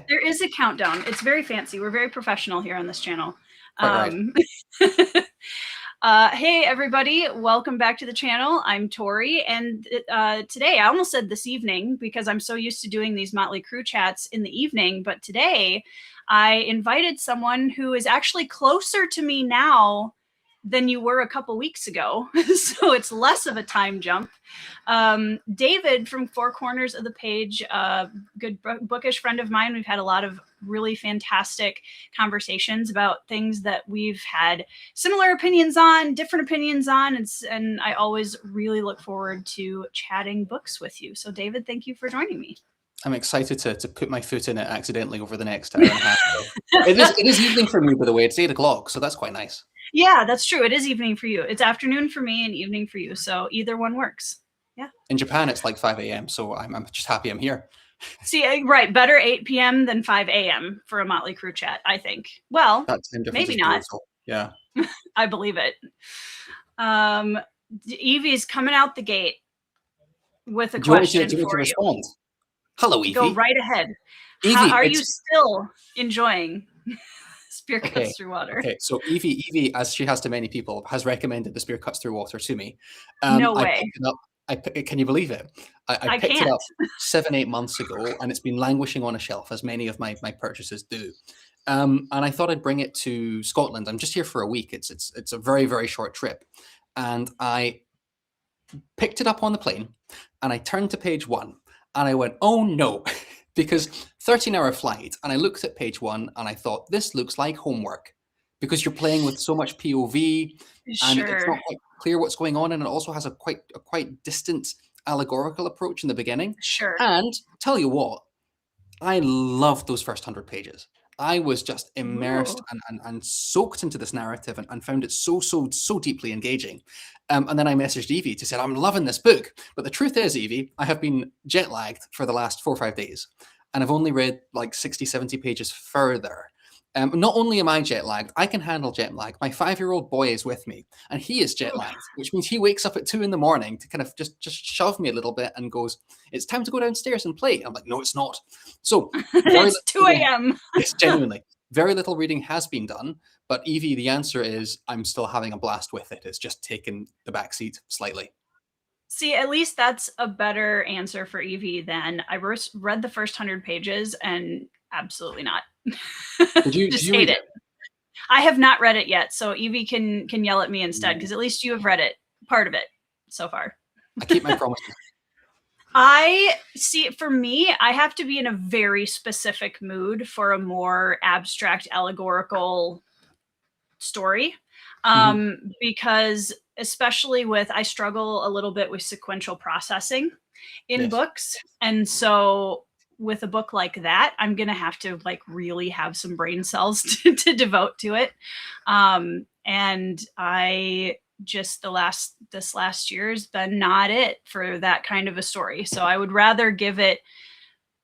There is a countdown. It's very fancy. We're very professional here on this channel. Right. Hey, everybody. Welcome back to the channel. I'm Tori, and today, I almost said this evening because I'm so used to doing these Motley Crew chats in the evening, but today I invited someone who is actually closer to me now than you were a couple weeks ago, so it's less of a time jump. David from Four Corners of the Page, a good bookish friend of mine. We've had a lot of really fantastic conversations about things that we've had similar opinions on, different opinions on, and I always really look forward to chatting books with you. So David, thank you for joining me. I'm excited to put my foot in it accidentally over the next hour and a half. It is evening for me, by the way. It's 8 o'clock, so that's quite nice. Yeah, that's true. It is evening for you. It's afternoon for me and evening for you. So either one works. Yeah. In Japan, it's like 5 a.m. So I'm just happy I'm here. See, right. Better 8 p.m. than 5 a.m. for a Motley Crew chat, I think. Well, maybe not. Yeah. I believe it. Evie's coming out the gate with a question do you want for to respond? Hello, Evie. Go right ahead. Evie, how are you still enjoying Spear Cuts Through Water? Okay, so Evie, as she has to many people, has recommended the Spear Cuts Through Water to me. No way. Can you believe it? I picked can't. it up 7-8 months ago, and it's been languishing on a shelf, as many of my purchases do. And I thought I'd bring it to Scotland. I'm just here for a week. It's a very, very short trip. And I picked it up on the plane, and I turned to page 1, and I went, oh no, because 13-hour flight, and I looked at page 1, and I thought, this looks like homework, because you're playing with so much POV, and it's not quite clear what's going on, and it also has a quite distant allegorical approach in the beginning. Sure. And tell you what, I loved those first 100 pages. I was just immersed and soaked into this narrative and found it so deeply engaging. And then I messaged Evie to say, I'm loving this book. But the truth is, Evie, I have been jet lagged for the last 4 or 5 days. And I've only read like 60, 70 pages further. Not only am I jet lagged, I can handle jet lag. My 5-year-old boy is with me, and he is jet lagged, which means he wakes up at 2 in the morning to kind of just shove me a little bit and goes, it's time to go downstairs and play. I'm like, no, it's not. So it's 2 a.m. It's genuinely very little reading has been done. But Evie, the answer is I'm still having a blast with it. It's just taken the backseat slightly. See, at least that's a better answer for Evie than I read the first 100 pages and absolutely not. Did you hate it? I have not read it yet, so Evie can yell at me instead, because at least you have read it, part of it, so far. I keep my promise. I see, for me, I have to be in a very specific mood for a more abstract, allegorical story, because especially I struggle a little bit with sequential processing in books, and so with a book like that, I'm going to have to really have some brain cells to devote to it. And I just this last year has been not it for that kind of a story. So I would rather give it,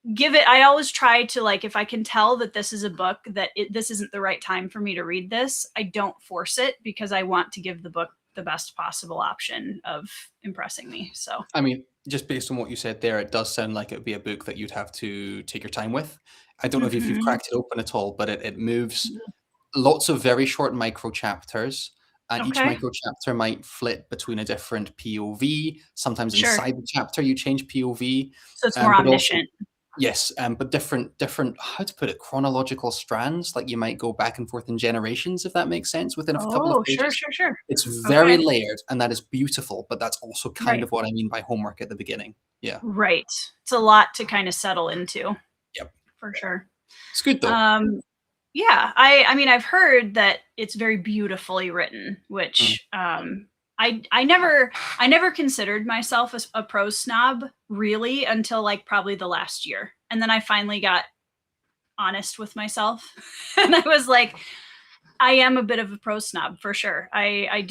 I always try to if I can tell that this is a book that this isn't the right time for me to read this, I don't force it, because I want to give the book the best possible option of impressing me. So, I mean, just based on what you said there, it does sound like it would be a book that you'd have to take your time with. I don't know if you've cracked it open at all, but it moves lots of very short micro chapters, and each micro chapter might flip between a different POV. Sometimes inside the chapter you change POV. So it's more omniscient. Yes, but different, how to put it, chronological strands. Like you might go back and forth in generations, if that makes sense, within a couple of pages. Sure. It's very layered, and that is beautiful, but that's also kind of what I mean by homework at the beginning. Yeah. Right. It's a lot to kind of settle into. Yep. For sure. It's good though. Yeah. I mean, I've heard that it's very beautifully written, which I never considered myself a prose snob really until probably the last year. And then I finally got honest with myself and I was like, I am a bit of a prose snob for sure. I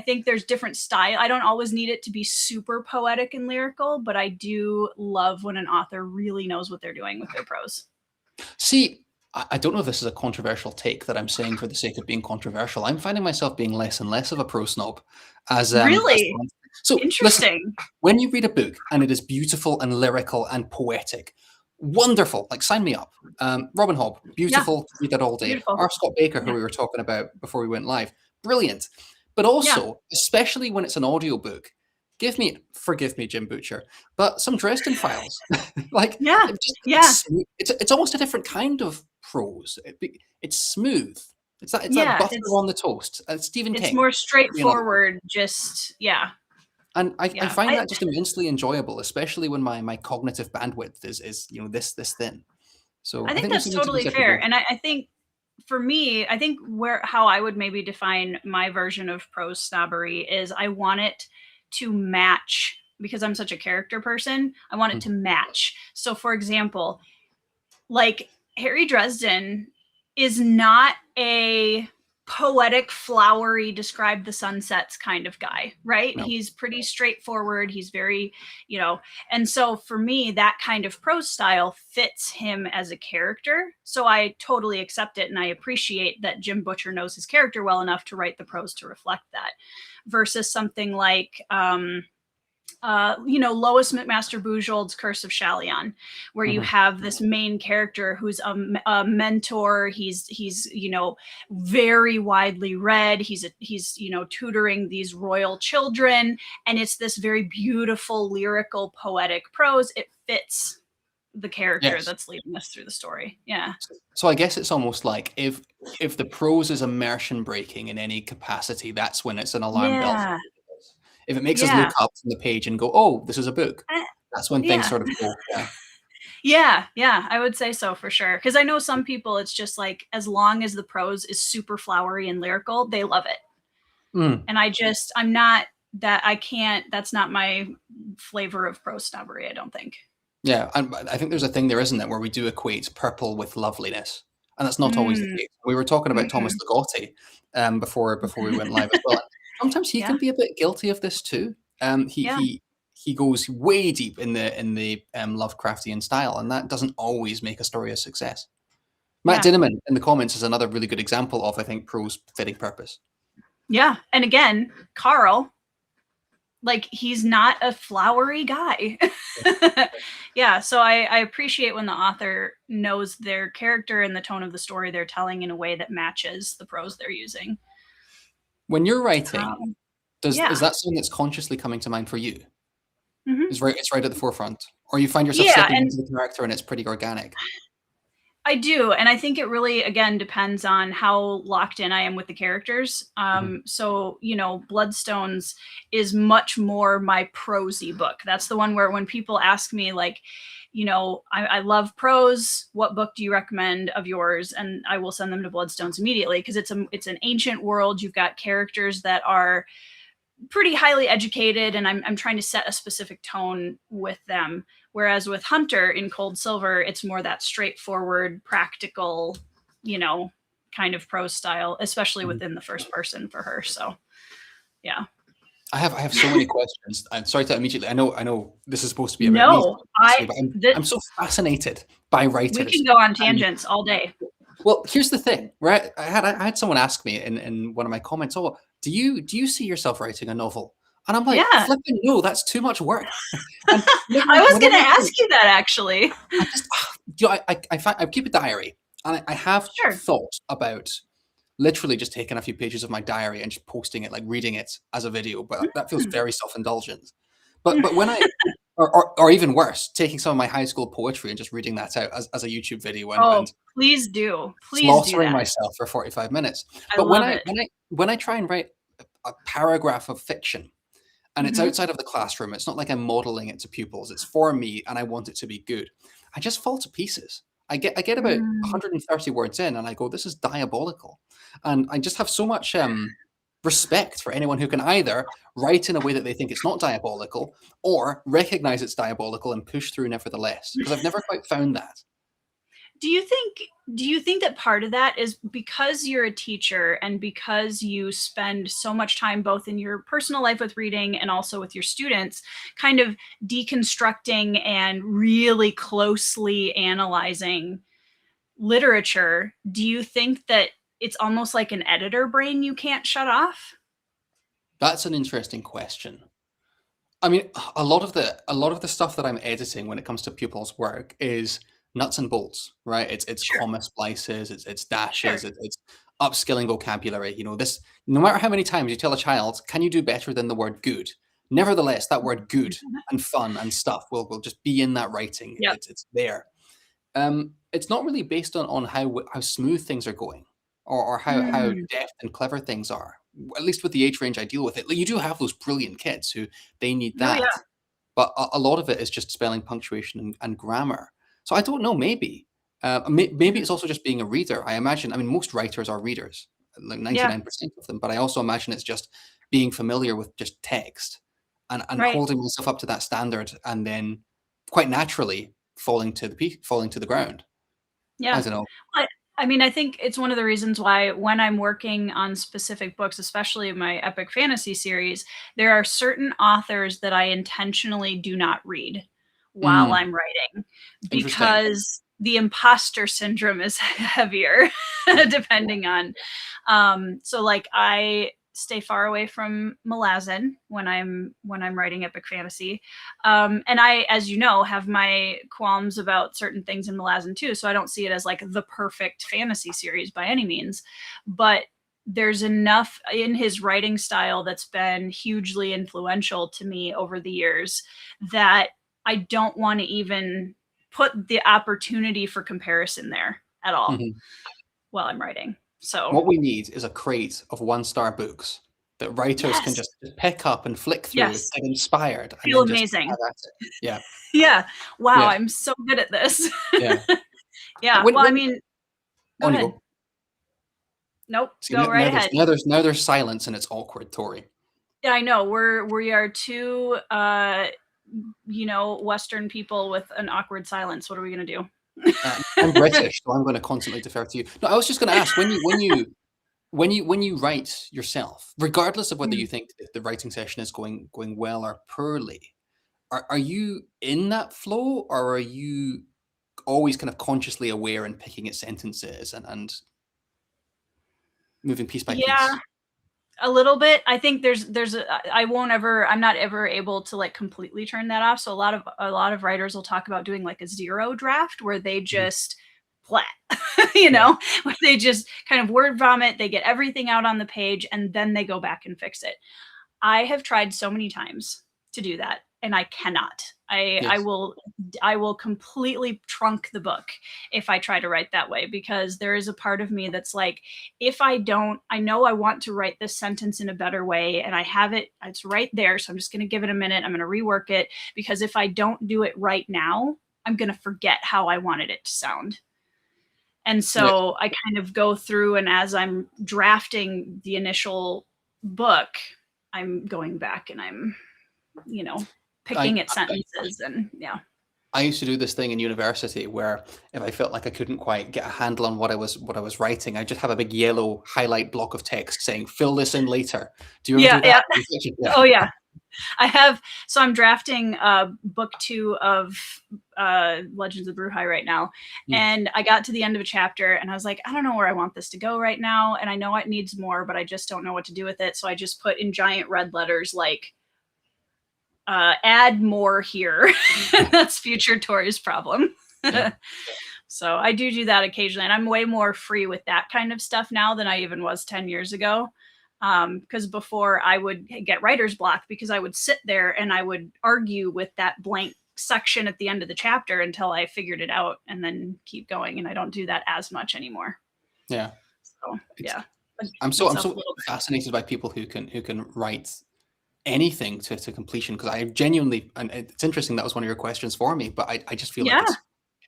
think there's different style. I don't always need it to be super poetic and lyrical, but I do love when an author really knows what they're doing with their prose. See, I don't know if this is a controversial take that I'm saying for the sake of being controversial. I'm finding myself being less and less of a prose snob. Really? So interesting. Listen, when you read a book and it is beautiful and lyrical and poetic, wonderful. Like, sign me up. Robin Hobb, Yeah, beautiful. Read that all day. beautiful. R. Scott Baker, who Yeah, we were talking about before we went live, brilliant. But yeah, also, especially when it's an audiobook, forgive me, Jim Butcher, but some Dresden Files. Like, yeah, it's yeah, smooth. It's almost a different kind of prose. It's smooth. It's that yeah. butter on the toast. Stephen It's King more would be another one. straightforward. Just yeah, And I yeah. find that just immensely enjoyable, especially when my cognitive bandwidth is this thin. So I I think think there's that's something to be totally said for fair. both. And I think for me, I think where how I would maybe define my version of prose snobbery is I want it to match because I'm such a character person. I want it Mm. to match. So for example, like Harry Dresden is not a poetic, flowery, describe the sunsets kind of guy, right? No. He's pretty straightforward. He's very, and so for me, that kind of prose style fits him as a character. So I totally accept it. And I appreciate that Jim Butcher knows his character well enough to write the prose to reflect that versus something like, Lois McMaster Bujold's Curse of Shalion, where you Mhm. have this main character who's a mentor. He's very widely read. He's tutoring these royal children, and it's this very beautiful, lyrical, poetic prose. It fits the character Yes. that's leading us through the story. Yeah, So I guess it's almost like if the prose is immersion breaking in any capacity, that's when it's an alarm bell for yeah, both of us. If it makes us yeah, look up from the page and go, "Oh, this is a book," Eh, that's when things yeah. sort of go, yeah. Yeah, yeah, I would say so for sure. Because I know some people, it's just like as long as the prose is super flowery and lyrical, they love it. Mm. And I'm not that I can't. That's not my flavor of prose snobbery. I don't think. Yeah, and I think there's a thing there, isn't it, where we do equate purple with loveliness, and that's not always the Mm, case. We were talking about Thomas mm-mm. Ligotti before we went live as well. Sometimes he Yeah, can be a bit guilty of this too. He yeah, he he goes way deep in the Lovecraftian style, and that doesn't always make a story a success. Matt yeah, Dinneman in the comments is another really good example of, I think, prose fitting purpose. yeah. And again, Carl, like he's not a flowery guy. Yeah, so I appreciate when the author knows their character and the tone of the story they're telling in a way that matches the prose they're using. When you're writing, Um, is yeah. that something that's consciously coming to mind for you? Hmm. It's right at the forefront, or you find yourself Yeah, slipping and into the character and it's pretty organic. I do, and I think it really again depends on how locked in I am with the characters. Mhm. So Bloodstones is much more my prosy book. That's the one where when people ask me like, I love prose. What book do you recommend of yours? And I will send them to Bloodstones immediately because it's an ancient world. You've got characters that are pretty highly educated, and I'm trying to set a specific tone with them. Whereas with Hunter in Cold Silver, it's more that straightforward, practical, you know, kind of prose style, especially Mhm. within the first person for her. So yeah. I have so many questions. I'm sorry to immediately. I know this is supposed to be about me, No, obviously, but I'm so fascinated by we writers. can go on And tangents all day. well, here's the thing, right? I had someone ask me in one of my comments, "Oh, do you see yourself writing a novel?" And I'm like, Yeah. "Flipping no, that's too much work." And I was whenever gonna I ask think, you that actually. I just, I keep a diary, and I have Sure. thought about literally just taking a few pages of my diary and just posting it, like reading it as a video, but that feels very self-indulgent. But when I or even worse, taking some of my high school poetry and just reading that out as a YouTube video and Oh, please do. Please do slaughtering that. myself for 45 minutes. I But when love I it. when I when I try and write a paragraph of fiction and it's Hmm. outside of the classroom, it's not like I'm modeling it to pupils, it's for me and I want it to be good. I just fall to pieces. I get about Mm. 130 words in and I go, this is diabolical. And I just have so much respect for anyone who can either write in a way that they think it's not diabolical or recognize it's diabolical and push through nevertheless. Because I've never quite found that. Do you think that part of that is because you're a teacher and because you spend so much time both in your personal life with reading and also with your students kind of deconstructing and really closely analyzing literature, do you think that it's almost like an editor brain you can't shut off? That's an interesting question. I mean, a lot of the stuff that I'm editing when it comes to pupils' work is nuts and bolts, right? It's Sure. comma splices, it's Sure. dashes, it's upskilling vocabulary. You know, this no matter how many times you tell a child, can you do better than the word good? Nevertheless, that word good and fun and stuff will just be in that writing. Yep. It's there. It's not really based on how smooth things are going, or how Mm. deft and clever things are. At least with the age range I deal with, it you do have those brilliant kids who they need Oh yeah. that, but a lot of it is just spelling, punctuation, and grammar. So I don't know. Maybe maybe Mhm. it's also just being a reader. I imagine. I mean, most writers are readers, like Yeah. 99% of them. But I also imagine it's just being familiar with just text and Right. holding myself up to that standard, and then quite naturally falling to the ground. I Yeah. don't know. But I mean, I think it's one of the reasons why when I'm working on specific books, especially my epic fantasy series, there are certain authors that I intentionally do not read while Mm, I'm writing interesting. because the imposter syndrome is heavier depending on so like I stay far away from Malazan when I'm writing epic fantasy. And I, as you know, have my qualms about certain things in Malazan too. So I don't see it as like the perfect fantasy series by any means. But there's enough in his writing style that's been hugely influential to me over the years that I don't want to even put the opportunity for comparison there at all Mhm. while I'm writing. So, What we need is a crate of one-star books that writers can yes, just pick up and flick through, yes, get inspired, and feel then just amazing. have at it. Yeah, Yeah. Wow, yeah, I'm so good at this. yeah. Yeah. When Well, I when mean, go on you ahead. go. Nope, See, go right ahead. now there's silence and it's awkward, Tori. Yeah, I know. We are two Western people with an awkward silence. What are we gonna do? I'm British, so I'm gonna constantly defer to you. No, I was just gonna ask, when you write yourself, regardless of whether Mm. you think if the writing session is going well or poorly, are you in that flow, or are you always kind of consciously aware and picking at sentences and moving piece by Yeah, piece? a little bit. I think I won't ever I'm not ever able to like completely turn that off. So a lot of writers will talk about doing like a zero draft where they Mhm. just flat, Yeah. where they just kind of word vomit, they get everything out on the page and then they go back and fix it. I have tried so many times to do that and I cannot. I I Yes. will I will completely trunk the book if I try to write that way because there is a part of me that's like if I don't I know I want to write this sentence in a better way and I have it's right there so I'm just going to give it a minute. I'm going to rework it because if I don't do it right now, I'm going to forget how I wanted it to sound. And Yes. so I kind of go through and as I'm drafting the initial book, I'm going back and I'm, you know, I picking at sentences and yeah. I used to do this thing in university where if I felt like I couldn't quite get a handle on what I was writing, I just have a big yellow highlight block of text saying, "Fill this in later." Do you ever Yeah, do that? yeah. Yeah. Oh yeah. I have so I'm drafting book 2 of Legends of Bruhai right now. Mm. And I got to the end of a chapter and I was like, I don't know where I want this to go right now. And I know it needs more, but I just don't know what to do with it. So I just put in giant red letters like add more here. That's future Tori's problem. Yeah. So I do that occasionally, and I'm way more free with that kind of stuff now than I even was 10 years ago. Because before I would get writer's block because I would sit there and I would argue with that blank section at the end of the chapter until I figured it out and then keep going. And I don't do that as much anymore. Yeah. So It's yeah, I'm myself a so little bit. fascinated by people who can write anything to completion because I genuinely and it's interesting that was one of your questions for me, but I just feel like Yeah.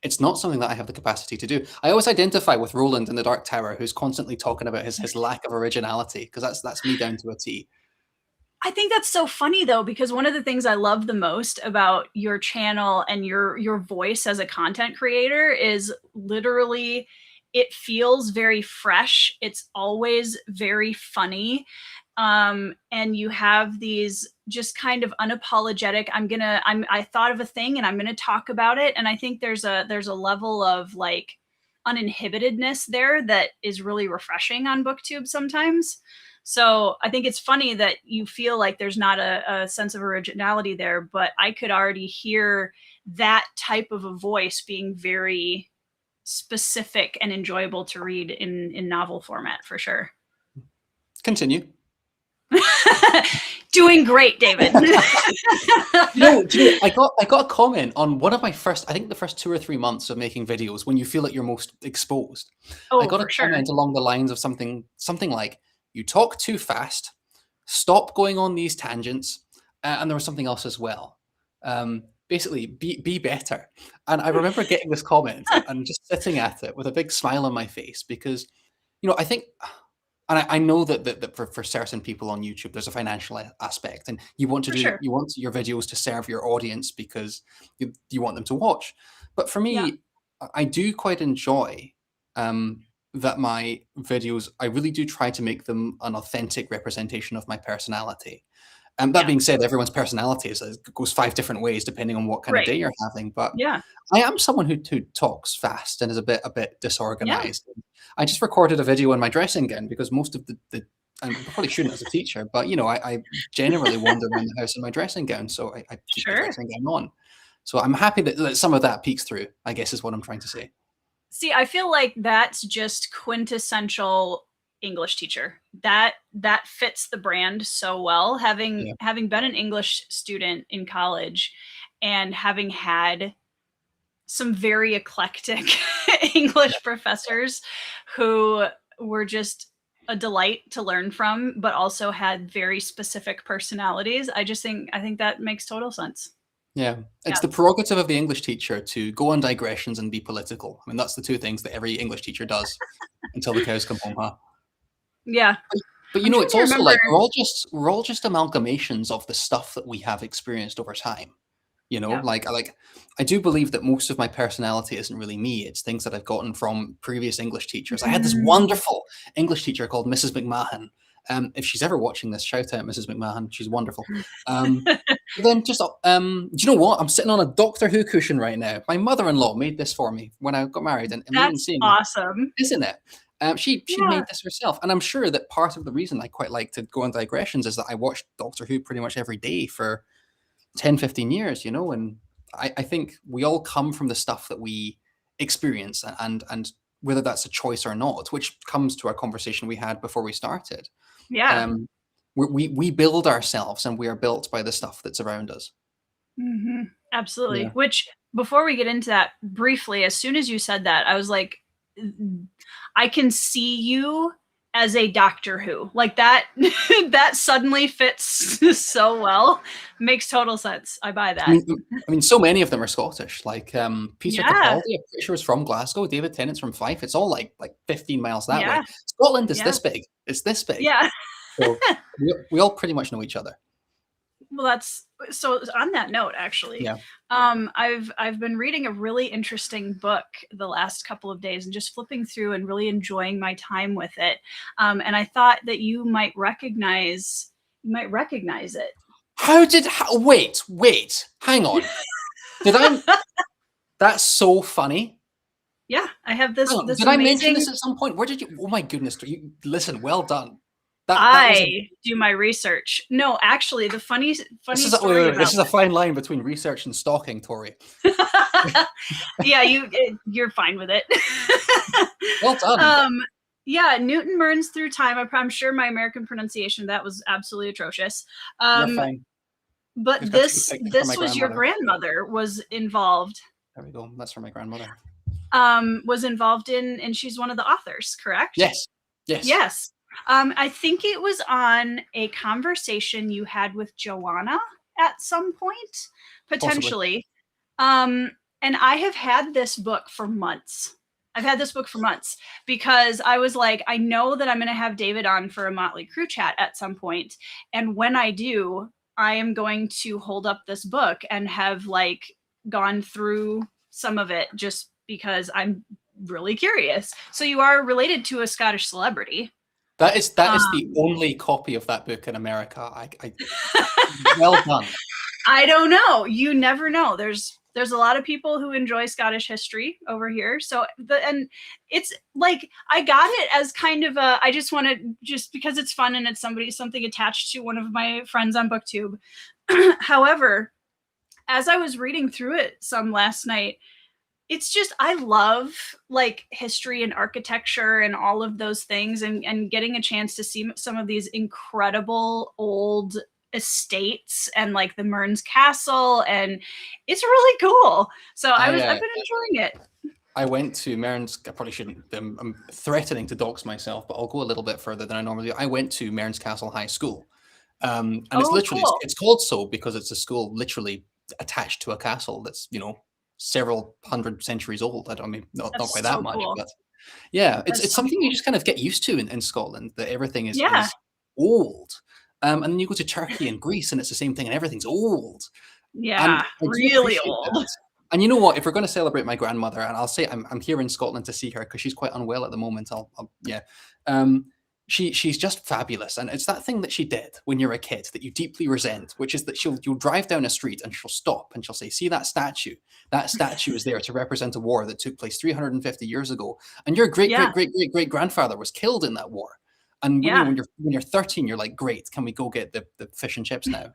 it's not something that I have the capacity to do. I always identify with Roland in the Dark Tower, who's constantly talking about his lack of originality, because that's me down to a T. I think that's so funny though, because one of the things I love the most about your channel and your voice as a content creator is literally it feels very fresh. It's always very funny. And you have these just kind of unapologetic, I thought of a thing and I'm gonna talk about it. And I think there's a level of like uninhibitedness there that is really refreshing on BookTube sometimes. So I think it's funny that you feel like there's not a sense of originality there, but I could already hear that type of a voice being very specific and enjoyable to read in novel format for sure. Continue. Doing great, David. I got a comment on one of my first, I think the first 2 or 3 months of making videos when you feel like you're most exposed. I got a comment along the lines of something like, you talk too fast, stop going on these tangents, and there was something else as well. Basically, be better. And I remember getting this comment and just sitting at it with a big smile on my face because, I think, and I know that for certain people on YouTube, there's a financial aspect, and you want your videos to serve your audience because you want them to watch. But for me, I do quite enjoy that my videos, I really do try to make them an authentic representation of my personality. That being said, everyone's personality goes 5 different ways depending on what kind of day you're having. But I am someone who talks fast and is a bit disorganized. Yeah. I just recorded a video in my dressing gown because most of I probably shouldn't as a teacher, but I generally wander around the house in my dressing gown, so I keep the dressing gown on. So I'm happy that some of that peeks through, I guess is what I'm trying to say. See, I feel like that's just quintessential English teacher. That fits the brand so well. Having been an English student in college and having had some very eclectic English professors who were just a delight to learn from, but also had very specific personalities. I think that makes total sense. Yeah, it's the prerogative of the English teacher to go on digressions and be political. I mean, that's the 2 things that every English teacher does until the cows come home, huh? Yeah. But it's also like we're all just amalgamations of the stuff that we have experienced over time. Like I do believe that most of my personality isn't really me. It's things that I've gotten from previous English teachers. I had this wonderful English teacher called Mrs. McMahon. If she's ever watching this, shout out Mrs. McMahon. She's wonderful. Then just, do you know what? I'm sitting on a Doctor Who cushion right now. My mother-in-law made this for me when I got married. And that's awesome. Isn't it? She made this herself. And I'm sure that part of the reason I quite like to go on digressions is that I watched Doctor Who pretty much every day for 10, 15 years, and I think we all come from the stuff that we experience and whether that's a choice or not, which comes to our conversation we had before we started. Yeah. We build ourselves and we are built by the stuff that's around us. Mm-hmm. Absolutely. Yeah. Which, before we get into that briefly, as soon as you said that, I was like, I can see you as a Doctor Who, like that. That suddenly fits so well. Makes total sense. I buy that. I mean, so many of them are Scottish. Like Peter Capaldi, I'm pretty sure is from Glasgow. David Tennant's from Fife. It's all like 15 miles that way. Scotland is this big. It's this big. Yeah. So we all pretty much know each other. Well, that's so. On that note, actually, I've been reading a really interesting book the last couple of days and just flipping through and really enjoying my time with it. And I thought that you might recognize it. Wait, hang on. That's so funny. Yeah, I have this. Did I mention this at some point? Where did you? Oh my goodness! Listen, well done. I do my research. No, actually, the funny this story. This is a fine line between research and stalking, Tori. Yeah, you're fine with it. Well done. Yeah, Newton burns through time. I'm sure my American pronunciation of that was absolutely atrocious. You're fine. But this was your grandmother was involved. There we go. That's from my grandmother. Was involved in, and she's one of the authors, correct? Yes. I think it was on a conversation you had with Joanna at some point, potentially. And I have had this book for months. Because I was like, I know that I'm going to have David on for a Motley Crew Chat at some point. And when I do, I am going to hold up this book and have like gone through some of it just because I'm really curious. So you are related to a Scottish celebrity. That is the only copy of that book in America. I well done. I don't know. You never know. There's a lot of people who enjoy Scottish history over here. So and it's like I got it as kind of a. I just want to just because it's fun and it's something attached to one of my friends on BookTube. However, as I was reading through it some last night, it's just, I love like history and architecture and all of those things, and getting a chance to see some of these incredible old estates and like the Mearns Castle, and it's really cool. So I've been enjoying it. I went to Mearns. I probably shouldn't. I'm threatening to dox myself, but I'll go a little bit further than I normally do. I went to Mearns Castle High School, and it's literally cool. it's called so because it's a school literally attached to a castle that's several hundred centuries old. I mean, not quite that much, cool. but yeah, it's something you just kind of get used to in Scotland, that everything is old. And then you go to Turkey and Greece, and it's the same thing, and everything's old. Yeah, really old. That. And you know what? If we're going to celebrate my grandmother, and I'll say I'm here in Scotland to see her because she's quite unwell at the moment. She's just fabulous, and it's that thing that she did when you're a kid that you deeply resent, which is that you'll drive down a street and she'll stop and she'll say, "See that statue? That statue is there to represent a war that took place 350 years ago, and your great grandfather was killed in that war." And when you're 13, you're like, "Great, can we go get the fish and chips now?"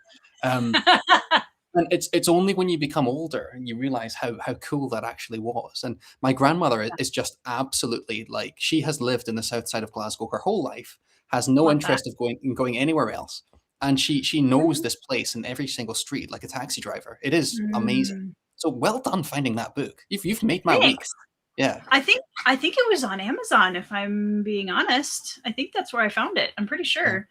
And it's only when you become older and you realize how cool that actually was. And my grandmother is just absolutely, like, she has lived in the south side of Glasgow her whole life, has no interest of going anywhere else. And she knows this place in every single street like a taxi driver. It is amazing. So well done finding that book. You've made my week. Yeah. I think it was on Amazon, if I'm being honest. I think that's where I found it. I'm pretty sure.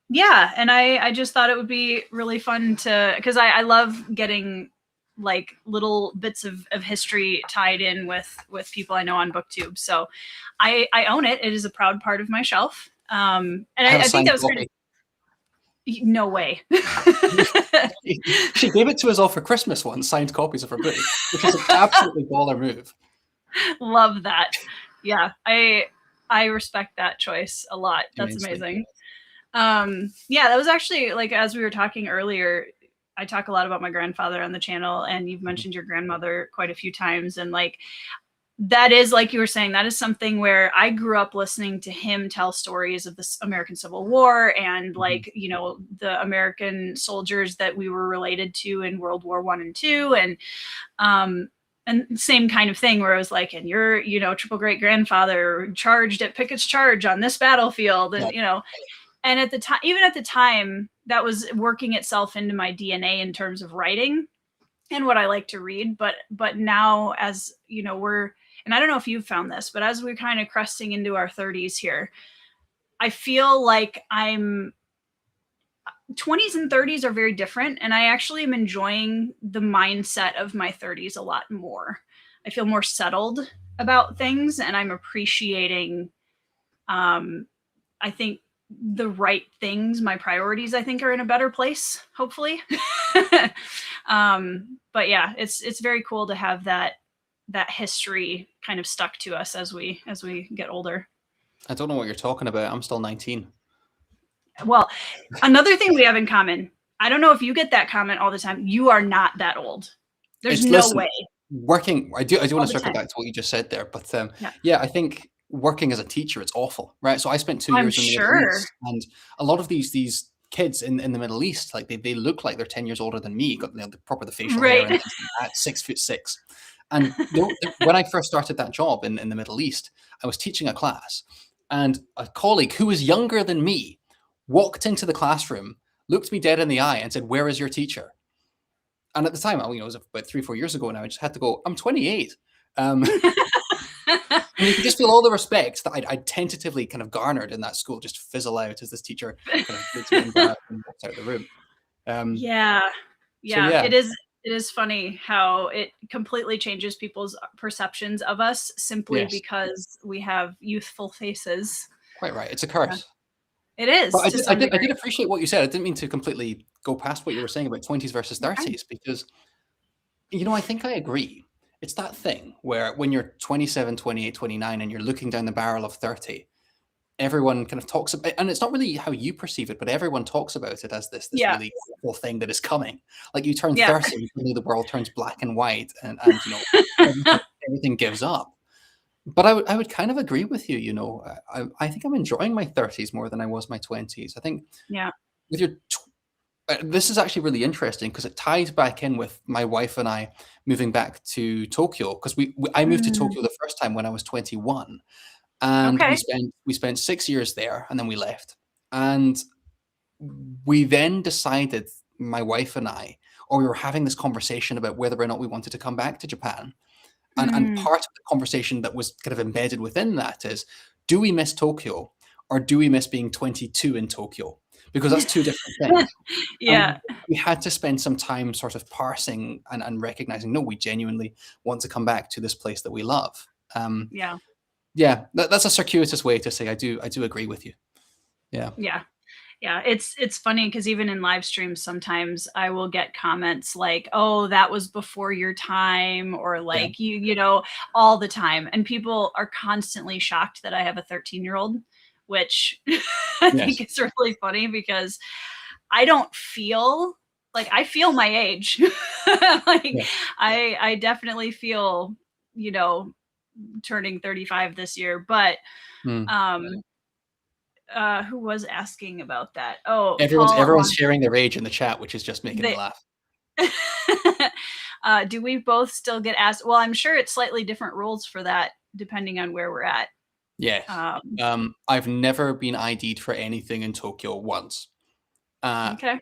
Yeah, and I just thought it would be really fun to, because I love getting like little bits of history tied in with people I know on BookTube. So I own it. It is a proud part of my shelf. And I think that was kind of, no way. She gave it to us all for Christmas once, signed copies of her book, which is an absolutely baller move. Love that. Yeah, I respect that choice a lot. That's amazing. Yeah, that was actually, like, as we were talking earlier, I talk a lot about my grandfather on the channel, and you've mentioned your grandmother quite a few times. And like, that is, like you were saying, that is something where I grew up listening to him tell stories of the American Civil War and like, the American soldiers that we were related to in World War I and II. And same kind of thing where it was like, and your, triple great grandfather charged at Pickett's Charge on this battlefield. And, and at the time, even at the time, that was working itself into my DNA in terms of writing and what I like to read. But now, as and I don't know if you've found this, but as we're kind of cresting into our 30s here, I feel like 20s and 30s are very different. And I actually am enjoying the mindset of my 30s a lot more. I feel more settled about things, and I'm appreciating, I think, the right things. My priorities, I think, are in a better place, hopefully. But yeah, it's very cool to have that history kind of stuck to us as we get older. I don't know what you're talking about. I'm still 19. Well, another thing we have in common, I don't know if you get that comment all the time, you are not that old. There's no way. Working, I do want to circle back to what you just said there, but yeah, I think working as a teacher, it's awful, right? So I spent 2 years in the Middle East, and a lot of these kids in the Middle East, like they look like they're 10 years older than me. Got the facial hair and at 6'6". And when I first started that job in the Middle East, I was teaching a class, and a colleague who was younger than me walked into the classroom, looked me dead in the eye, and said, "Where is your teacher?" And at the time, it was about 3-4 years ago now, I just had to go, "I'm 28." And you can just feel all the respect that I'd tentatively kind of garnered in that school just fizzle out as this teacher kind of looks me in the eye and walks out of the room. It is funny how it completely changes people's perceptions of us simply because we have youthful faces. Quite right. It's a curse. Yeah. It is. But I did appreciate what you said. I didn't mean to completely go past what you were saying about 20s versus 30s, because, I think I agree. It's that thing where when you're 27, 28, 29, and you're looking down the barrel of 30, everyone kind of talks about, and it's not really how you perceive it, but everyone talks about it as this really awful thing that is coming. Like, you turn 30, and suddenly the world turns black and white, and everything gives up. But I would kind of agree with you. I think I'm enjoying my 30s more than I was my 20s. I think with your This is actually really interesting because it ties back in with my wife and I moving back to Tokyo, because I moved to Mm, Tokyo the first time when I was 21, and okay. we spent 6 years there, and then we left. And we then decided, my wife and I, or we were having this conversation about whether or not we wanted to come back to Japan. And Mm. part of the conversation that was kind of embedded within that is, do we miss Tokyo, or do we miss being 22 in Tokyo? Because that's two different things. Yeah. And we had to spend some time sort of parsing and recognizing, no, we genuinely want to come back to this place that we love. Yeah. Yeah, that's a circuitous way to say I do agree with you. Yeah. Yeah. Yeah, it's funny because even in live streams, sometimes I will get comments like, "Oh, that was before your time," or Yeah. like you know, all the time. And people are constantly shocked that I have a 13-year-old, which I think Yes. is really funny because I don't feel like I feel my age. Like Yeah. I definitely feel, you know, turning 35 this year, but Mm. um who was asking about that? Oh, Everyone's Paul everyone's wants sharing their age in the chat, which is just making me the laugh. do we both still get asked? Well, I'm sure it's slightly different rules for that depending on where we're at. Yes. Um, I've never been ID'd for anything in Tokyo once. Uh, okay.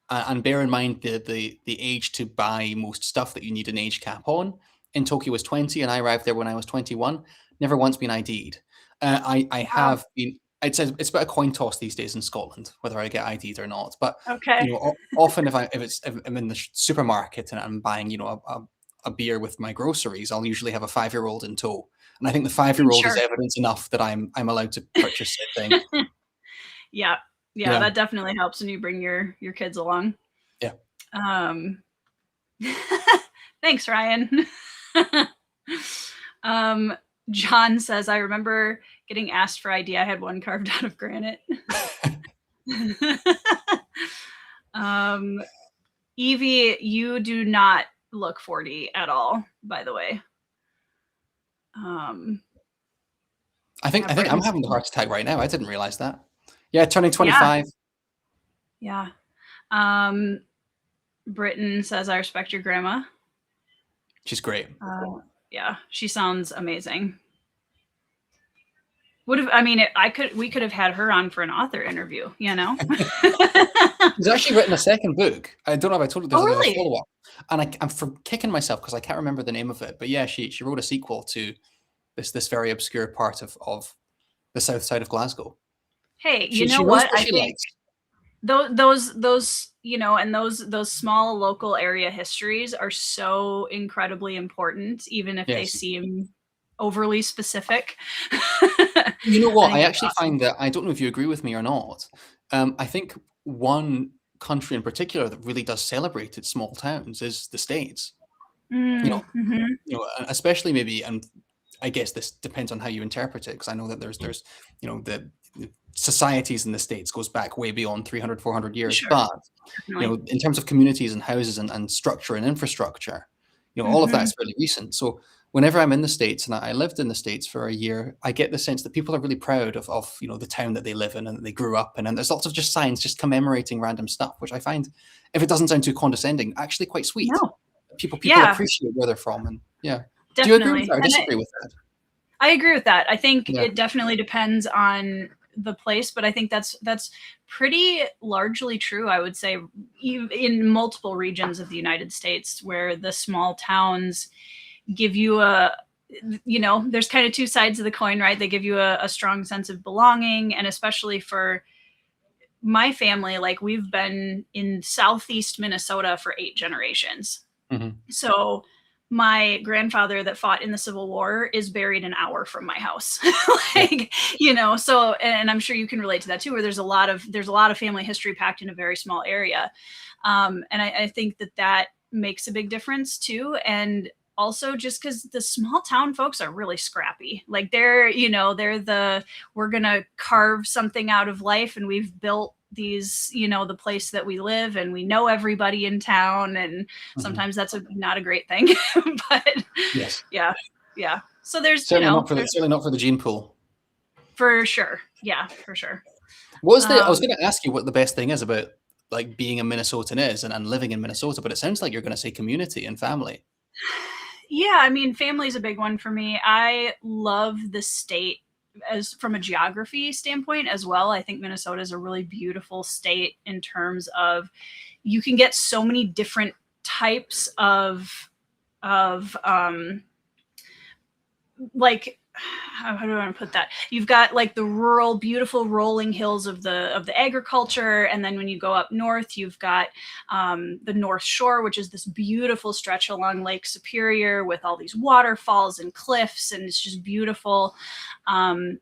and bear in mind the age to buy most stuff that you need an age cap on in Tokyo was 20, and I arrived there when I was 21. Never once been ID'd. I Wow. have been. It's about a coin toss these days in Scotland whether I get ID'd or not. But Okay. often if I'm in the supermarket and I'm buying a beer with my groceries, I'll usually have a 5-year-old in tow, and I think the 5-year-old is Sure. evidence enough that I'm allowed to purchase said thing. Yeah. Yeah, Yeah, that definitely helps when you bring your kids along. yeah. Um Thanks, Ryan. um John says, I remember getting asked for ID. I had one carved out of granite. um Evie, you do not look 40 at all, by the way. Um, yeah, I think I'm Britain's, having the heart attack right now. I didn't realize that. Yeah, turning yeah, 25. yeah. Um, Britain says, I respect your grandma. She's great. Yeah, she sounds amazing. We could have had her on for an author interview, you know? She's actually written a second book. I don't know if I told you, Oh, there's a really? follow-up. And I'm for kicking myself because I can't remember the name of it. But yeah, she wrote a sequel to this very obscure part of the south side of Glasgow. Hey, you She know knows what? what I she think likes. those you know, and those small local area histories are so incredibly important, even if they Yes. seem overly specific. You know I what? I think that's actually awesome. find that, I don't know if you agree with me or not. I think one country in particular that really does celebrate its small towns is the States. You know, Mm, mhm. especially maybe, and I guess this depends on how you interpret it, because I know that there's the societies in the States goes back way beyond 300, 400 years. Sure, But definitely. in terms of communities and houses and structure and infrastructure, all of that Mhm. is fairly recent. So whenever I'm in the States, and I lived in the States for a year, I get the sense that people are really proud of the town that they live in and that they grew up in. And there's lots of just signs just commemorating random stuff, which I find, if it doesn't sound too condescending, actually quite sweet. No. People Yeah, appreciate where they're from. And yeah. Do you agree with definitely. that or And disagree with that? I agree with that. I think Yeah. it definitely depends on the place, but I think that's pretty largely true, I would say, in multiple regions of the United States where the small towns give you there's kind of two sides of the coin, right? They give you a strong sense of belonging, and especially for my family, like we've been in southeast Minnesota for 8 generations. Mhm. So my grandfather that fought in the Civil War is buried an hour from my house. Yeah. Like, so, and I'm sure you can relate to that too, where there's a lot of family history packed in a very small area. And I think that makes a big difference too. And also just because the small town folks are really scrappy. Like we're gonna carve something out of life, and we've built these, the place that we live, and we know everybody in town, and Mhm. sometimes that's not a great thing. But Yes. yeah, yeah. So there's, Certainly not for the gene pool. for sure. Yeah, for sure. I was Um, going to ask you what the best thing is about like being a Minnesotan is and living in Minnesota, but it sounds like you're going to say community and family. Yeah, I mean, family is a big one for me. I love the state as from a geography standpoint as well. I think Minnesota is a really beautiful state in terms of you can get so many different types of like how do I want to put that? You've got like the rural, beautiful rolling hills of the agriculture, and then when you go up north, you've got the North Shore, which is this beautiful stretch along Lake Superior with all these waterfalls and cliffs, and it's just beautiful. And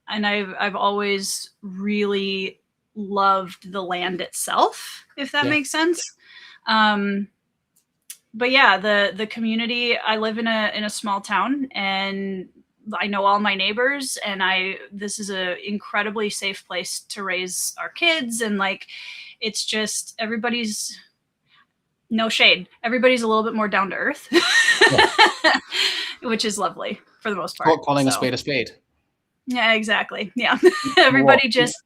I've always really loved the land itself, if that makes sense. But yeah, the community. I live in a small town, and I know all my neighbors, and this is a incredibly safe place to raise our kids, and like it's just everybody's no shade. Everybody's a little bit more down to earth, which is lovely for the most part. Calling a spade a spade. Yeah, exactly. Yeah. Everybody just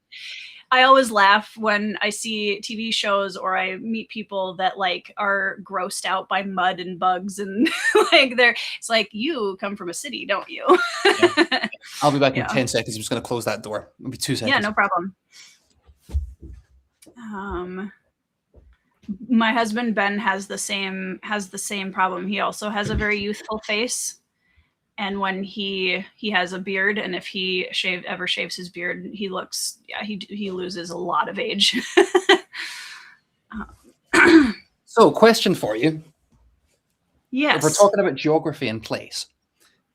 I always laugh when I see TV shows or I meet people that like are grossed out by mud and bugs and like it's like, you come from a city, don't you? Yeah. I'll be back in 10 seconds. I'm just going to close that door. It'll be 2 seconds. Yeah, no problem. My husband Ben has the same problem. He also has a very youthful face. And when he has a beard, and if he ever shaves his beard, he looks, he loses a lot of age. So, question for you. Yes. If we're talking about geography and place.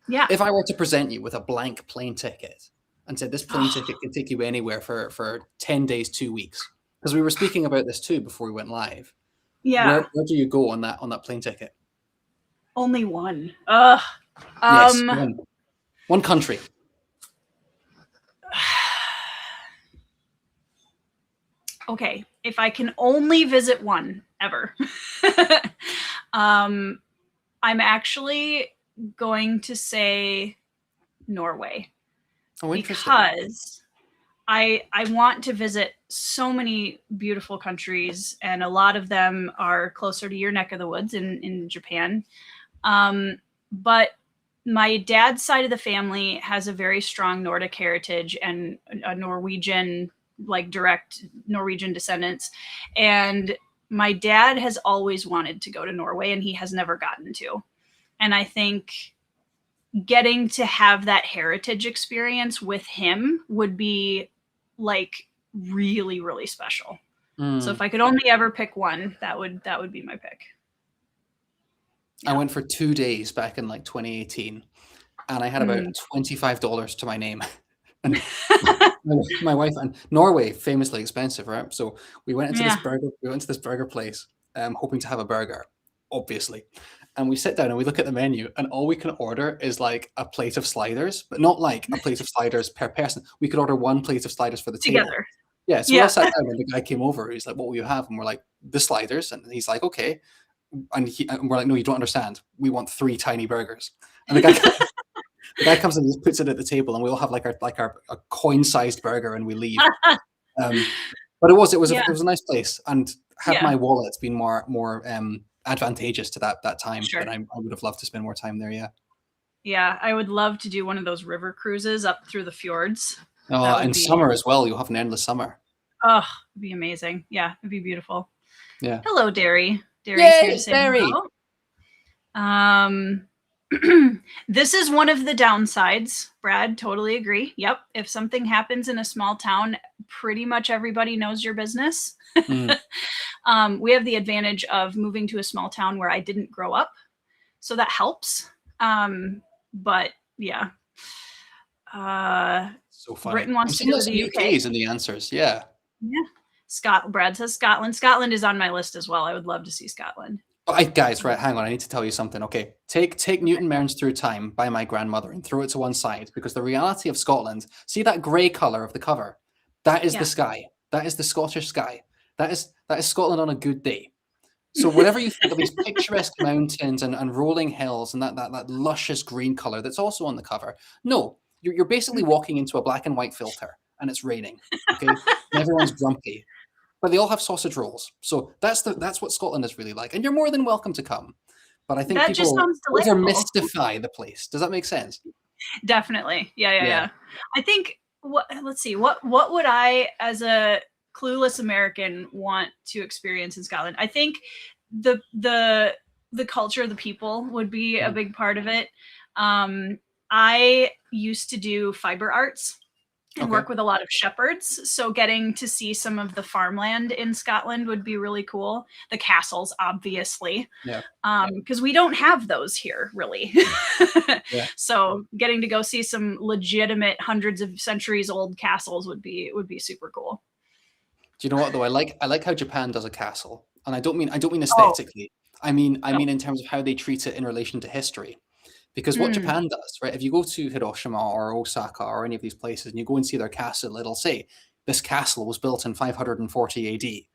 Yeah. If I were to present you with a blank plane ticket and said this plane ticket can take you anywhere for 10 days, 2 weeks, because we were speaking about this too before we went live. Yeah. Where do you go on that plane ticket? Only one. Yes, one country. Okay, if I can only visit one ever, I'm actually going to say Norway. Oh, interesting. Because I want to visit so many beautiful countries, and a lot of them are closer to your neck of the woods in Japan. But my dad's side of the family has a very strong Nordic heritage and a Norwegian, like direct Norwegian descendants. And my dad has always wanted to go to Norway, and he has never gotten to. And I think getting to have that heritage experience with him would be like really, really special. So if I could only ever pick one, that would be my pick. I went for 2 days back in like 2018, and I had about $25 to my name. And my wife, and Norway, famously expensive, right? So we went into this burger place, hoping to have a burger, obviously. And we sit down and we look at the menu, and all we can order is like a plate of sliders, but not like a plate of sliders per person. We could order one plate of sliders for the table. Yeah, so we all sat down, and the guy came over. He's like, "What will you have?" And we're like, "The sliders." And he's like, "Okay." And we're like, "No, you don't understand. We want 3 tiny burgers." And the guy comes and just puts it at the table, and we all have like a coin-sized burger, and we leave. But it was a nice place, and had my wallet been more advantageous to that time, then I would have loved to spend more time there. Yeah, I would love to do one of those river cruises up through the fjords. Oh, and summer as well. You'll have an endless summer. Oh, it'd be amazing. Yeah, it'd be beautiful. Yeah. Hello, Derry. Derry's here to say hello. This is one of the downsides. Brad, totally agree. Yep. If something happens in a small town, pretty much everybody knows your business. We have the advantage of moving to a small town where I didn't grow up, so that helps. But yeah. So funny. Britain wants to go to the UK. UK's in the answers. Yeah. Brad says Scotland. Scotland is on my list as well. I would love to see Scotland. Guys, right, hang on. I need to tell you something. Okay, take Newton Mearns Through Time by my grandmother and throw it to one side, because the reality of Scotland, see that grey colour of the cover? That is the sky. That is the Scottish sky. That is Scotland on a good day. So whatever you think of these picturesque mountains and rolling hills and that luscious green colour that's also on the cover, no, you're basically walking into a black and white filter, and it's raining. Okay, and everyone's grumpy. but they all have sausage rolls. So that's what Scotland is really like, and you're more than welcome to come. But I think That just people sounds over delightful. mystify the place. Does that make sense? Definitely. Yeah. Yeah. I think let's see, what would I, as a clueless American, want to experience in Scotland? I think the culture of the people would be a big part of it. I used to do fiber arts and Okay. work with a lot of shepherds. So getting to see some of the farmland in Scotland would be really cool. The castles, obviously, Yeah. because we don't have those here, really. Yeah. So getting to go see some legitimate hundreds of centuries old castles would be super cool. Do you know what though? I like how Japan does a castle, and I don't mean Oh, aesthetically. I mean oh. in terms of how they treat it in relation to history. Because what Mm. Japan does, right? If you go to Hiroshima or Osaka or any of these places and you go and see their castle, it'll say this castle was built in 540 AD,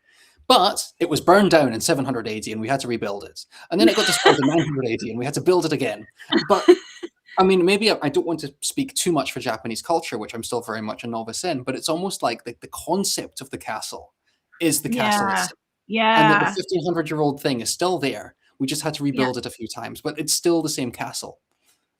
but it was burned down in 700 AD and we had to rebuild it. And then it got destroyed in 900 AD and we had to build it again. But I mean, maybe I don't want to speak too much for Japanese culture, which I'm still very much a novice in, but it's almost like the concept of the castle is the castle Yeah. itself. And that the Yeah. 1500-year-old thing is still there. We just had to Yeah. rebuild it a few times, but it's still the same castle.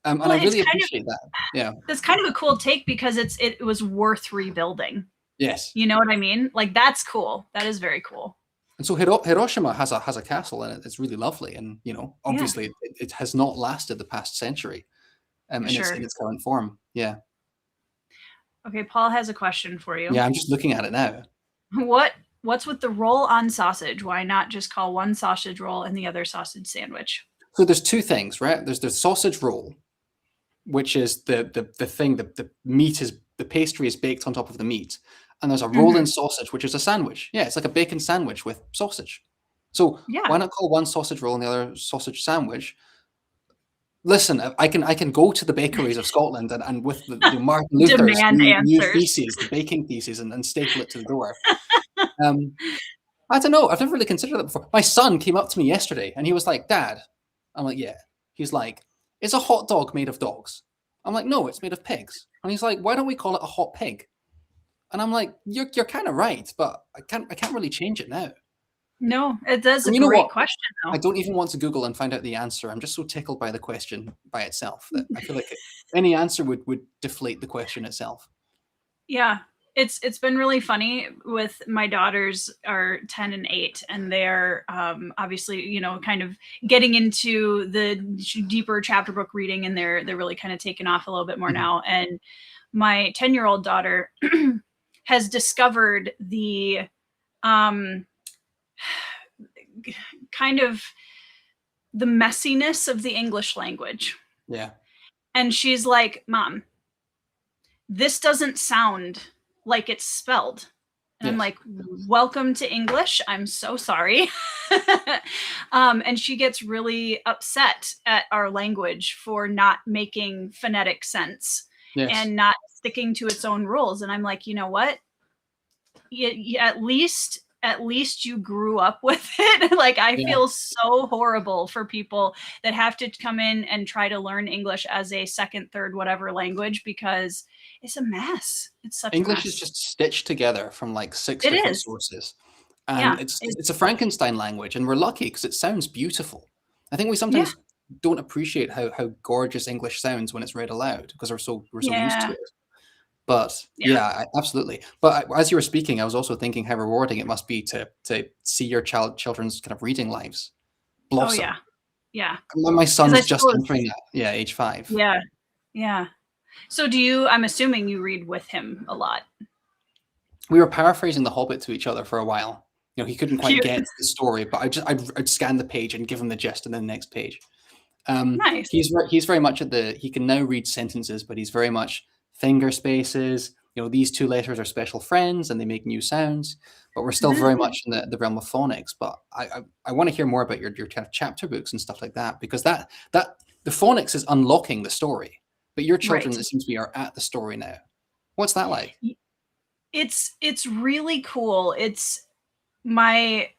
And Well, I it's really kind of appreciate that. Yeah. that's kind of a cool take because it was worth rebuilding. Yes. You know what I mean? Like, that's cool. That is very cool. And so Hiroshima has a castle in it. It's really lovely, and Yeah. obviously it has not lasted the past century, For in sure. its current form. Yeah. Okay, Paul has a question for you. Yeah. I'm just looking at it now. What's with the roll on sausage? Why not just call one sausage roll and the other sausage sandwich? So there's two things, right? There's the sausage roll, which is the thing the meat is the pastry is baked on top of the meat, and there's a roll-in sausage, which is a sandwich. Yeah, it's like a bacon sandwich with sausage. So Yeah. why not call one sausage roll and the other sausage sandwich? Listen, I can go to the bakeries of Scotland and with the Martin Luther's Demand new answers. theses, the baking theses, and staple it to the door. I don't know. I've never really considered that before. My son came up to me yesterday and he was like, "Dad," I'm like, "Yeah." He's like, "Is a hot dog made of dogs?" I'm like, "No, it's made of pigs." And he's like, "Why don't we call it a hot pig?" And I'm like, "You're kind of right, but I can't really change it now." No, that's a And you know great what? question, though. I don't even want to Google and find out the answer. I'm just so tickled by the question by itself that I feel like any answer would deflate the question itself. Yeah. It's been really funny with my daughters are 10 and 8, and they're obviously, kind of getting into the deeper chapter book reading, and they're really kind of taking off a little bit more now. And my 10-year-old daughter has discovered the kind of the messiness of the English language. Yeah. And she's like, "Mom, this doesn't sound like it's spelled." And I'm Yes. like, "Welcome to English. I'm so sorry." And she gets really upset at our language for not making phonetic sense Yes. and not sticking to its own rules. And I'm like, you know what? At least you grew up with it. Like, I Yeah. feel so horrible for people that have to come in and try to learn English as a second, third, whatever language, because it's a mess. It's such a English is mess. just stitched together from like 6 It different is. sources. Yeah. And it's a Frankenstein language, and we're lucky because it sounds beautiful. I think we Yeah. sometimes don't appreciate how gorgeous English sounds when it's read aloud because we're so used to Yeah. it. But Yeah. yeah, absolutely. But as you were speaking, I was also thinking how rewarding it must be to see your children's kind of reading lives Oh, blossom. yeah. Yeah. My 'Cause son's I just suppose entering that, yeah, age 5. Yeah. Yeah. So I'm assuming you read with him a lot. We were paraphrasing The Hobbit to each other for a while. He couldn't quite Cute. get the story, but I'd scan the page and give him the gist and then the next page. Nice. He's very much he can now read sentences, but he's very much finger spaces. These two letters are special friends and they make new sounds, but we're still very much in the realm of phonics. But I want to hear more about your kind of chapter books and stuff like that, because that the phonics is unlocking the story, but your children, Right. it seems to be, are at the story now. What's that like? It's really cool. It's my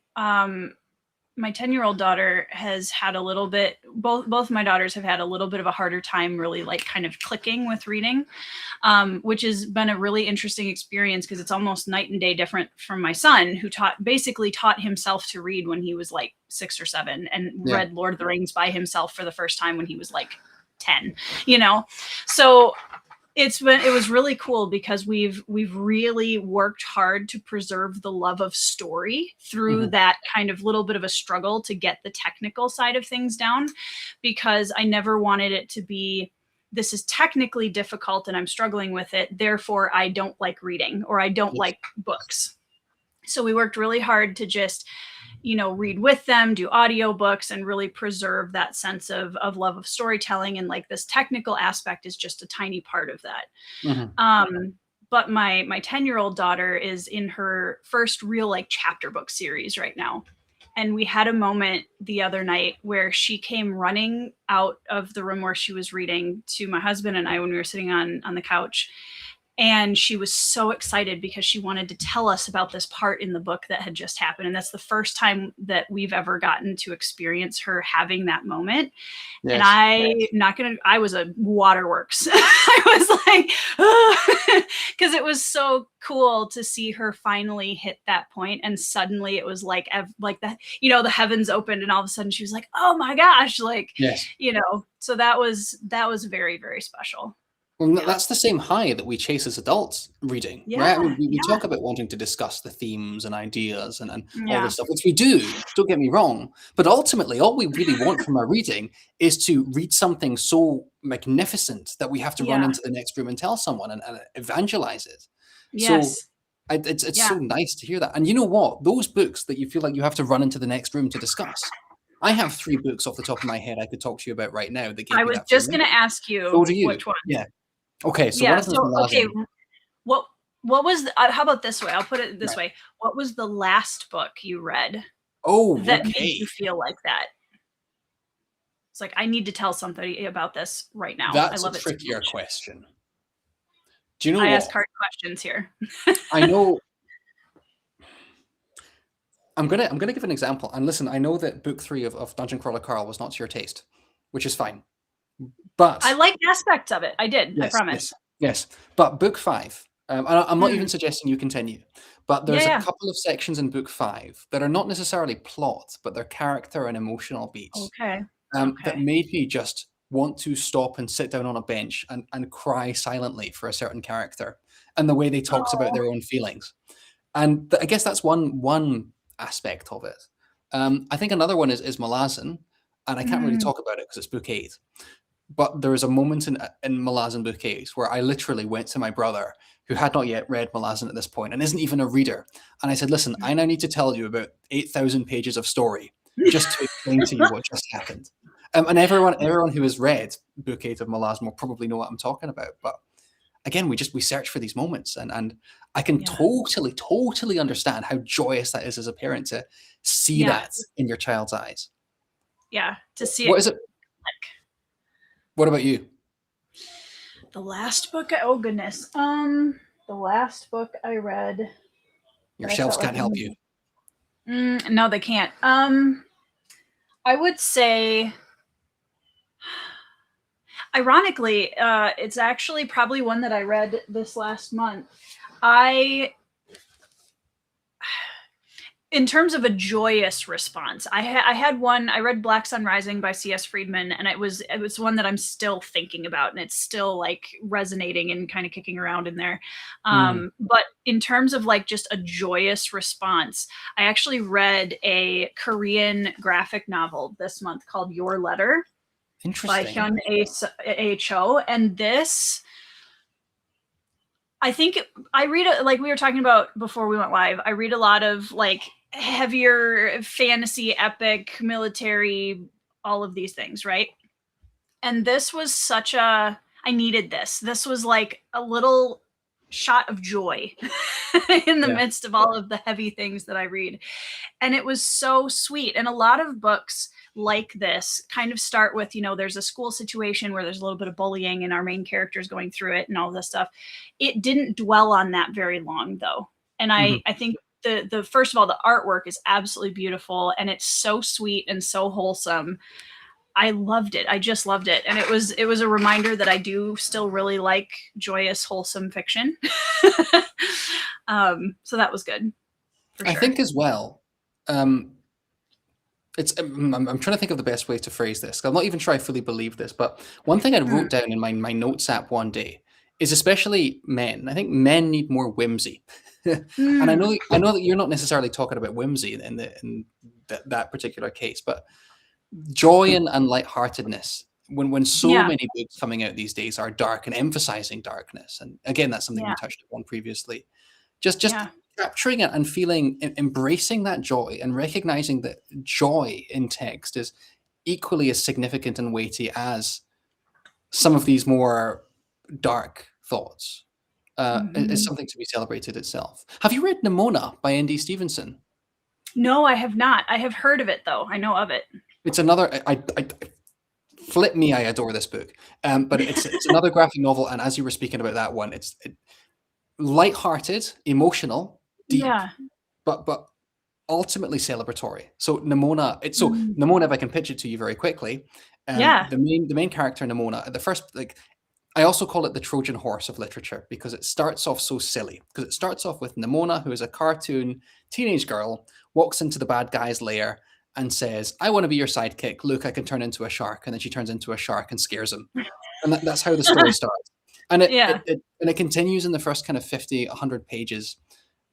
my 10-year-old daughter has had a little bit, both my daughters have had a little bit of a harder time really like kind of clicking with reading, which has been a really interesting experience because it's almost night and day different from my son, who basically taught himself to read when he was like 6 or 7 and read Lord of the Rings by himself for the first time when he was like 10, you know? So it was really cool because we've really worked hard to preserve the love of story through that kind of little bit of a struggle to get the technical side of things down, because I never wanted it to be, this is technically difficult and I'm struggling with it, therefore I don't like reading or I don't like books. So we worked really hard to just, you know, read with them, do audiobooks, and really preserve that sense of love of storytelling. And like this technical aspect is just a tiny part of that. But my 10-year-old daughter is in her first real like chapter book series right now. And we had a moment the other night where she came running out of the room where she was reading to my husband and I when we were sitting on the couch. And she was so excited because she wanted to tell us about this part in the book that had just happened. And that's the first time that we've ever gotten to experience her having that moment. Yes. And I was a waterworks. I was like, because it was so cool to see her finally hit that point. And suddenly it was like that, you know, the heavens opened and all of a sudden she was like, oh my gosh, like, you know, so that was very, very special. Well, that's the same high that we chase as adults reading, right? I mean, we talk about wanting to discuss the themes and ideas and all this stuff, which we do, don't get me wrong. But ultimately, all we really want from our reading is to read something so magnificent that we have to run into the next room and tell someone and evangelize it. Yes. So it's so nice to hear that. And you know what? Those books that you feel like you have to run into the next room to discuss, I have 3 books off the top of my head I could talk to you about right now. I was just going to ask you, so do you. Which one? Yeah. Okay, so what is okay, what was how about this way? I'll put it this way. What was the last book you read that made you feel like that? It's like, I need to tell somebody about this right now. That's I love a trickier so question. Do you know I ask hard questions here. I know. I'm gonna give an example. And listen, I know that book 3 of Dungeon Crawler Carl was not to your taste, which is fine. But I like aspects of it. I did. I promise. Yes. But book 5, I'm not even suggesting you continue, but there's a couple of sections in book 5 that are not necessarily plot, but they're character and emotional beats. That made me just want to stop and sit down on a bench and cry silently for a certain character and the way they talked about their own feelings. And I guess that's one aspect of it. I think another one is Malazan, and I can't really talk about it because it's book 8. But there was a moment in Malazan book 8 where I literally went to my brother, who had not yet read Malazan at this point and isn't even a reader. And I said, listen, I now need to tell you about 8,000 pages of story just to explain to you what just happened. And everyone who has read book 8 of Malazan will probably know what I'm talking about. But again, we search for these moments. And I can totally understand how joyous that is as a parent to see that in your child's eyes. Yeah, to see it. What is it? What about you? The last book, oh goodness. The last book I read. Your shelves can't help you. No, they can't. I would say, ironically, it's actually probably one that I read this last month. In terms of a joyous response, I had one. I read Black Sun Rising by C.S. Friedman, and it was one that I'm still thinking about, and it's still like resonating and kind of kicking around in there. But in terms of like just a joyous response, I actually read a Korean graphic novel this month called Your Letter by Hyun A. Cho, and this. I think I read it, like we were talking about before we went live. I read a lot of like heavier fantasy, epic, military, all of these things, right? And this was I needed this. This was like a little shot of joy in the midst of all of the heavy things that I read. And it was so sweet. And a lot of books like this kind of start with, you know, there's a school situation where there's a little bit of bullying and our main character's going through it and all this stuff. It didn't dwell on that very long though. And I think the first of all, the artwork is absolutely beautiful, and it's so sweet and so wholesome. I loved it. I just loved it. And it was a reminder that I do still really like joyous, wholesome fiction. So that was good. For I sure. think as well, it's I'm trying to think of the best way to phrase this. I'm not even sure I fully believe this, but one thing I wrote down in my notes app one day is especially men. I think men need more whimsy. And I know that you're not necessarily talking about whimsy in that particular case, but joy and lightheartedness. When so many books coming out these days are dark and emphasizing darkness, and again, that's something we touched upon previously. Just capturing it and embracing that joy and recognizing that joy in text is equally as significant and weighty as some of these more dark thoughts. Is something to be celebrated itself. Have you read Nimona by N.D. Stevenson? No, I have not. I have heard of it, though. I know of it. It's another. I flip me. I adore this book, but it's another graphic novel. And as you were speaking about that one, it's lighthearted, emotional, deep, but ultimately celebratory. So Nimona. Nimona. If I can pitch it to you very quickly, the main character Nimona. The first I also call it the Trojan horse of literature because it starts off so silly. Because it starts off with Nimona, who is a cartoon teenage girl, walks into the bad guy's lair and says, "I want to be your sidekick. Look, I can turn into a shark." And then she turns into a shark and scares him. And that's how the story starts. And it continues in the first kind of 50, 100 pages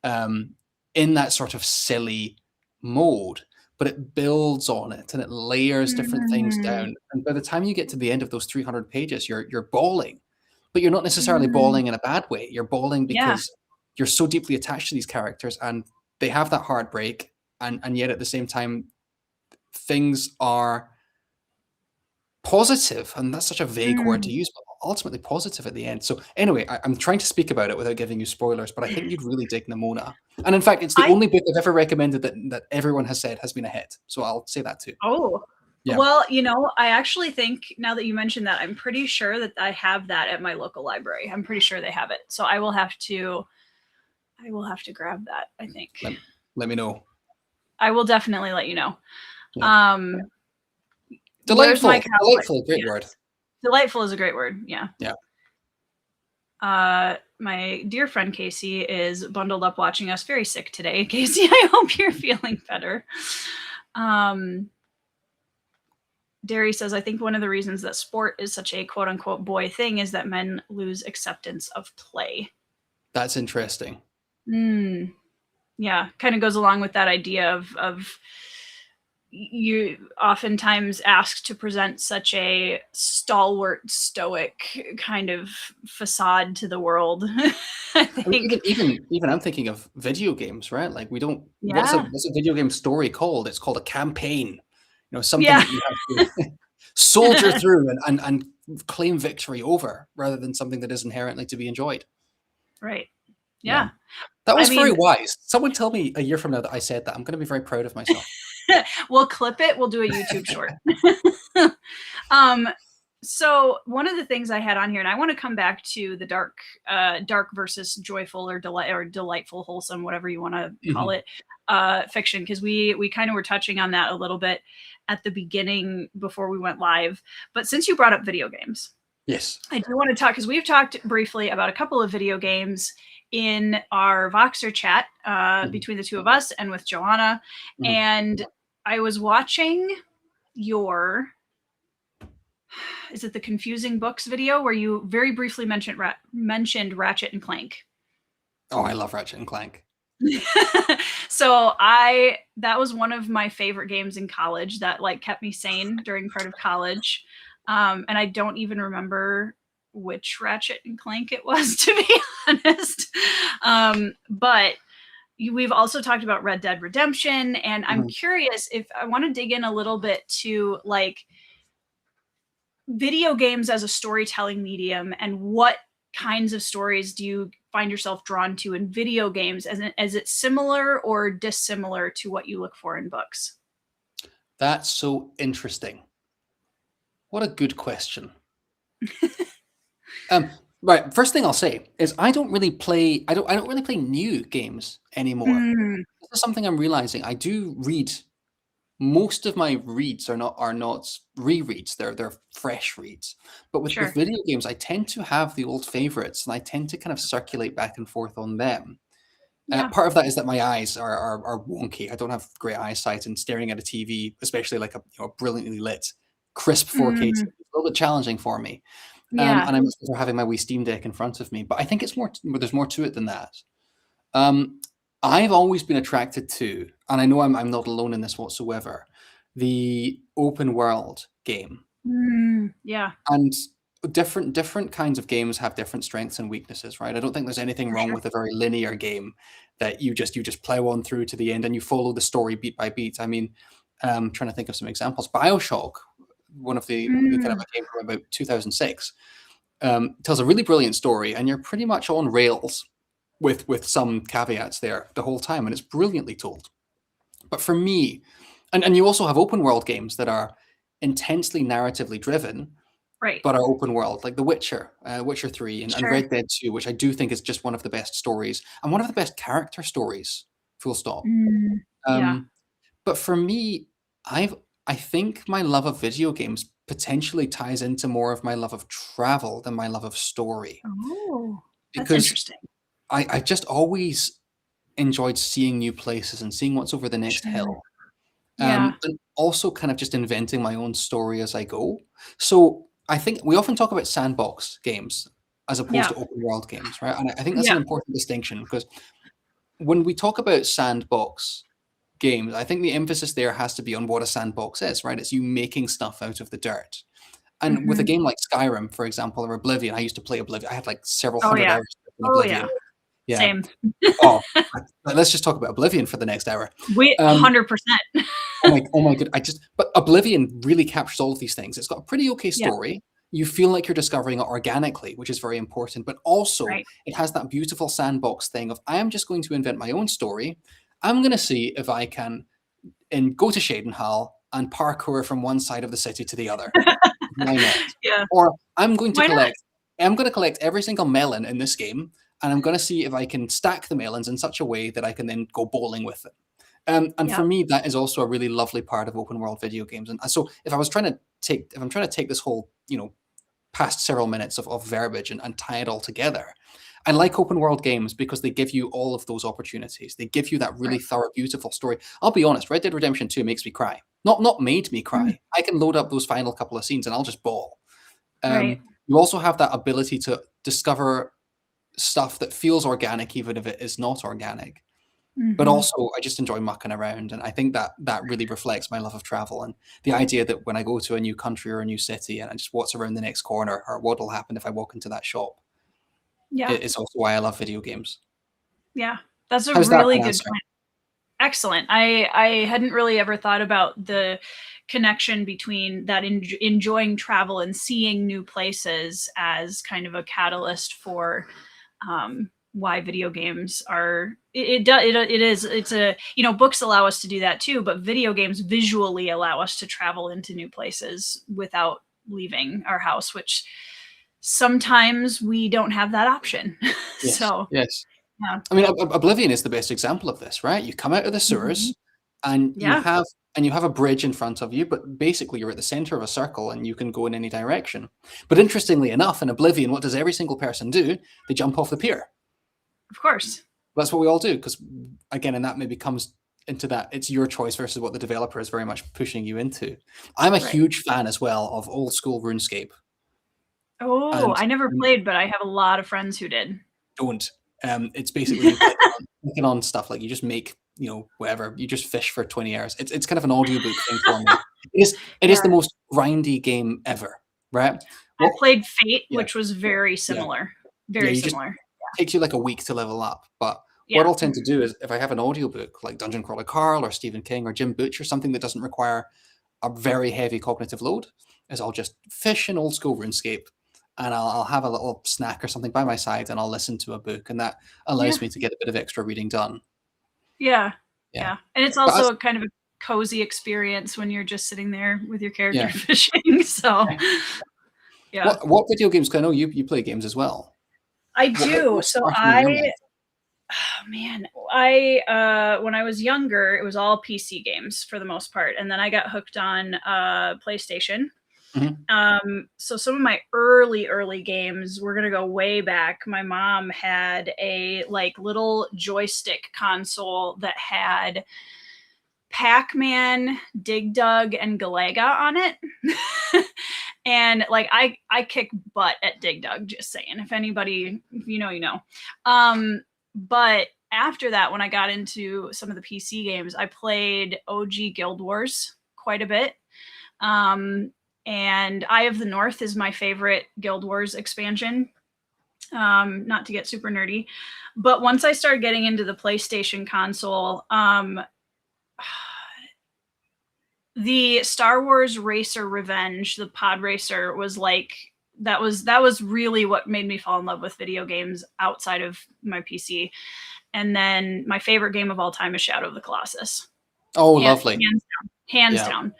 in that sort of silly mode. But it builds on it and it layers different things down. And by the time you get to the end of those 300 pages, you're bawling. But you're not necessarily bawling in a bad way. You're bawling because you're so deeply attached to these characters and they have that heartbreak. And yet at the same time, things are positive. And that's such a vague word to use, but ultimately positive at the end. So anyway, I'm trying to speak about it without giving you spoilers, but I think you'd really dig Nimona. And in fact, it's the only book I've ever recommended that everyone has said has been a hit. So I'll say that too. Oh, yeah. Well, I actually think now that you mentioned that, I'm pretty sure that I have that at my local library. I'm pretty sure they have it. So I will have to grab that, I think. Let me know. I will definitely let you know. Yeah. Delightful, great word. Delightful is a great word. Yeah. Yeah. My dear friend Casey is bundled up watching us, very sick today. Casey, I hope you're feeling better. Derry says, I think one of the reasons that sport is such a quote unquote boy thing is that men lose acceptance of play. That's interesting. Yeah. Kind of goes along with that idea of you oftentimes asked to present such a stalwart, stoic kind of facade to the world. I think even I'm thinking of video games, right? Like we don't. What's a video game story called? It's called a campaign. Something that you have to soldier through and claim victory over, rather than something that is inherently to be enjoyed. Right. Yeah. That was very wise. Someone tell me a year from now that I said that. I'm going to be very proud of myself. We'll clip it. We'll do a YouTube short. So one of the things I had on here, and I want to come back to the dark versus joyful or delightful, wholesome, whatever you want to call it, fiction, because we kind of were touching on that a little bit at the beginning before we went live. But since you brought up video games, yes, I do want to talk, because we've talked briefly about a couple of video games in our Voxer chat between the two of us and with Joanna. And I was watching your, is it the Confusing Books video where you very briefly mentioned Ratchet and Clank? Oh, I love Ratchet and Clank. So that was one of my favorite games in college that kept me sane during part of college. And I don't even remember which Ratchet and Clank it was, to be honest. But we've also talked about Red Dead Redemption, and I'm curious if I want to dig in a little bit to video games as a storytelling medium, and what kinds of stories do you find yourself drawn to in video games? Is it similar or dissimilar to what you look for in books? That's so interesting. What a good question. Right. First thing I'll say is I don't really play. I don't really play new games anymore. Mm, This is something I'm realizing. I do read. Most of my reads are not rereads. They're fresh reads. But with sure. video games, I tend to have the old favorites, and I tend to kind of circulate back and forth on them. Yeah. Part of that is that my eyes are wonky. I don't have great eyesight, and staring at a TV, especially like a brilliantly lit, crisp 4K, TV, Mm, is a little bit challenging for me. yeah. And I'm also having my wee Steam Deck in front of me. But I think it's more. There's more to it than that. Um, I've always been attracted to, and I know I'm not alone in this whatsoever, the open world game. Yeah, And different kinds of games have different strengths and weaknesses, right? I don't think there's anything for wrong sure. with a very linear game that you just plow on through to the end and you follow the story beat by beat. I mean, trying to think of some examples. BioShock, one of the kind of Mm, a game from about 2006, tells a really brilliant story, and you're pretty much on rails with some caveats there the whole time, and it's brilliantly told. But for me, and you also have open world games that are intensely narratively driven, right. but are open world, like The Witcher, Witcher 3, and Sure. Red Dead 2, which I do think is just one of the best stories and one of the best character stories, full stop. Yeah. Um, but for me, I've I think my love of video games potentially ties into more of my love of travel than my love of story. Oh, that's Because interesting. I just always enjoyed seeing new places and seeing what's over the next Sure. hill. Yeah. And also kind of just inventing my own story as I go. So I think we often talk about sandbox games as opposed Yeah. to open world games, right? And I think that's an Yeah. important distinction because when we talk about sandbox games, I think the emphasis there has to be on what a sandbox is, right? It's you making stuff out of the dirt. And with a Hmm. game like Skyrim, for example, or Oblivion, I used to play Oblivion. I had like several Oh, hundred yeah. hours in Oh, yeah. Oblivion. Yeah. Same. Oh, let's just talk about Oblivion for the next hour. We Um, 100%. oh my god! But Oblivion really captures all of these things. It's got a pretty okay Yeah. story. You feel like you're discovering it organically, which is very important. But also, Right. it has that beautiful sandbox thing of I am just going to invent my own story. I'm going to see if I can go to Shadenhall and parkour from one side of the city to the other. Why not? Yeah. Or I'm going to Why not? collect. I'm going to collect every single melon in this game, and I'm going to see if I can stack the melons in such a way that I can then go bowling with them. And for Yeah. me, that is also a really lovely part of open world video games. And so, if I'm trying to take this whole, past several minutes of verbiage and tie it all together, I like open world games because they give you all of those opportunities. They give you that really Right. thorough, beautiful story. I'll be honest, Red Dead Redemption 2 makes me cry. Not made me Mm, cry. I can load up those final couple of scenes and I'll just bawl. right. You also have that ability to discover stuff that feels organic, even if it is not organic. But Hmm. also, I just enjoy mucking around, and I think that really reflects my love of travel and the idea that when I go to a new country or a new city, and I just what's around the next corner, or what will happen if I walk into that shop, Yeah. is also why I love video games. Yeah. That's a How's that for really an good answer? point. Excellent. I hadn't really ever thought about the connection between that enjoying travel and seeing new places as kind of a catalyst for why video games are it is it's a books allow us to do that too, but video games visually allow us to travel into new places without leaving our house, which sometimes we don't have that option. Yes, So yes. yeah. I mean, Oblivion is the best example of this, right? You come out of the Mhm. sewers, and Yeah, you have a bridge in front of you, but basically you're at the center of a circle, and you can go in any direction. But interestingly enough, in Oblivion, what does every single person do? They jump off the pier. of course. That's what we all do, because again, and that maybe comes into that it's your choice versus what the developer is very much pushing you into. I'm a Right. huge fan as well of old school RuneScape, Oh, and I never played, but I have a lot of friends who did. don't. It's basically you clicking on stuff like you just make whatever you just fish for 20 hours. It's kind of an audiobook thing for me. It is Yeah. the most grindy game ever, right? I Well, played Fate, yeah, which was very yeah, similar. yeah. Very You just similar. takes you like a week to level up. But what Yeah. I'll tend to do is if I have an audiobook like Dungeon Crawler Carl or Stephen King or Jim Butcher, something that doesn't require a very heavy cognitive load, is I'll just fish in old school RuneScape and I'll have a little snack or something by my side and I'll listen to a book, and that Yeah. allows me to get a bit of extra reading done. Yeah. Yeah. Yeah. And it's But also a kind of a cozy experience when you're just sitting there with your character yeah. fishing. So Yeah. Yeah. What video games? 'Cause I know you play games as well. I do. What So sparked them in your mind? oh man, I when I was younger, it was all PC games for the most part, and then I got hooked on PlayStation. Mhm. So some of my early games, we're gonna go way back. My mom had a like little joystick console that had Pac-Man, Dig Dug, and Galaga on it. And like I kick butt at Dig Dug, just saying. If anybody, if you know, you know. But after that, when I got into some of the PC games, I played OG Guild Wars quite a bit. And Eye of the North is my favorite Guild Wars expansion. Not to get super nerdy, but once I started getting into the PlayStation console, the Star Wars Racer Revenge, the pod racer, was like that was really what made me fall in love with video games outside of my PC. And then my favorite game of all time is Shadow of the Colossus. Oh, lovely. Hands down. Hands Yeah. down.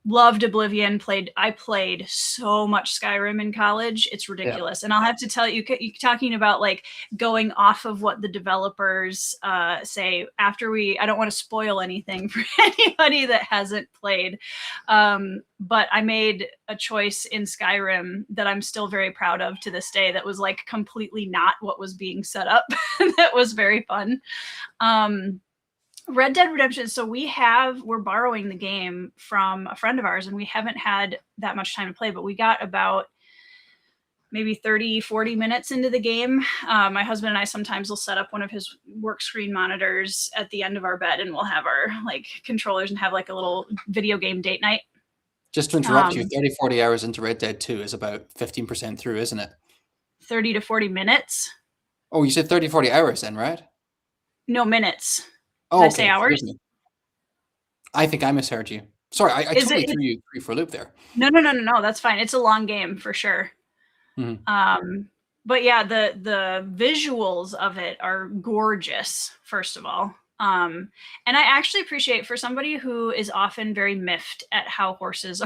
Loved Oblivion. I played so much Skyrim in college. It's ridiculous. And I'll have to tell you, talking about like going off of what the developers say after I don't want to spoil anything for anybody that hasn't played. But I made a choice in Skyrim that I'm still very proud of to this day. That was like completely not what was being set up. That was very fun. Red Dead Redemption. So we're borrowing the game from a friend of ours, and we haven't had that much time to play, but we got about maybe 30, 40 minutes into the game. My husband and I sometimes will set up one of his work screen monitors at the end of our bed, and we'll have our like controllers and have like a little video game date night. Just to interrupt you, 30, 40 hours into Red Dead 2 is about 15% through, isn't it? 30 to 40 minutes. Oh, you said 30, 40 hours then, right? No, minutes. Oh, Did I okay. say hours? I think I misheard you. Sorry, I totally threw you for a loop there. No. That's fine. It's a long game for sure. But yeah, the visuals of it are gorgeous, first of all. And I actually appreciate, for somebody who is often very miffed at how horses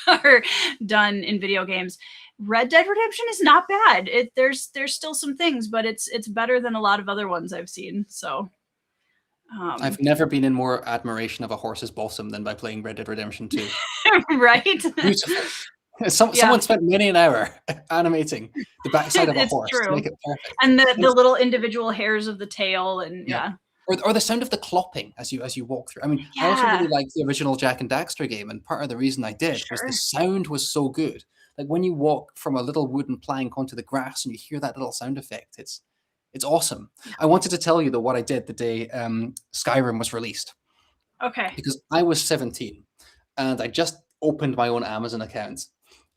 are done in video games, Red Dead Redemption is not bad. There's still some things, but it's better than a lot of other ones I've seen. So I've never been in more admiration of a horse's balsam than by playing Red Dead Redemption 2. Right? Beautiful. Someone spent many an hour animating the backside of a horse true. to make it perfect. And the little individual hairs of the tail, and yeah. Or the sound of the clopping as you walk through. I mean, I also really liked the original Jak and Daxter game, and part of the reason I did was the sound was so good. Like when you walk from a little wooden plank onto the grass and you hear that little sound effect, it's awesome. I wanted to tell you though what I did the day Skyrim was released. Okay. Because I was 17 and I just opened my own Amazon account,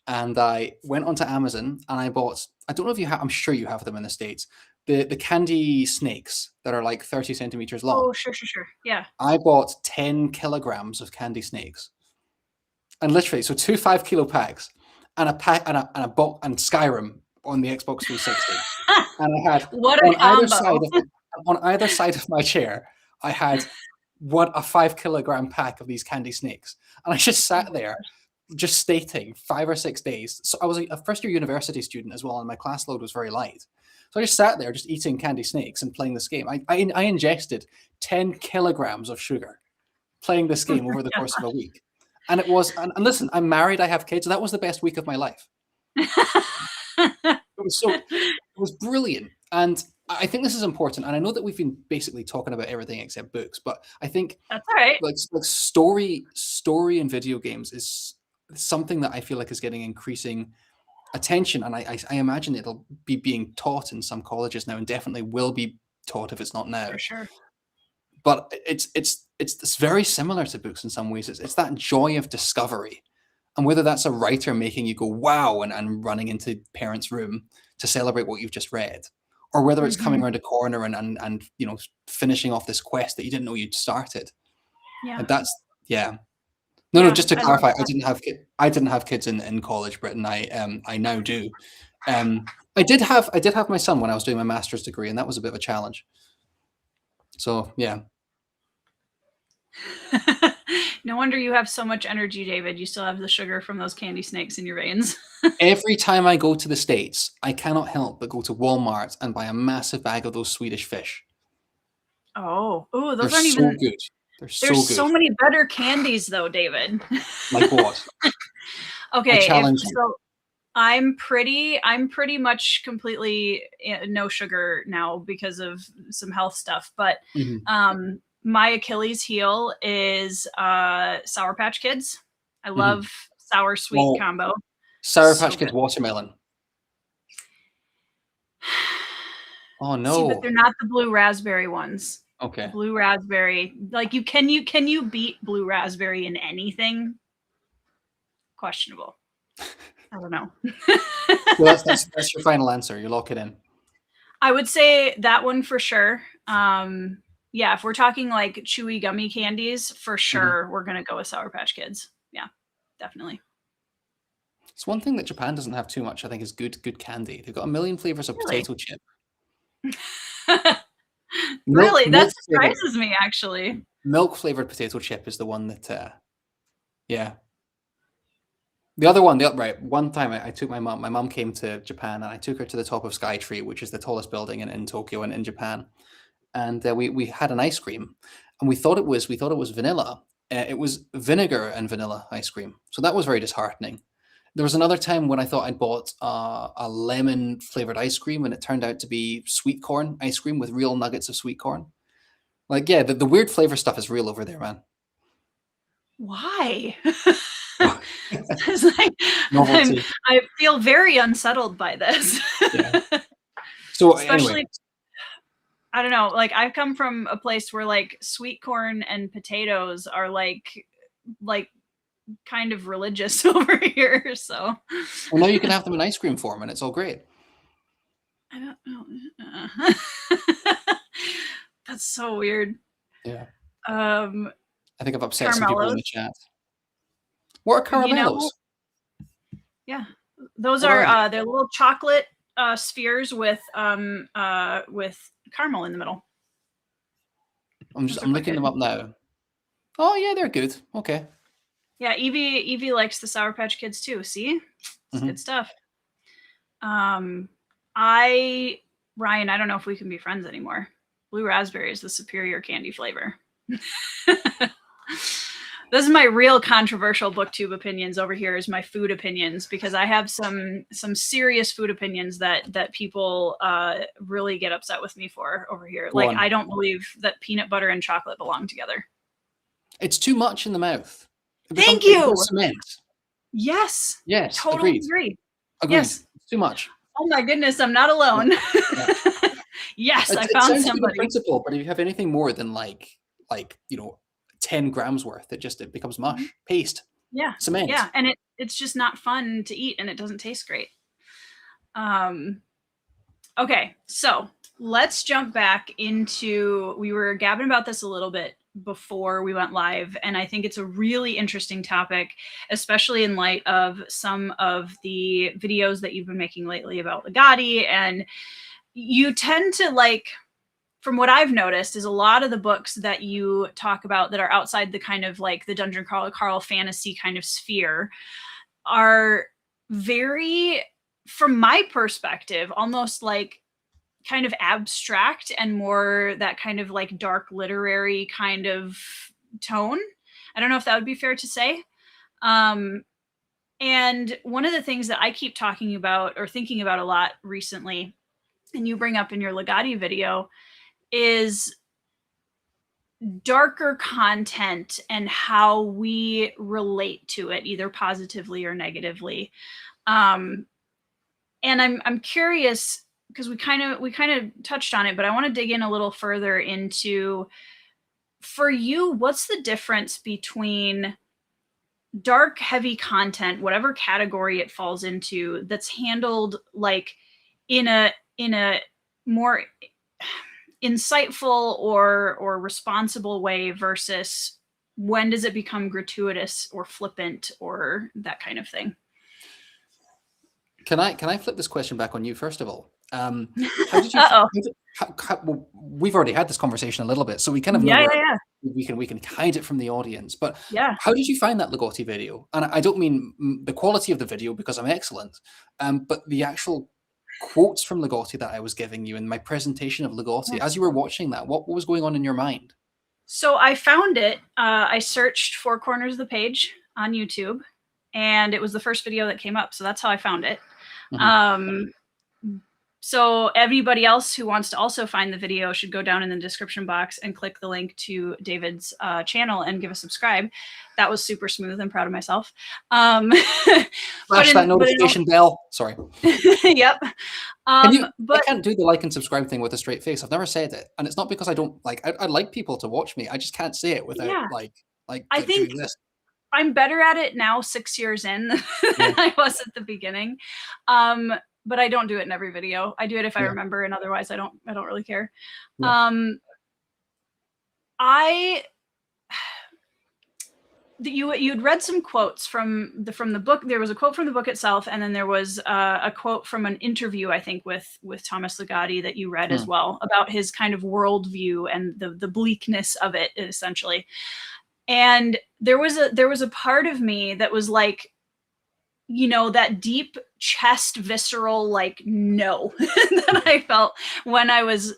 and I went onto Amazon and I bought, I don't know if you have, I'm sure you have them in the States, the candy snakes that are like 30 centimeters long. Oh, sure. Yeah. I bought 10 kilograms of candy snakes. And literally, so 2 5-kilo packs and a pack and a box and Skyrim on the Xbox 360. And I had on either side of my chair, I had a 5-kilogram pack of these candy snakes. And I just sat there just stating 5 or 6 days. So I was a first-year university student as well, and my class load was very light. So I just sat there just eating candy snakes and playing this game. I ingested 10 kilograms of sugar playing this game over the course of a week. And it was, and listen, I'm married, I have kids. That was the best week of my life. It was brilliant. And I think this is important. And I know that we've been basically talking about everything except books, but I think that's all right. Like story in video games is something that I feel like is getting increasing attention. And I imagine it'll be being taught in some colleges now, and definitely will be taught if it's not now. For sure. But it's very similar to books in some ways. It's that joy of discovery. And whether that's a writer making you go, wow, and running into parents' room to celebrate what you've just read, or whether it's coming around a corner and you know, finishing off this quest that you didn't know you'd started. Yeah. And that's, yeah. No, just to clarify, I didn't have kids in college, Britain. I now do. I did have my son when I was doing my master's degree, and that was a bit of a challenge. So yeah. No wonder you have so much energy, David. You still have the sugar from those candy snakes in your veins. Every time I go to the States, I cannot help but go to Walmart and buy a massive bag of those Swedish fish. Oh, They're those aren't so even. good. They're so There's good. so many better candies, though, David. Like what? I Okay, challenge you. so I'm pretty much completely no sugar now because of some health stuff. But Mhm. my Achilles heel is Sour Patch Kids. I love sour sweet Oh, combo. Sour So Patch Kids good. watermelon. Oh See, but they're no. not the blue raspberry ones. The Okay. blue raspberry, like can you beat blue raspberry in anything? Questionable. I don't know. So that's your final answer. You lock it in. I would say that one for sure. Yeah, if we're talking like chewy gummy candies, for sure we're gonna go with Sour Patch Kids. Yeah, definitely. It's one thing that Japan doesn't have too much, I think, is good candy. They've got a million flavors of Really? potato chip. Really? That Milk flavored surprises me, actually. milk flavored potato chip is the one that yeah. The other one, right, one time I took my mom. My mom came to Japan, and I took her to the top of Skytree, which is the tallest building in Tokyo and in Japan. And we had an ice cream, and we thought it was vanilla. It was vinegar and vanilla ice cream, so that was very disheartening. There was another time when I thought I'd bought a lemon flavored ice cream, and it turned out to be sweet corn ice cream with real nuggets of sweet corn. Like, yeah, the weird flavor stuff is real over there, man. Why? It's like Novelty. I feel very unsettled by this. Yeah. So anyway, Especially, I don't know, like I've come from a place where like sweet corn and potatoes are like kind of religious over here. So well, now you can have them in ice cream form, and it's all great. I don't know. That's so weird. Yeah. Um, I think I've upset some people in Caramellos, the chat. What are you caramellos? know, yeah, those What are they? are they're little chocolate spheres with caramel in the middle. Those are I'm quite looking them good. up now. Oh yeah, they're good. Okay. Yeah, Evie likes the Sour Patch Kids too. See, it's good stuff. I Ryan, I don't know if we can be friends anymore. Blue raspberry is the superior candy flavor. This is my real controversial booktube opinions over here is my food opinions, because I have some serious food opinions that people really get upset with me for over here. Go Like, on. I don't believe that peanut butter and chocolate belong together. It's too much in the mouth. Thank It you. becomes cement. Yes. Yes, Totally agreed. agree. Agreed. Yes. It's too much. Oh my goodness, I'm not alone. Yeah. Yes, I It found sounds good in somebody. principle, but if you have anything more than like 10 grams worth, it becomes mush, paste, Yeah. cement. Yeah, and it's just not fun to eat and it doesn't taste great. Okay, so let's jump back into, we were gabbing about this a little bit before we went live, and I think it's a really interesting topic, especially in light of some of the videos that you've been making lately about Legati. And you tend to, like, from what I've noticed, is a lot of the books that you talk about that are outside the kind of like the Dungeon Crawl fantasy kind of sphere are very, from my perspective, almost like kind of abstract and more that kind of like dark literary kind of tone. I don't know if that would be fair to say. And one of the things that I keep talking about or thinking about a lot recently, and you bring up in your Legati video, is darker content and how we relate to it, either positively or negatively. And I'm curious, because we kind of touched on it, but I want to dig in a little further into, for you, what's the difference between dark, heavy content, whatever category it falls into, that's handled like in a more insightful or responsible way, versus when does it become gratuitous or flippant or that kind of thing? Can I flip this question back on you first of all? How did you? Uh-oh. Well, we've already had this conversation a little bit, so we kind of know Yeah, where, yeah, yeah. we can hide it from the audience. But Yeah. how did you find that Ligotti video? And I don't mean the quality of the video, because I'm excellent, but the actual quotes from Ligotti that I was giving you in my presentation of Ligotti. As you were watching that, what was going on in your mind? So I found it. I searched Four Corners of the Page on YouTube, and it was the first video that came up. So that's how I found it. So everybody else who wants to also find the video should go down in the description box and click the link to David's channel and give a subscribe. That was super smooth. I'm proud of myself. Flash that notification bell. Sorry. Yep. I can't do the like and subscribe thing with a straight face. I've never said it, and it's not because I don't like. I like people to watch me. I just can't say it without I think doing this. I'm better at it now, 6 years in, than I was at the beginning. But I don't do it in every video. I do it if I remember, and otherwise I don't really care. You'd read some quotes from the book. There was a quote from the book itself, and then there was a quote from an interview, I think, with Thomas Ligotti that you read as well, about his kind of worldview and the bleakness of it, essentially. And there was a part of me that was like, that deep chest, visceral, like, no, that I felt when I was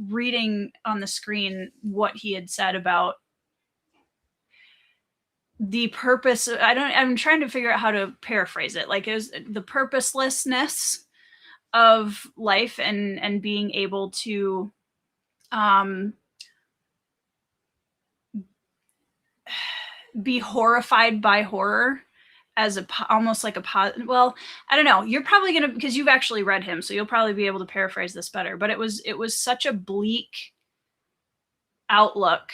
reading on the screen what he had said about the purpose. I'm trying to figure out how to paraphrase it. Like, it was the purposelessness of life and being able to, be horrified by horror as almost like well, I don't know. You're probably gonna, because you've actually read him, so you'll probably be able to paraphrase this better. But it was such a bleak outlook,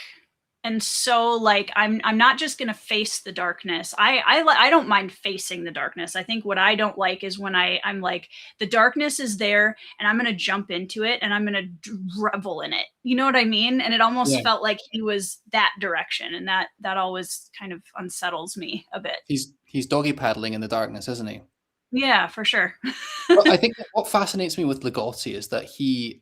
and so like I'm not just gonna face the darkness. I don't mind facing the darkness. I think what I don't like is when I'm like, the darkness is there and I'm gonna jump into it and I'm gonna revel in it. You know what I mean? And it almost felt like he was that direction, and that always kind of unsettles me a bit. He's doggy paddling in the darkness, isn't he? Yeah, for sure. Well, I think what fascinates me with Ligotti is that he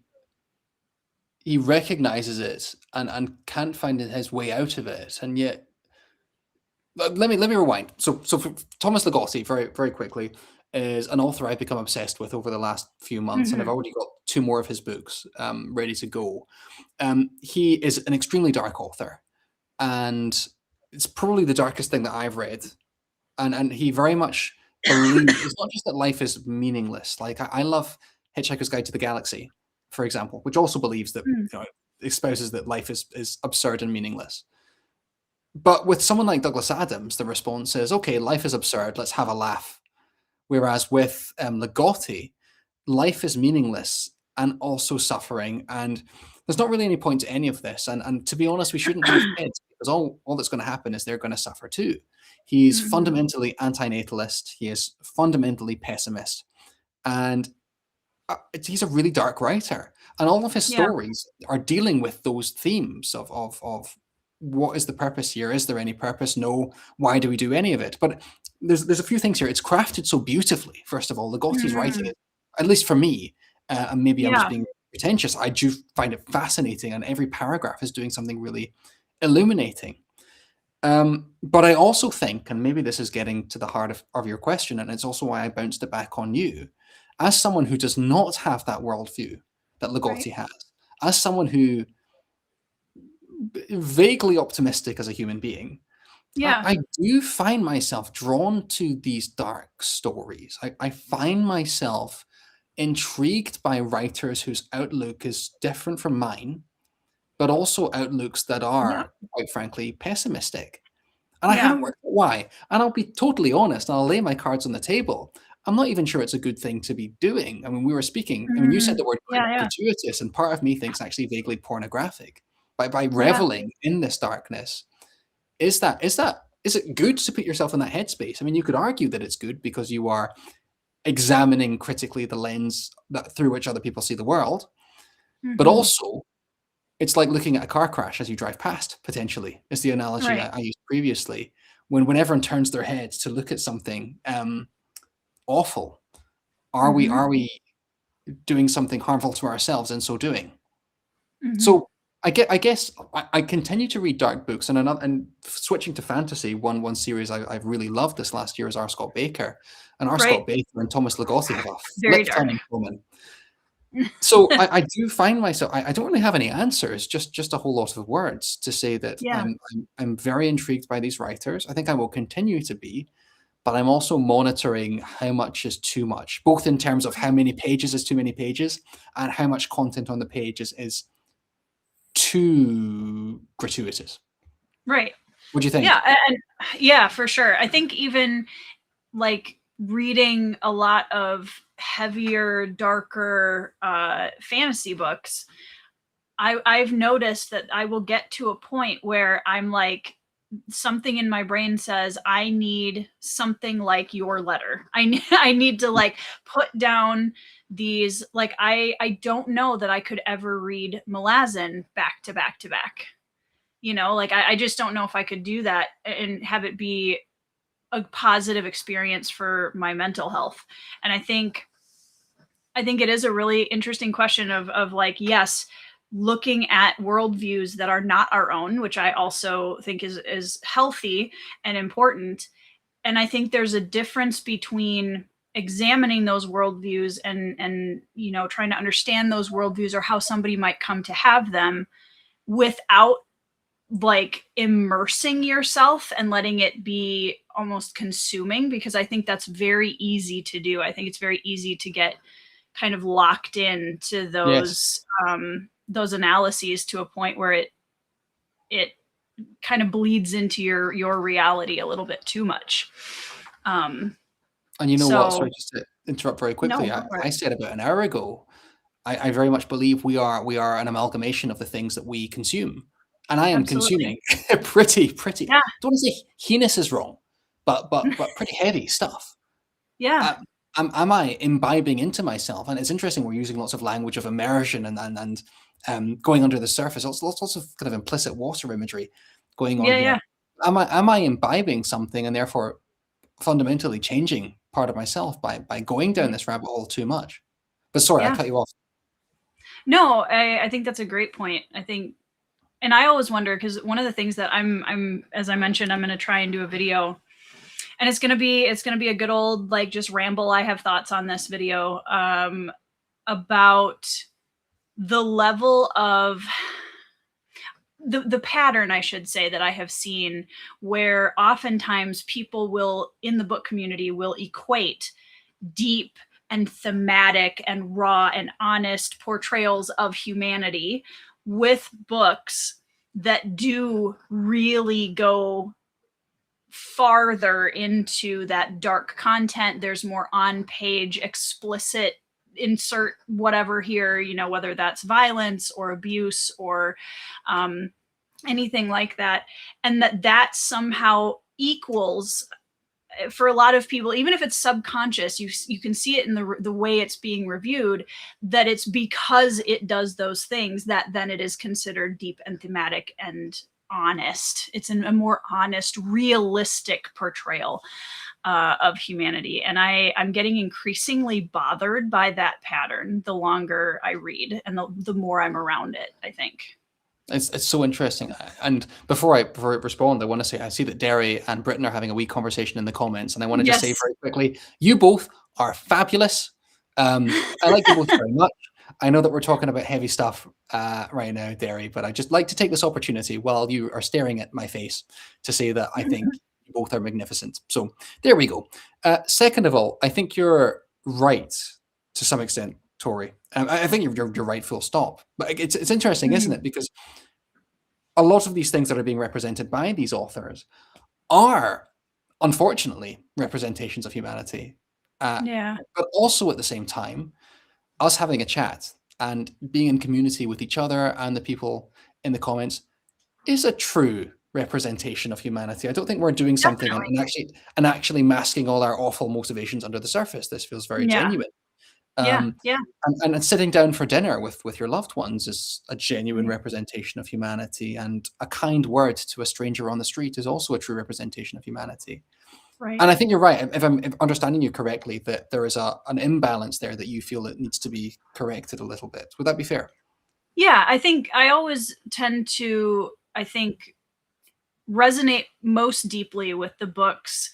recognizes it and can't find his way out of it, and yet let me rewind. So Thomas Ligotti, very very quickly, is an author I've become obsessed with over the last few months, and I've already got 2 more of his books ready to go. He is an extremely dark author, and it's probably the darkest thing that I've read. And he very much believes it's not just that life is meaningless. Like I love Hitchhiker's Guide to the Galaxy, for example, which also believes that espouses that life is absurd and meaningless. But with someone like Douglas Adams, the response is, okay, life is absurd, let's have a laugh. Whereas with Ligotti, life is meaningless and also suffering, and there's not really any point to any of this. And to be honest, we shouldn't have kids, because all that's going to happen is they're going to suffer too. He's fundamentally anti-natalist. He is fundamentally pessimist, and he's a really dark writer. And all of his stories are dealing with those themes of what is the purpose here? Is there any purpose? No. Why do we do any of it? But there's a few things here. It's crafted so beautifully. First of all, Ligotti's writing it, at least for me, and maybe I'm just being pretentious, I do find it fascinating, and every paragraph is doing something really illuminating. But I also think, and maybe this is getting to the heart of your question, and it's also why I bounced it back on you, as someone who does not have that worldview that Ligotti has, as someone who vaguely optimistic as a human being, I do find myself drawn to these dark stories. I find myself intrigued by writers whose outlook is different from mine, but also outlooks that are, quite frankly, pessimistic. And I haven't worked out why. And I'll be totally honest, and I'll lay my cards on the table. I'm not even sure it's a good thing to be doing. I mean, we were speaking, I mean, you said the word gratuitous, and part of me thinks actually vaguely pornographic. By reveling in this darkness, is it good to put yourself in that headspace? I mean, you could argue that it's good because you are examining critically the lens through which other people see the world, but also it's like looking at a car crash as you drive past, potentially, is the analogy I used previously. When everyone turns their heads to look at something awful, are we doing something harmful to ourselves in so doing? So I guess I continue to read dark books, and switching to fantasy. One series I've really loved this last year is R. Scott Baker, and R. Right. Scott Baker and Thomas Ligotti have a Very flip dark. ton in common. So I do find myself, I don't really have any answers, just a whole lot of words to say that Yeah. I'm very intrigued by these writers. I think I will continue to be, but I'm also monitoring how much is too much, both in terms of how many pages is too many pages and how much content on the pages is too gratuitous. Right. What do you think? Yeah, and yeah, for sure. I think even like reading a lot of heavier, darker fantasy books, I've noticed that I will get to a point where I'm like, something in my brain says I need something like your letter. I need to like put down these, like I don't know that I could ever read Malazan back to back to back. You know, like I just don't know if I could do that and have it be a positive experience for my mental health. And I think it is a really interesting question of like, yes, looking at worldviews that are not our own, which I also think is healthy and important. And I think there's a difference between examining those worldviews and you know, trying to understand those worldviews or how somebody might come to have them without like immersing yourself and letting it be almost consuming, because I think that's very easy to do. I think it's very easy to get kind of locked in to Yes. those analyses to a point where it kind of bleeds into your reality a little bit too much. And you know what? So Sorry, just to interrupt very no, quickly. go for it. I said about an hour ago, I very much believe we are an amalgamation of the things that we consume, and I am Absolutely. consuming pretty. Yeah. Don't want to say heinous is wrong, but pretty heavy stuff. Yeah. Am I imbibing into myself? And it's interesting. We're using lots of language of immersion and going under the surface. Lots of kind of implicit water imagery going on Yeah. here. Yeah. Am I imbibing something and therefore fundamentally changing part of myself by going down this rabbit hole too much? But sorry, I Yeah. cut you off. No, I think that's a great point. I think, and I always wonder, because one of the things that I'm as I mentioned, I'm going to try and do a video, and it's gonna be a good old like just ramble. I have thoughts on this video about the level of the pattern, I should say, that I have seen, where oftentimes people will in the book community will equate deep and thematic and raw and honest portrayals of humanity with books that do really go farther into that dark content. There's more on page explicit insert whatever here, you know, whether that's violence or abuse or um, anything like that. And that somehow equals, for a lot of people, even if it's subconscious, you can see it in the way it's being reviewed, that it's because it does those things that then it is considered deep and thematic and honest. It's a more honest, realistic portrayal of humanity, and I'm getting increasingly bothered by that pattern the longer I read and the more I'm around it, I think. It's so interesting. And before I respond, I want to say I see that Derry and Britton are having a wee conversation in the comments, and I want to just say Yes. very quickly, you both are fabulous. I like you both very much. I know that we're talking about heavy stuff right now, Derry, but I just like to take this opportunity while you are staring at my face to say that I think you both are magnificent. So there we go. Second of all, I think you're right to some extent, Tori. I think you're right, full stop. But it's interesting, isn't it? Because a lot of these things that are being represented by these authors are, unfortunately, representations of humanity. Yeah. But also at the same time, us having a chat and being in community with each other and the people in the comments is a true representation of humanity. I don't think we're doing something Definitely. and actually masking all our awful motivations under the surface. This feels very Yeah. genuine. Yeah. Um, Yeah. and sitting down for dinner with your loved ones is a genuine Yeah. representation of humanity, and a kind word to a stranger on the street is also a true representation of humanity. Right. And I think you're right. If I'm understanding you correctly, that there is an imbalance there that you feel that needs to be corrected a little bit. Would that be fair? Yeah, I think I always tend to, I think, resonate most deeply with the books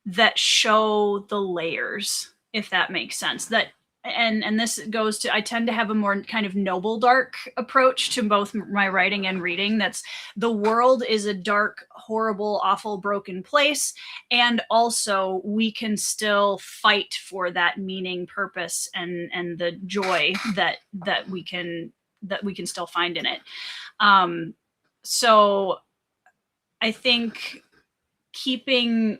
that show the layers, if that makes sense. That and this goes to, I tend to have a more kind of noble dark approach to both my writing and reading. That's, the world is a dark, horrible, awful, broken place, and also we can still fight for that meaning, purpose, and the joy that we can still find in it. So I think keeping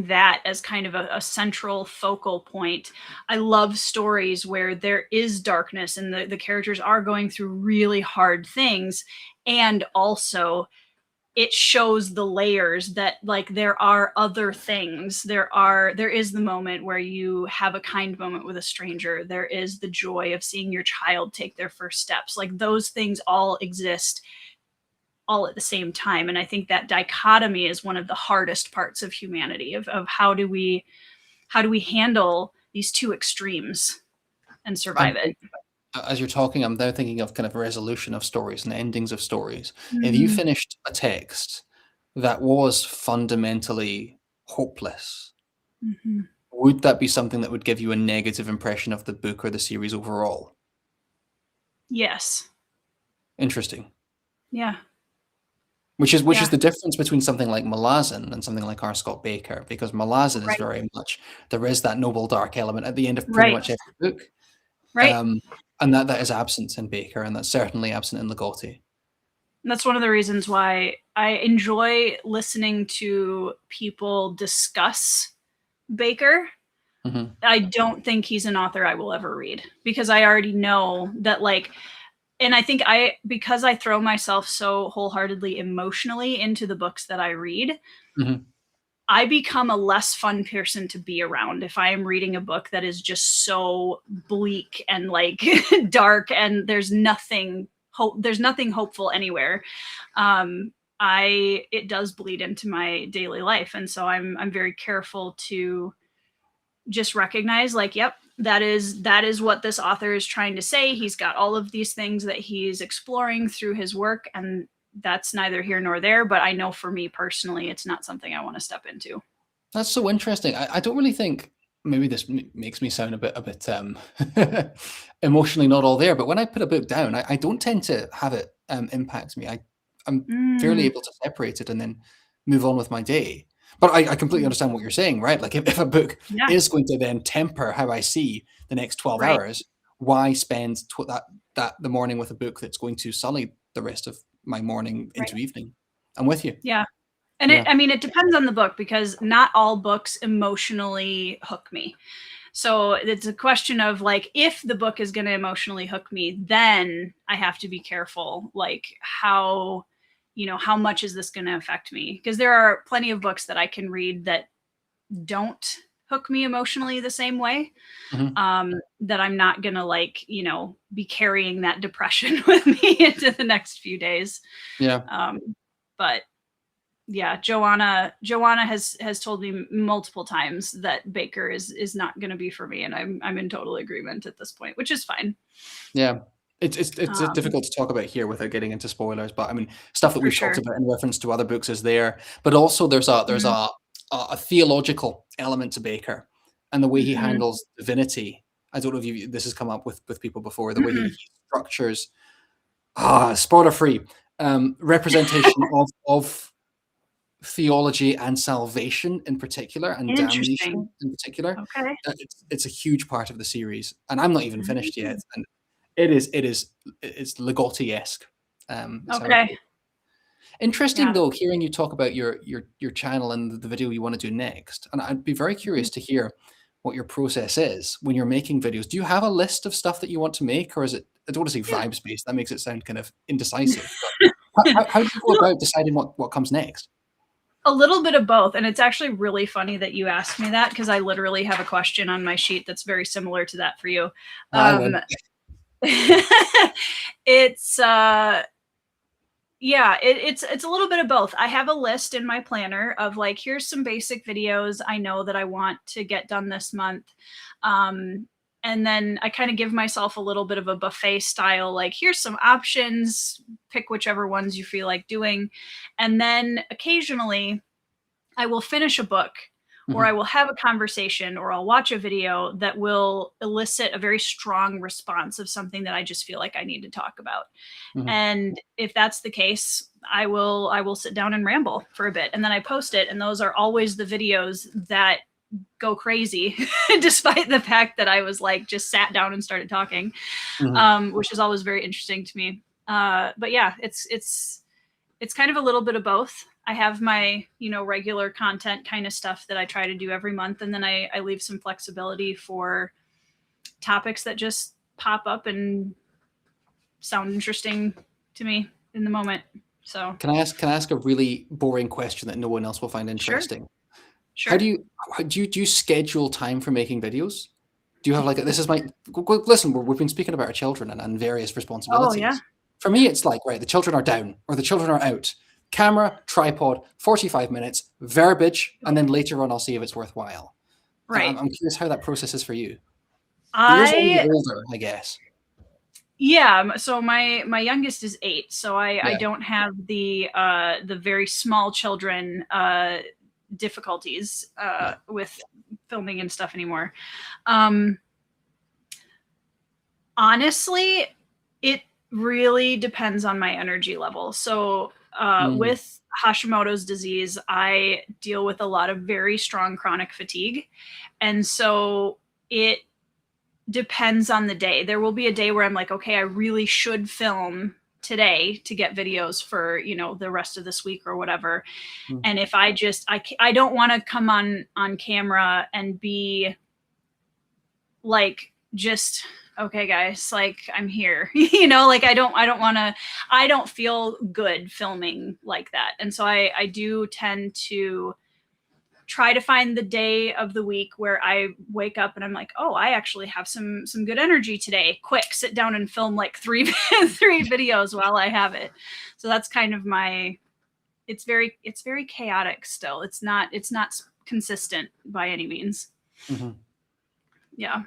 that as kind of a central focal point. I love stories where there is darkness and the characters are going through really hard things, and also it shows the layers that, like, there are other things. There is the moment where you have a kind moment with a stranger. There is the joy of seeing your child take their first steps. Like, those things all exist all at the same time. And I think that dichotomy is one of the hardest parts of humanity, of how do we handle these two extremes and survive it. As you're talking, I'm now thinking of kind of resolution of stories and endings of stories. If you Mm. finished a text that was fundamentally hopeless, Mhm. would that be something that would give you a negative impression of the book or the series overall? Yes. Interesting. Yeah. Which is Yeah. the difference between something like Malazan and something like R. Scott Baker, because Malazan is Right. very much, there is that noble dark element at the end of pretty Right. much every book. Right. And that is absent in Baker, and that's certainly absent in Ligotti. And that's one of the reasons why I enjoy listening to people discuss Baker. Mhm. I don't think he's an author I will ever read, because I already know that, like, and I think because I throw myself so wholeheartedly emotionally into the books that I read, Mhm. I become a less fun person to be around if I am reading a book that is just so bleak and, like, dark, and there's nothing hopeful anywhere. It does bleed into my daily life, and so I'm very careful to just recognize, like, yep, that is what this author is trying to say. He's got all of these things that he's exploring through his work, and that's neither here nor there. But I know for me personally, it's not something I want to step into. That's so interesting. I don't really think, maybe this makes me sound a bit emotionally not all there, but when I put a book down, I don't tend to have it impact me. I'm fairly Mm, able to separate it and then move on with my day. But I completely understand what you're saying, right? Like, if a book yeah, is going to then temper how I see the next 12 right, hours, why spend that the morning with a book that's going to sully the rest of my morning right, into evening? I'm with you. yeah. And Yeah. I mean, it depends on the book, because not all books emotionally hook me. So it's a question of, like, if the book is going to emotionally hook me, then I have to be careful, like, how much is this going to affect me? Because there are plenty of books that I can read that don't hook me emotionally the same way. Mhm. That I'm not going to, like, be carrying that depression with me into the next few days. Yeah. Um, but yeah, Joanna has told me multiple times that Baker is not going to be for me, and I'm in total agreement at this point, which is fine. Yeah. It's Um, difficult to talk about here without getting into spoilers, but I mean, stuff that for we've talked sure. about in reference to other books is there, but also there's a Mm, theological element to Baker and the way he mhm, handles divinity. I don't know if this has come up with people before, the way he mm-mm. structures, spoiler free, representation of theology and salvation in particular, and Interesting. damnation in particular. Okay. It's a huge part of the series, and I'm not even finished yet. Mm, And it's Ligotti-esque. Is how I put okay. it. Interesting Yeah. though, hearing you talk about your channel and the video you want to do next. And I'd be very Mhm. curious to hear what your process is when you're making videos. Do you have a list of stuff that you want to make, or is it? I don't want to say Yeah. vibes based. That makes it sound kind of indecisive. But how do you go Little about deciding what comes next? A little bit of both, and it's actually really funny that you asked me that, because I literally have a question on my sheet that's very similar to that for you. I Um, win. it's yeah, it's a little bit of both. I have a list in my planner of, like, here's some basic videos I know that I want to get done this month. Um, and then I kind of give myself a little bit of a buffet style, like, here's some options, pick whichever ones you feel like doing. And then occasionally I will finish a book, or I will have a conversation, or I'll watch a video that will elicit a very strong response of something that I just feel like I need to talk about. And if that's the case, I will sit down and ramble for a bit, and then I post it. And those are always the videos that go crazy, despite the fact that I was like just sat down and started talking, which is always very interesting to me. But yeah, it's kind of a little bit of both. I have my, regular content kind of stuff that I try to do every month, and then I leave some flexibility for topics that just pop up and sound interesting to me in the moment. So can I ask a really boring question that no one else will find interesting? Sure. How do you schedule time for making videos? Do you have like this is my listen? We've been speaking about our children and various responsibilities. Oh yeah. For me, it's like, right, the children are down or the children are out. Camera, tripod, 45 minutes, verbiage, and then later on I'll see if it's worthwhile. Right. I'm curious how that process is for you. Yours are older, I guess. Yeah. So my youngest is 8, so I don't have the very small children difficulties with filming and stuff anymore. Honestly, it really depends on my energy level. So with Hashimoto's disease, I deal with a lot of very strong chronic fatigue. And so it depends on the day. There will be a day where I'm like, okay, I really should film today to get videos for, the rest of this week or whatever. And if I don't want to come on camera and be like, just, okay, guys, like, I'm here, like I don't feel good filming like that. And so I do tend to try to find the day of the week where I wake up and I'm like, oh, I actually have some good energy today. Quick, sit down and film like three videos while I have it. So that's kind of it's very chaotic still. It's not consistent by any means. Yeah.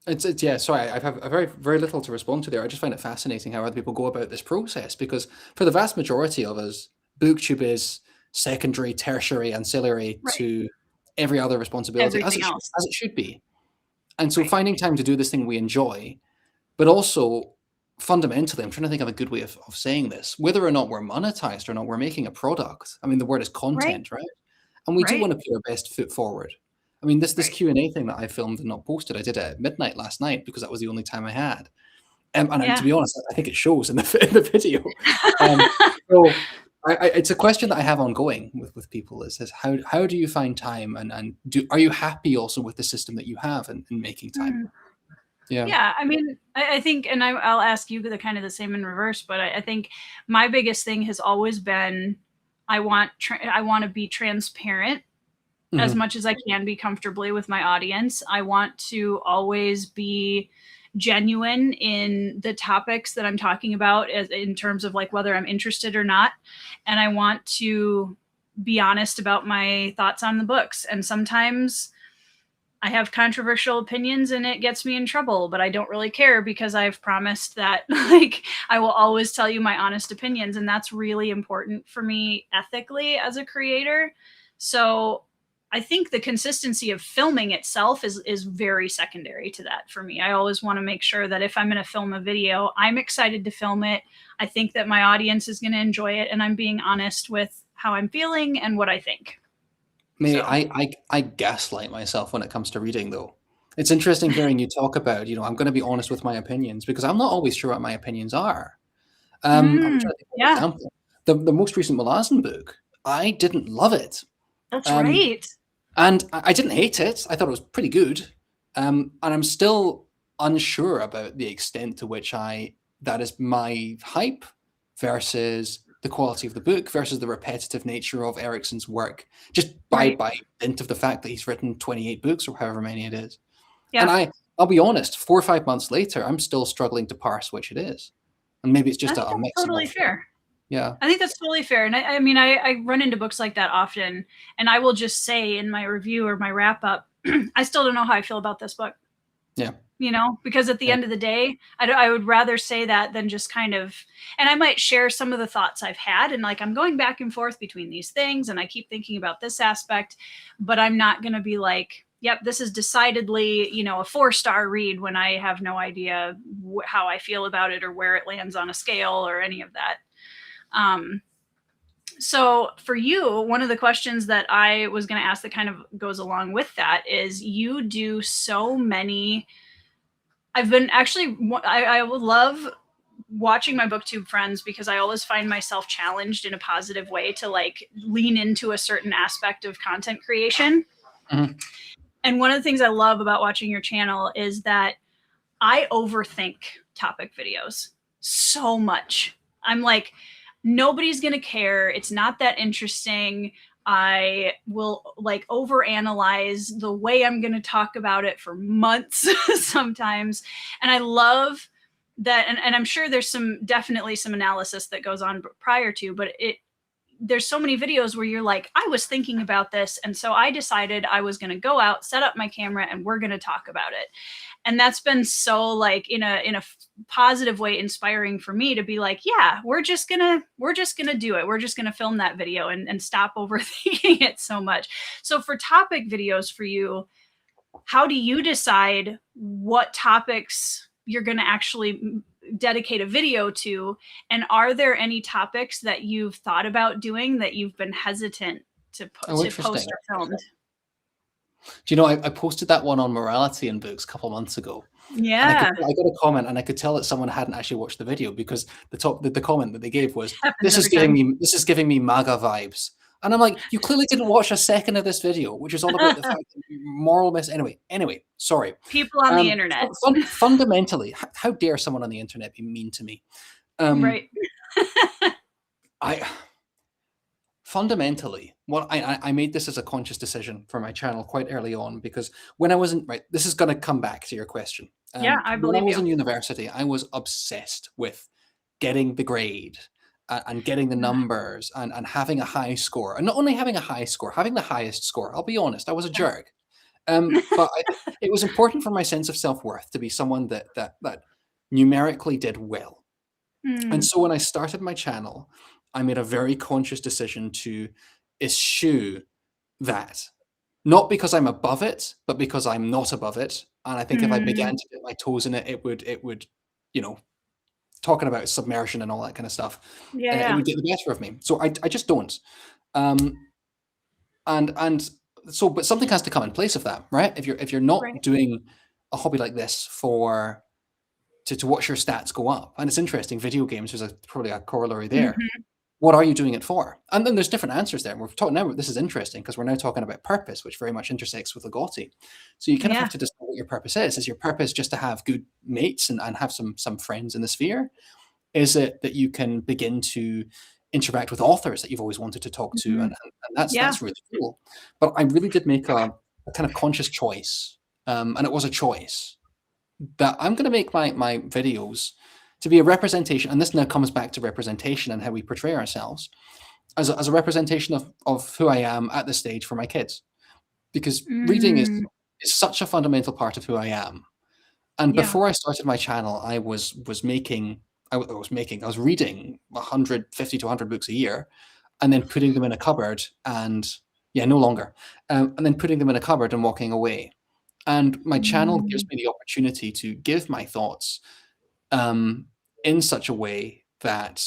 It's yeah, sorry, I have a very little to respond to there. I just find it fascinating how other people go about this process, because for the vast majority of us, BookTube is secondary, tertiary, ancillary to every other responsibility, as it should be. And so finding time to do this thing we enjoy, but also fundamentally, I'm trying to think of a good way of saying this, whether or not we're monetized or not, we're making a product. I mean, the word is content, right? And we do want to put our best foot forward. I mean, this Q&A thing that I filmed and not posted, I did it at midnight last night because that was the only time I had. And to be honest, I think it shows in the video. So it's a question that I have ongoing with people is how do you find time, and are you happy also with the system that you have in making time? Yeah. I mean, I think, and I'll ask you the kind of the same in reverse, but I think my biggest thing has always been, I want to be transparent as much as I can be comfortably with my audience. I want to always be genuine in the topics that I'm talking about, in terms of like whether I'm interested or not. And I want to be honest about my thoughts on the books. And sometimes I have controversial opinions and it gets me in trouble, but I don't really care because I've promised that like I will always tell you my honest opinions. And that's really important for me ethically as a creator. So I think the consistency of filming itself is very secondary to that for me. I always want to make sure that if I'm going to film a video, I'm excited to film it. I think that my audience is going to enjoy it, and I'm being honest with how I'm feeling and what I think. I gaslight myself when it comes to reading, though. It's interesting hearing you talk about, I'm going to be honest with my opinions, because I'm not always sure what my opinions are. I'm trying to think of an example. The most recent Malazan book, I didn't love it. That's right. And I didn't hate it. I thought it was pretty good. And I'm still unsure about the extent to which that is my hype versus the quality of the book versus the repetitive nature of Erickson's work, just by dint of the fact that he's written 28 books or however many it is. Yeah. And I'll be honest, 4 or 5 months later, I'm still struggling to parse which it is. And maybe it's just a mix. Totally fair. Yeah. I think that's totally fair. And I mean, I run into books like that often, and I will just say in my review or my wrap up, I still don't know how I feel about this book. Yeah. You know, because at the end of the day, I would rather say that than just kind of, and I might share some of the thoughts I've had, and like I'm going back and forth between these things, and I keep thinking about this aspect, but I'm not going to be like, yep, this is decidedly, you know, a 4-star read when I have no idea how I feel about it or where it lands on a scale or any of that. So for you, one of the questions that I was going to ask that kind of goes along with that is, you do so many. I've been actually, I would love watching my booktube friends, because I always find myself challenged in a positive way to like lean into a certain aspect of content creation. Mm-hmm. And one of the things I love about watching your channel is that I overthink topic videos so much. I'm like, nobody's going to care. It's not that interesting. I will like overanalyze the way I'm going to talk about it for months sometimes. And I love that. And I'm sure there's definitely some analysis that goes on prior to, but there's so many videos where you're like, I was thinking about this, and so I decided I was going to go out, set up my camera, and we're going to talk about it. And that's been so like in a positive way inspiring for me to be like, yeah, we're just gonna do it. We're just gonna film that video and stop overthinking it so much. So for topic videos for you, how do you decide what topics you're going to actually dedicate a video to? And are there any topics that you've thought about doing that you've been hesitant to post or film? Do you know, I posted that one on morality in books a couple months ago. Yeah. And I got a comment, and I could tell that someone hadn't actually watched the video, because the comment that they gave was, this is giving me MAGA vibes. And I'm like, you clearly didn't watch a second of this video, which is all about the fact that moral anyway, sorry. People on the internet. Fundamentally, how dare someone on the internet be mean to me? Right. Fundamentally, what I made this as a conscious decision for my channel quite early on, because when I wasn't, this is going to come back to your question. Yeah, I believe when I was in university, I was obsessed with getting the grade and getting the numbers and having a high score. And not only having a high score, having the highest score. I'll be honest, I was a jerk. But it was important for my sense of self-worth to be someone that numerically did well. And so when I started my channel, I made a very conscious decision to eschew that. Not because I'm above it, but because I'm not above it. And I think if I began to dip my toes in it, it would, you know, talking about submersion and all that kind of stuff, it would get the better of me. So I just don't. And so, but something has to come in place of that, right? If you're not doing a hobby like this to watch your stats go up, and it's interesting, video games, there's probably a corollary there. What are you doing it for? And then there's different answers there. And we're talking now, this is interesting because we're now talking about purpose, which very much intersects with Legati. So you kind of have to decide what your purpose is. Is your purpose just to have good mates and have some friends in the sphere? Is it that you can begin to interact with authors that you've always wanted to talk to? And that's really cool. But I really did make a kind of conscious choice. And it was a choice that I'm going to make my videos to be a representation, and this now comes back to representation and how we portray ourselves, as a representation of who I am at this stage for my kids. Because reading is such a fundamental part of who I am. And before I started my channel, I was reading 150 to 100 books a year, and then putting them in a cupboard and no longer. And then putting them in a cupboard and walking away. And my channel gives me the opportunity to give my thoughts in such a way that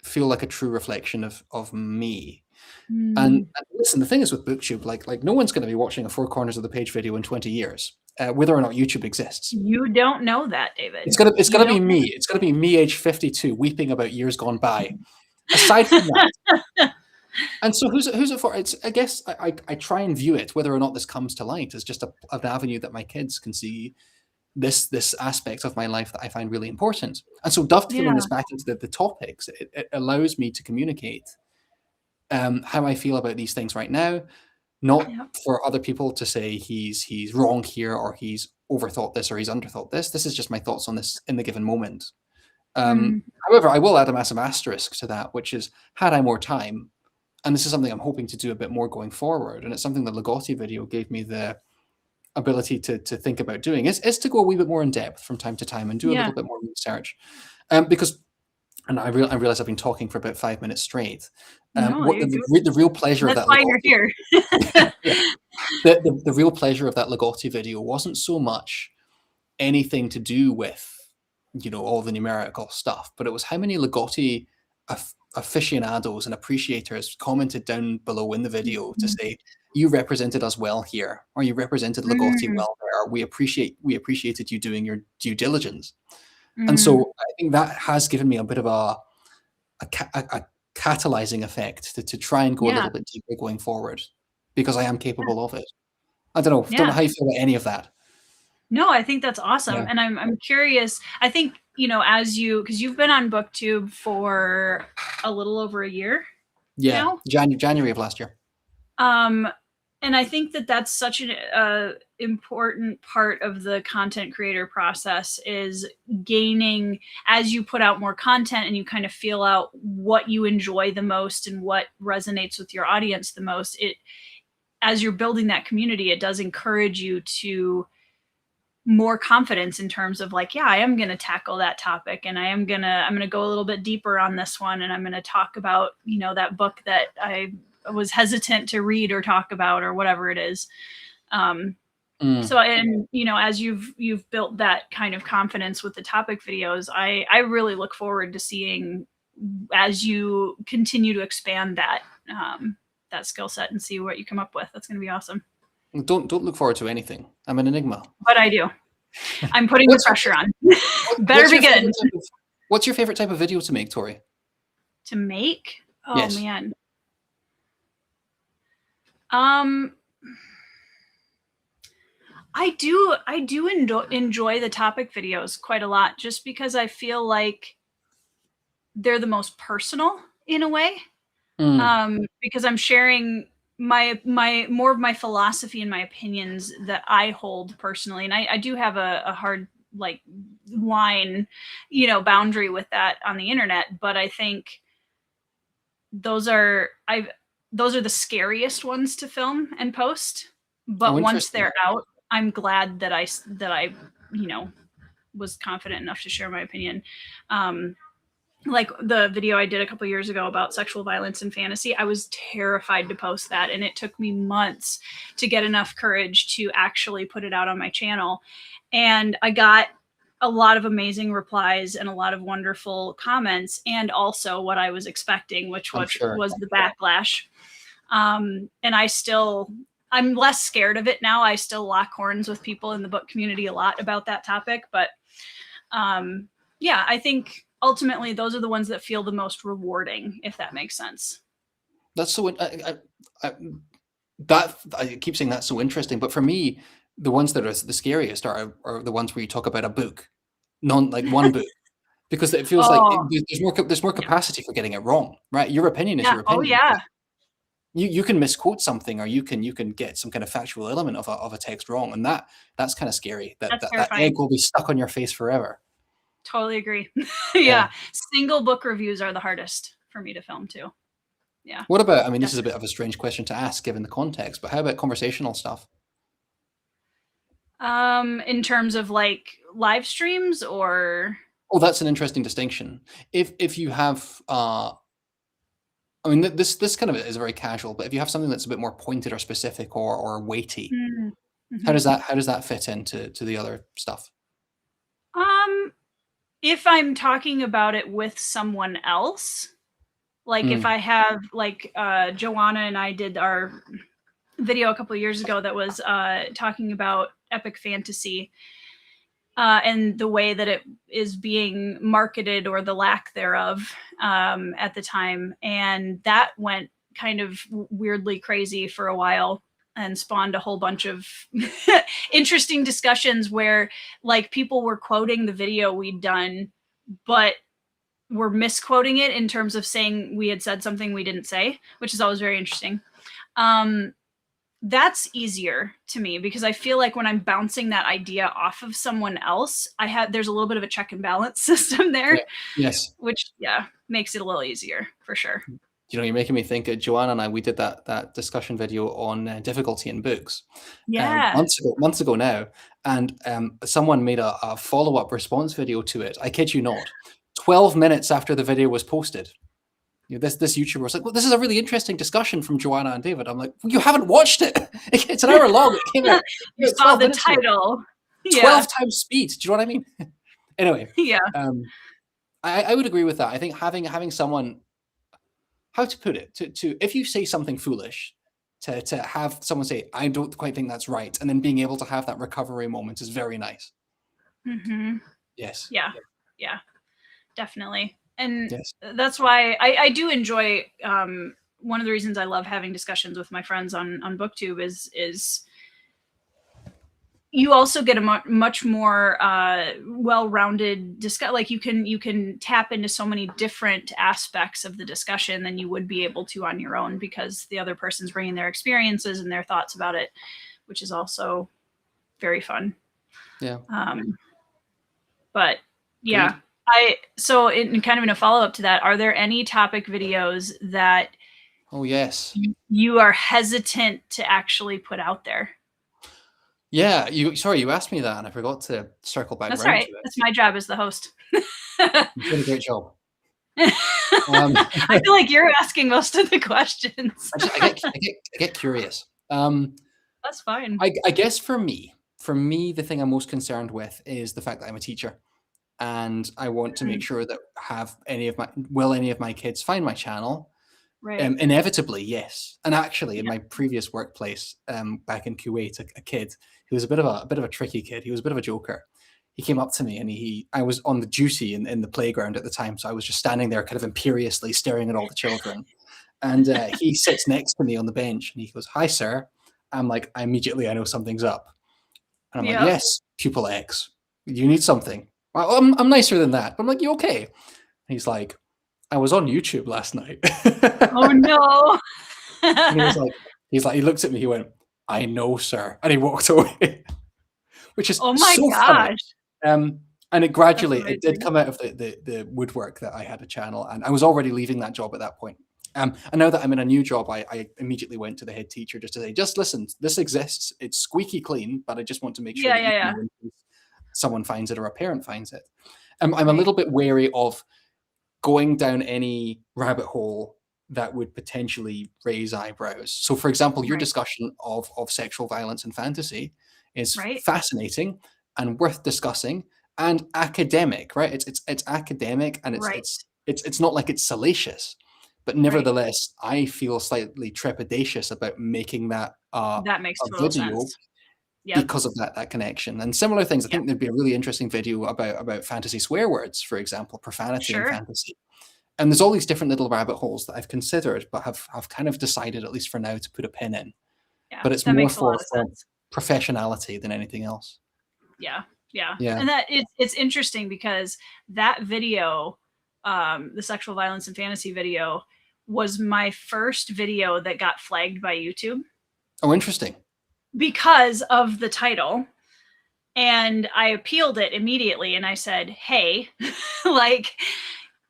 feel like a true reflection of me. And listen, the thing is with BookTube, like no one's going to be watching a Four Corners of the Page video in 20 years, whether or not YouTube exists. You don't know that, David. It's gonna be me. It's gonna be me, age 52, weeping about years gone by. Aside from that. And so who's it for? It's, I guess I try and view it, whether or not this comes to light, as just an avenue that my kids can see this aspect of my life that I find really important. And so dovetailing this back into the topics, it allows me to communicate how I feel about these things right now, not for other people to say he's wrong here, or he's overthought this, or he's underthought this. This is just my thoughts on this in the given moment. However, I will add a massive asterisk to that, which is, had I more time, and this is something I'm hoping to do a bit more going forward, and it's something the Legati video gave me the ability to think about doing is to go a wee bit more in depth from time to time and do a Yeah. little bit more research, because, and I realize I've been talking for about 5 minutes straight. No, What you're good. the real pleasure of That's that why you're Legotti, here. yeah, the real pleasure of that Legotti video wasn't so much anything to do with, all the numerical stuff, but it was how many Legotti aficionados and appreciators commented down below in the video to say, you represented us well here, or you represented Legotti Mm, well there. We appreciated you doing your due diligence. And mm, so I think that has given me a bit of a catalyzing effect to try and go a yeah. little bit deeper going forward, because I am capable of it. I don't know. Don't know Yeah. how you feel about any of that. No, I think that's awesome. Yeah. And I'm curious. I think, because you've been on BookTube for a little over a year Yeah. now. January of last year. And I think that that's such an important part of the content creator process, is gaining, as you put out more content and you kind of feel out what you enjoy the most and what resonates with your audience the most. As you're building that community, it does encourage you to more confidence in terms of like, yeah, I am going to tackle that topic, and I'm going to go a little bit deeper on this one. And I'm going to talk about, that book that I was hesitant to read or talk about, or whatever it is. So, and, as you've built that kind of confidence with the topic videos, I really look forward to seeing, as you continue to expand that, that skill set and see what you come up with. That's going to be awesome. Don't look forward to anything. I'm an enigma. But I do. I'm putting the pressure on. Better be good. What's your favorite type of video to make, Tori? To make? Oh, yes. Man. I do enjoy the topic videos quite a lot, just because I feel like they're the most personal in a way. Because I'm sharing my more of my philosophy and my opinions that I hold personally. And I do have a hard line, boundary with that on the internet. But I think those are the scariest ones to film and post. But once they're out, I'm glad that I was confident enough to share my opinion. Like the video I did a couple years ago about sexual violence in fantasy, I was terrified to post that. And it took me months to get enough courage to actually put it out on my channel. And I got a lot of amazing replies and a lot of wonderful comments, and also what I was expecting, which was the backlash. And I'm less scared of it now. I still lock horns with people in the book community a lot about that topic. But yeah, I think ultimately those are the ones that feel the most rewarding, if that makes sense. That's so, I keep saying that's so interesting, but for me, the ones that are the scariest are the ones where you talk about a book, one book, because it feels like there's more capacity for getting it wrong, right? Your opinion is your opinion. Oh yeah. You can misquote something, or you can get some kind of factual element of a text wrong, and that's kind of scary. That egg will be stuck on your face forever. Totally agree. Yeah. Single book reviews are the hardest for me to film too. Yeah. What about, this is a bit of a strange question to ask given the context, but how about conversational stuff? In terms of live streams, or? Oh, that's an interesting distinction. If you have, this kind of is very casual, but if you have something that's a bit more pointed or specific or weighty, how does that fit into the other stuff? If I'm talking about it with someone else, if I have Joanna and I did our video a couple of years ago that was talking about epic fantasy and the way that it is being marketed, or the lack thereof, at the time. And that went kind of weirdly crazy for a while and spawned a whole bunch of interesting discussions where people were quoting the video we'd done, but were misquoting it in terms of saying we had said something we didn't say, which is always very interesting. That's easier to me, because I feel like when I'm bouncing that idea off of someone else, there's a little bit of a check and balance system there. Yes. Which makes it a little easier for sure. You know, you're making me think. Joanna and I, we did that discussion video on difficulty in books Yeah. months ago now, and someone made a follow-up response video to it. I kid you not, 12 minutes after the video was posted. You know, this YouTuber was like, "Well, this is a really interesting discussion from Joanna and David." I'm like, well, "You haven't watched it. It's an hour long. It came out. You saw 12 the minutes ago. title. 12 times speed. Do you know what I mean?" Anyway, Yeah. I would agree with that. I think having someone, how to put it, to if you say something foolish, to have someone say, "I don't quite think that's right," and then being able to have that recovery moment is very nice. Mm-hmm. Yes. Yeah, definitely. And Yes. that's why I do enjoy, one of the reasons I love having discussions with my friends on BookTube is you also get a much more well-rounded discussion. Like you can tap into so many different aspects of the discussion than you would be able to on your own, because the other person's bringing their experiences and their thoughts about it, which is also very fun. Yeah. But yeah, Great. so in kind of in a follow-up to that, are there any topic videos that Oh yes. you are hesitant to actually put out there? Yeah. You asked me that, and I forgot to circle back That's all around right. to it. That's my job as the host. You're doing a great job. I feel like you're asking most of the questions. I get curious. That's fine. I guess for me, the thing I'm most concerned with is the fact that I'm a teacher, and I want to make sure that any of my kids find my channel? Right. Inevitably, yes. And actually, in Yeah. my previous workplace, back in Kuwait, a kid who was a bit of a tricky kid. He was a bit of a joker. He came up to me, and I was on the duty in the playground at the time, so I was just standing there, kind of imperiously staring at all the children. And he sits next to me on the bench, and he goes, "Hi, sir." I'm like, I know something's up. And I'm like, Yep. "Yes, pupil X, you need something." Well, I'm nicer than that. But I'm like, "You okay?" He's like, "I was on YouTube last night." Oh no. And he looks at me, he went, "I know, sir." And he walked away, which is Oh my so funny. gosh. And it gradually, it did amazing. come out of the woodwork that I had a channel, and I was already leaving that job at that point. And now that I'm in a new job, I immediately went to the head teacher just to say, "Just listen, this exists. It's squeaky clean, but I just want to make sure that you know in case someone finds it or a parent finds it." I'm a little bit wary of going down any rabbit hole that would potentially raise eyebrows. So, for example, your Right. discussion of sexual violence and fantasy is Right. fascinating and worth discussing and academic, right? It's academic, and Right. it's not like it's salacious, but nevertheless, I feel slightly trepidatious about making that That makes a total video sense. Yep. because of that connection. And similar things, I think there'd be a really interesting video about fantasy swear words, for example, profanity in fantasy. And there's all these different little rabbit holes that I've considered, but have kind of decided, at least for now, to put a pin in. Yeah, But it's that more makes a lot for of sense. professionality than anything else. Yeah. Yeah. Yeah. And that it's interesting because that video, the sexual violence and fantasy video, was my first video that got flagged by YouTube. Oh, interesting. Because of the title. And I appealed it immediately, and I said, "Hey, like,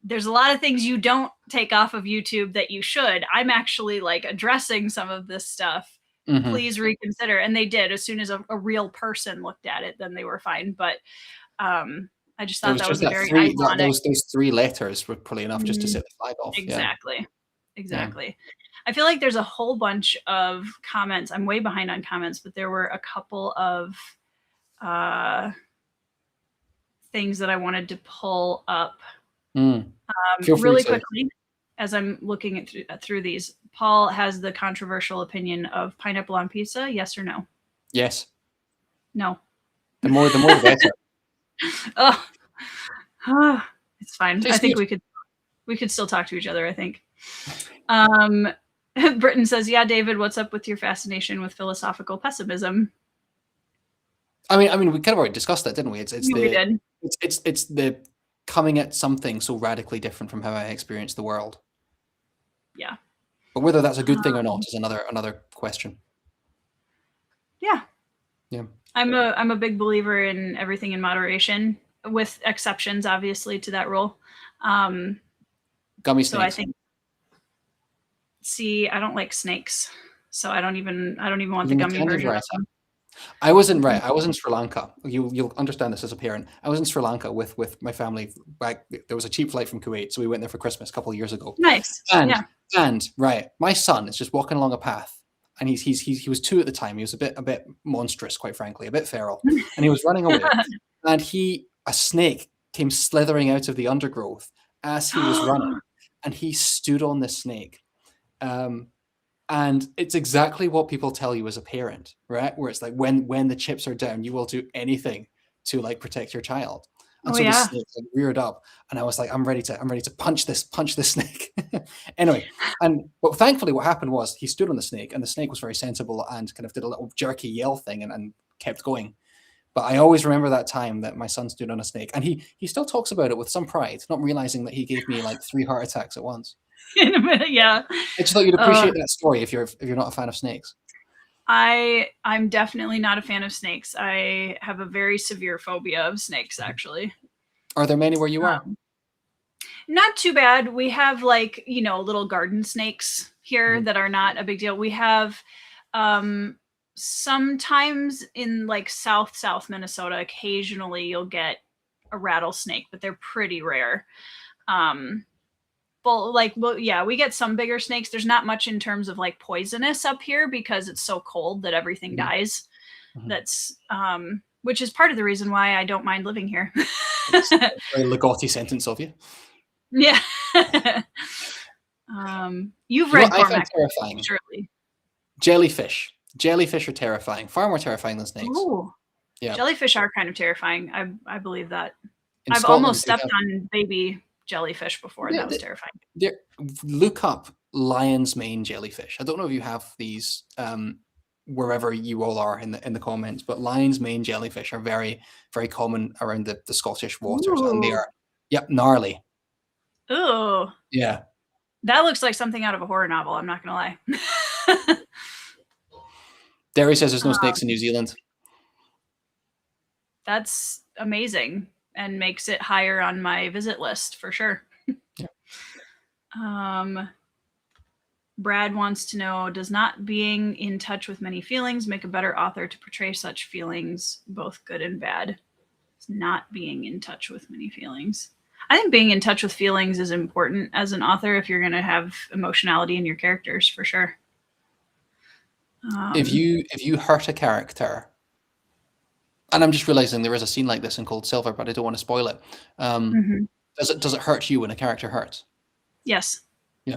there's a lot of things you don't take off of YouTube that you should. I'm actually like addressing some of this stuff. Mhm. Please reconsider." And they did. As soon as a real person looked at it, then they were fine. But I just thought that was a very ironic. Those 3 letters were probably enough just to set the flag off. Exactly. Yeah. Exactly. I feel like there's a whole bunch of comments. I'm way behind on comments, but there were a couple of things that I wanted to pull up really quickly as I'm looking at through these. Paul has the controversial opinion of pineapple on pizza. Yes or no? Yes. No. The more the better. Oh, it's fine. Tastes I think good. we could still talk to each other, I think. Britton says, "Yeah, David, what's up with your fascination with philosophical pessimism?" I mean, we kind of already discussed that, didn't we? We did. It's the coming at something so radically different from how I experience the world. Yeah. But whether that's a good thing or not is another question. Yeah. Yeah. I'm a big believer in everything in moderation, with exceptions, obviously, to that rule. Gummy snakes. So I think See, I don't like snakes, so I don't even want the Even the gummy candy version of variety. them. I was in Sri Lanka. You'll understand this as a parent. I was in Sri Lanka with my family. Back there was a cheap flight from Kuwait, so we went there for Christmas a couple of years ago. Nice. And Yeah. right, my son is just walking along a path, and he was 2 at the time. He was a bit monstrous, quite frankly, a bit feral, and he was running away. And a snake came slithering out of the undergrowth as he was running, and he stood on the snake. And it's exactly what people tell you as a parent, right? Where it's like when the chips are down, you will do anything to like protect your child. And Oh so the yeah. snake like, reared up, and I was like, I'm ready to punch this snake. Anyway, but thankfully, what happened was he stood on the snake, and the snake was very sensible and kind of did a little jerky yell thing and kept going. But I always remember that time that my son stood on a snake, and he still talks about it with some pride, not realizing that he gave me like 3 heart attacks at once. In a minute, yeah. I just thought you'd appreciate that story if you're not a fan of snakes. I'm definitely not a fan of snakes. I have a very severe phobia of snakes, actually. Are there many where you are? Not too bad. We have like, little garden snakes here that are not a big deal. We have sometimes in like South Minnesota, occasionally you'll get a rattlesnake, but they're pretty rare. We get some bigger snakes. There's not much in terms of like poisonous up here because it's so cold that everything dies. That's which is part of the reason why I don't mind living here. It's a very Ligotti sentence of you. Yeah. You've read Cormac, terrifying. surely. Jellyfish. Jellyfish are terrifying. Far more terrifying than snakes. Ooh. Yeah. Jellyfish are kind of terrifying. I believe that. In I've Scotland, almost stepped on baby jellyfish before, and that was terrifying. Look up lion's mane jellyfish. I don't know if you have these wherever you all are in the comments, but lion's mane jellyfish are very, very common around the Scottish waters. Ooh. And they are gnarly. Ooh. Yeah. That looks like something out of a horror novel, I'm not gonna lie. Derry says there's no snakes in New Zealand. That's amazing and makes it higher on my visit list for sure. Yeah. Brad wants to know, does not being in touch with many feelings make a better author to portray such feelings, both good and bad? It's not being in touch with many feelings. I think being in touch with feelings is important as an author if you're going to have emotionality in your characters, for sure. If you hurt a character, and I'm just realizing there is a scene like this in Cold Silver, but I don't want to spoil it. Does it hurt you when a character hurts? Yes. Yeah.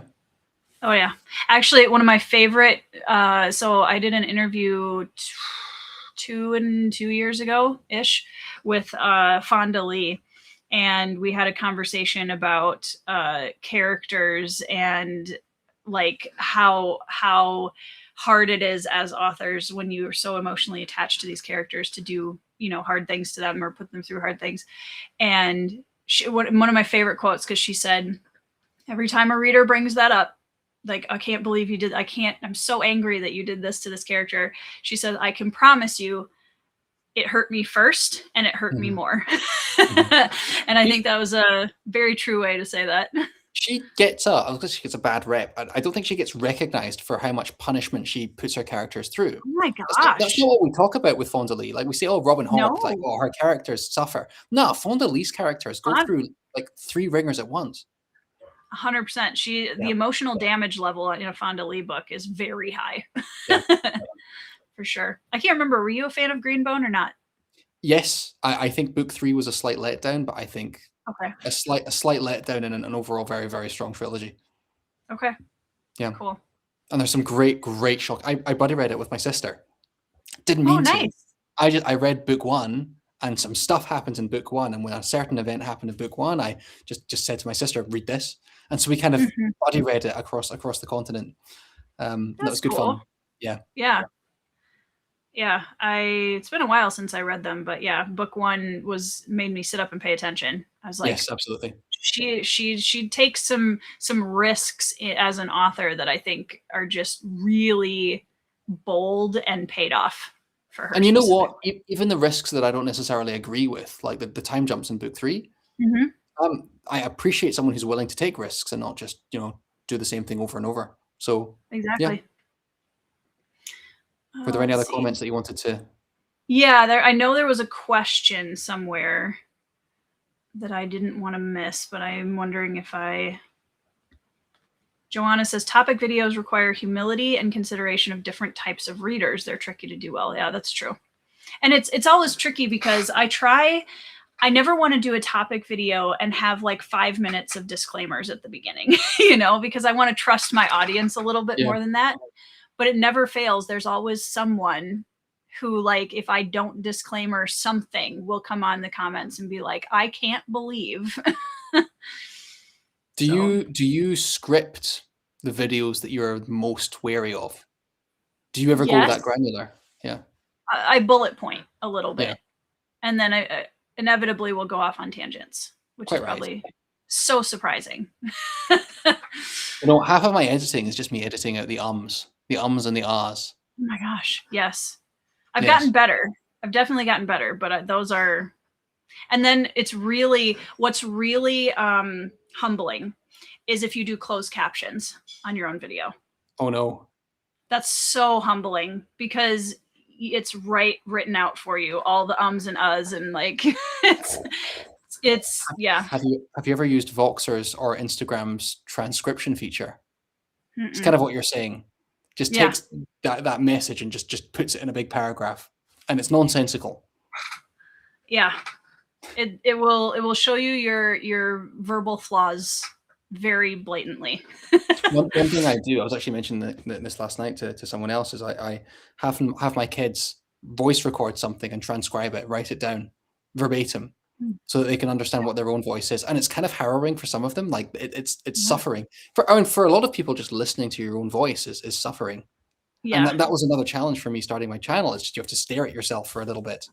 Oh yeah. Actually, one of my favorite. So I did an interview 2 years ago ish with Fonda Lee, and we had a conversation about characters and like how hard it is as authors when you're so emotionally attached to these characters to do hard things to them or put them through hard things. And one of my favorite quotes, because she said, every time a reader brings that up, like, I can't believe you did, I'm so angry that you did this to this character. She said, I can promise you it hurt me first and it hurt me more. And I think that was a very true way to say that. She gets a bad rep. I don't think she gets recognized for how much punishment she puts her characters through. Oh my gosh. That's not what we talk about with Fonda Lee. Like we say, oh, Robin Hobb, like, oh, her characters suffer. No, Fonda Lee's characters go through like 3 ringers at once. 100%. The emotional damage level in a Fonda Lee book is very high. For sure. I can't remember. Were you a fan of Greenbone or not? Yes, I think book 3 was a slight letdown, but I think a slight letdown in an overall very, very strong trilogy. Okay. Yeah. Cool. And there's some great shock. I buddy read it with my sister. Didn't mean to. I read book 1, and some stuff happens in book 1, and when a certain event happened in book 1, I just said to my sister, read this. And so we kind of buddy read it across the continent. That was good fun. Yeah. Yeah. Yeah, it's been a while since I read them, but yeah, book 1 made me sit up and pay attention. I was like, yes, absolutely. She takes some risks as an author that I think are just really bold and paid off for her. And you know what? Even the risks that I don't necessarily agree with, like the time jumps in book 3, I appreciate someone who's willing to take risks and not just do the same thing over and over. So yeah. Exactly. Were there any other Let's see. comments that you wanted to? Yeah, I know there was a question somewhere that I didn't want to miss, but I'm wondering if Joanna says topic videos require humility and consideration of different types of readers. They're tricky to do well. Yeah, that's true. And it's always tricky because I never want to do a topic video and have like 5 minutes of disclaimers at the beginning, because I want to trust my audience a little bit more than that. But it never fails. There's always someone who, like, if I don't disclaimer something, will come on the comments and be like, I can't believe. Do you script the videos that you're most wary of? Do you ever go that granular? Yeah. I bullet point a little bit, and then I inevitably will go off on tangents, which is probably so surprising. Half of my editing is just me editing out the ums and the ahs. Oh my gosh, yes. I've gotten better. I've definitely gotten better, but those are, and then what's really humbling is if you do closed captions on your own video. Oh no. That's so humbling because it's written out for you, all the ums and uhs, and like it's yeah. Have you ever used Voxer's or Instagram's transcription feature? It's kind of what you're saying. Just takes that message and just puts it in a big paragraph, and it's nonsensical. Yeah, it will show you your verbal flaws very blatantly. One thing I do, I was actually mentioning this last night to someone else, is I have my kids voice record something and transcribe it, write it down verbatim, so that they can understand what their own voice is. And it's kind of harrowing for some of them. Like it's suffering. For a lot of people, just listening to your own voice is suffering. Yeah. And that was another challenge for me starting my channel. It's just you have to stare at yourself for a little bit.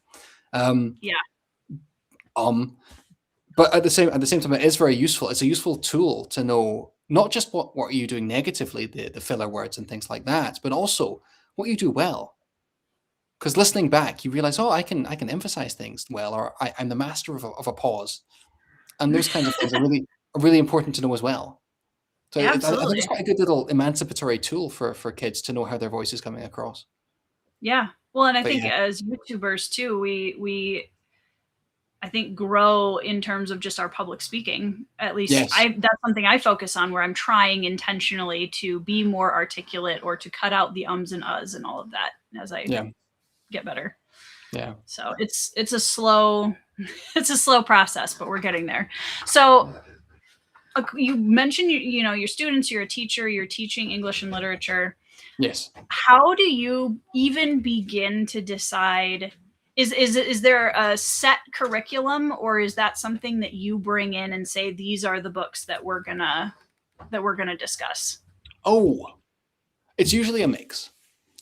But at the same time, it is very useful. It's a useful tool to know not just what are you doing negatively, the filler words and things like that, but also what you do well. Because listening back, you realize, I can emphasize things well, or I'm the master of a pause, and those kinds of things are really important to know as well. So I think it's quite a good little emancipatory tool for kids to know how their voice is coming across. Yeah, well, and I think as YouTubers too, we I think grow in terms of just our public speaking. At least that's something I focus on, where I'm trying intentionally to be more articulate or to cut out the ums and uhs and all of that as I get better. Yeah. So it's a slow process, but we're getting there. So you mentioned your students, you're a teacher, you're teaching English and literature. Yes. How do you even begin to decide? Is there a set curriculum, or is that something that you bring in and say, these are the books that we're gonna discuss? Oh, it's usually a mix.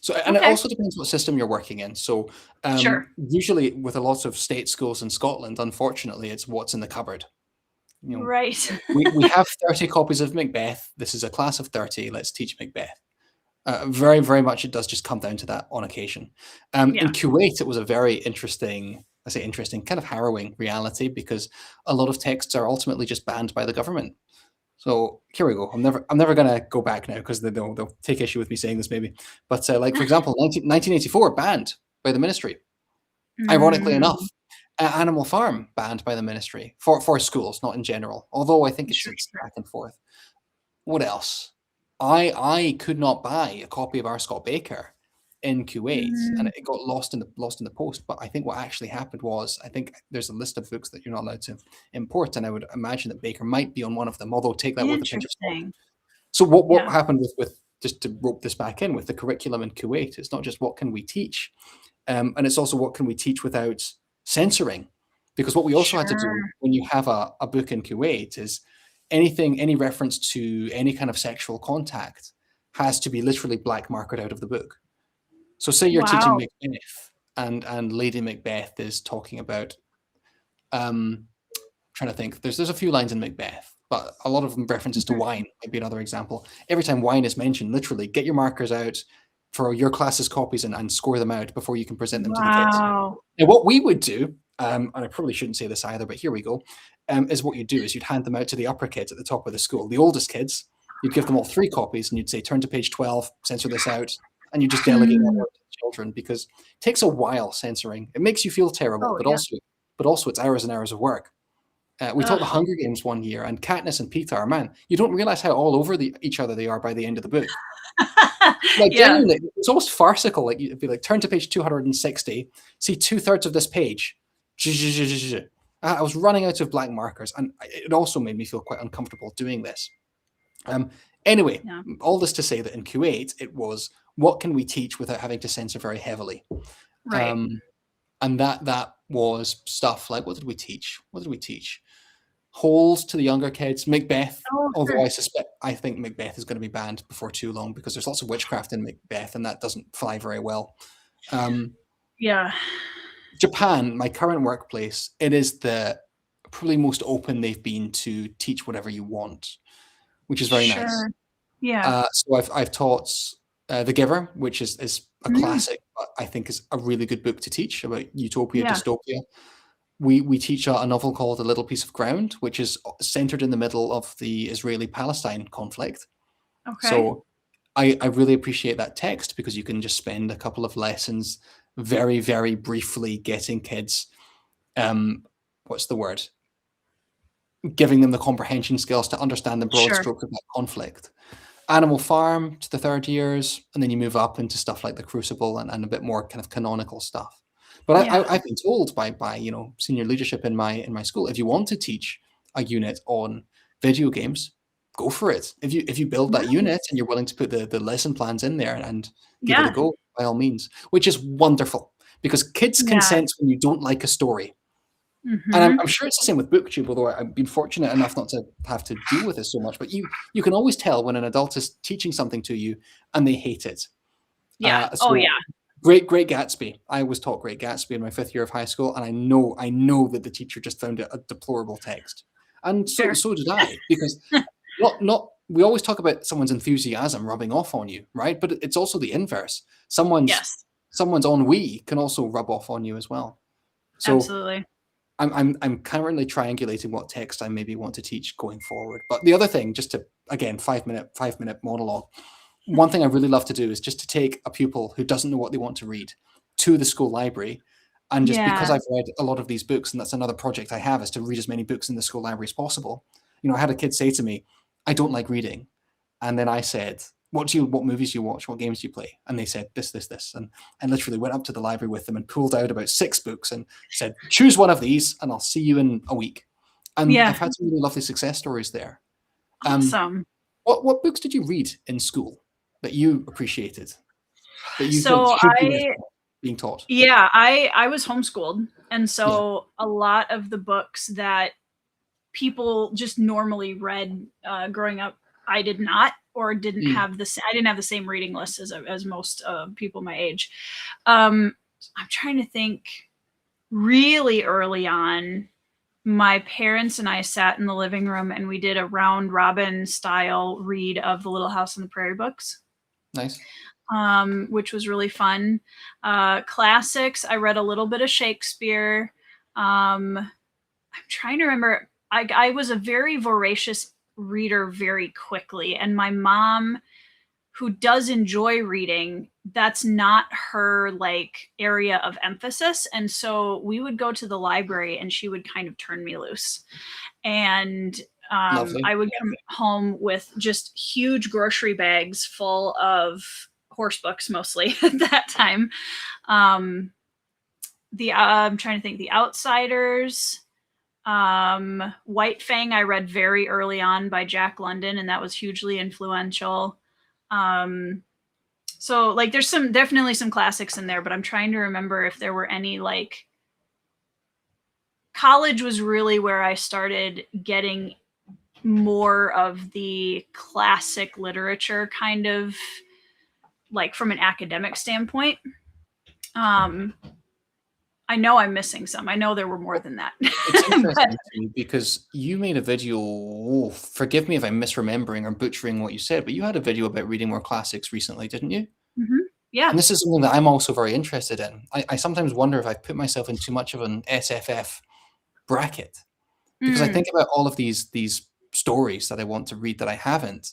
So, and it also depends what system you're working in. So usually with a lot of state schools in Scotland, unfortunately, it's what's in the cupboard. Right. we have 30 copies of Macbeth. This is a class of 30. Let's teach Macbeth. Very, very much it does just come down to that on occasion. In Kuwait, it was a very interesting, kind of harrowing reality, because a lot of texts are ultimately just banned by the government. So here we go. I'm never going to go back now, because they'll take issue with me saying this maybe. But like, for example, 1984 banned by the ministry. Ironically enough, Animal Farm banned by the ministry for schools, not in general. Although I think it's back and forth. What else? I could not buy a copy of R. Scott Baker in Kuwait, and it got lost in the post. But I think what actually happened was, I think there's a list of books that you're not allowed to import, and I would imagine that Baker might be on one of them. Although take that with a pinch of salt. So what happened with just to rope this back in with the curriculum in Kuwait? It's not just what can we teach, and it's also what can we teach without censoring, because what we also had to do when you have a book in Kuwait is any reference to any kind of sexual contact has to be literally black marked out of the book. So say you're teaching Macbeth, and Lady Macbeth is talking about, trying to think, there's a few lines in Macbeth, but a lot of them references to wine might be another example. Every time wine is mentioned, literally get your markers out for your class's copies and score them out before you can present them to the kids. Now what we would do, and I probably shouldn't say this either, but here we go, is what you do is you'd hand them out to the upper kids at the top of the school, the oldest kids, You'd give them all 3 copies and you'd say, turn to page 12, censor this out. And you just delegate that work to the children, because it takes a while censoring. It makes you feel terrible, but also it's hours and hours of work. We taught the Hunger Games one year, and Katniss and Peter, man, you don't realize how all over each other they are by the end of the book. Like, genuinely, it's almost farcical. Like, you'd be like, turn to page 260, see 2/3 of this page. I was running out of black markers, and it also made me feel quite uncomfortable doing this. Anyway, all this to say that in Q8, it was, what can we teach without having to censor very heavily? Right. And that was stuff like, what did we teach? Holes to the younger kids. Macbeth, although I think Macbeth is going to be banned before too long, because there's lots of witchcraft in Macbeth, and that doesn't fly very well. Japan, my current workplace, it is the probably most open they've been to teach whatever you want, which is very nice. Yeah. So I've taught The Giver, which is a classic, but I think is a really good book to teach about utopia, dystopia. We teach a novel called A Little Piece of Ground, which is centered in the middle of the Israeli-Palestine conflict. Okay. So I really appreciate that text, because you can just spend a couple of lessons very, very briefly getting kids, what's the word? Giving them the comprehension skills to understand the broad stroke of that conflict. Animal Farm to the 3rd years, and then you move up into stuff like The Crucible and a bit more kind of canonical stuff. But I've been told by senior leadership in my school, if you want to teach a unit on video games, go for it. If you build that unit and you're willing to put the lesson plans in there and give it a go, by all means, which is wonderful, because kids can sense when you don't like a story. And I'm sure it's the same with BookTube, although I've been fortunate enough not to have to deal with this so much. But you can always tell when an adult is teaching something to you and they hate it. Great Gatsby. I was taught Great Gatsby in my 5th year of high school, and I know that the teacher just found it a deplorable text, and so did I, because we always talk about someone's enthusiasm rubbing off on you, right? But it's also the inverse. Someone's ennui can also rub off on you as well. So absolutely. I'm currently triangulating what text I maybe want to teach going forward. But the other thing, just to, again, 5-minute monologue. One thing I really love to do is just to take a pupil who doesn't know what they want to read to the school library. And just because I've read a lot of these books, and that's another project I have, is to read as many books in the school library as possible. I had a kid say to me, I don't like reading. And then I said, what movies do you watch? What games do you play? And they said, this. And I literally went up to the library with them and pulled out about 6 books and said, choose one of these and I'll see you in a week. And I've had some really lovely success stories there. Awesome. What books did you read in school that you appreciated? That you being taught? Yeah, I was homeschooled. And so a lot of the books that people just normally read growing up, I did not, or didn't have I didn't have the same reading list as most people my age. I'm trying to think. Really early on, my parents and I sat in the living room and we did a round robin style read of the Little House on the Prairie books. Nice. Which was really fun. Classics, I read a little bit of Shakespeare. I'm trying to remember. I was a very voracious reader very quickly, and my mom, who does enjoy reading, that's not her area of emphasis. And so we would go to the library and she would kind of turn me loose. And I would come home with just huge grocery bags full of horse books, mostly at that time. I'm trying to think, The Outsiders, White Fang I read very early on by Jack London, and that was hugely influential. So there's definitely some classics in there, but I'm trying to remember if there were any. College was really where I started getting more of the classic literature, kind of from an academic standpoint. I know I'm missing some. I know there were more than that. It's interesting to me because you made a video, forgive me if I'm misremembering or butchering what you said, but you had a video about reading more classics recently, didn't you? Mm-hmm. Yeah. And this is something that I'm also very interested in. I sometimes wonder if I've put myself in too much of an SFF bracket, because I think about all of these stories that I want to read that I haven't.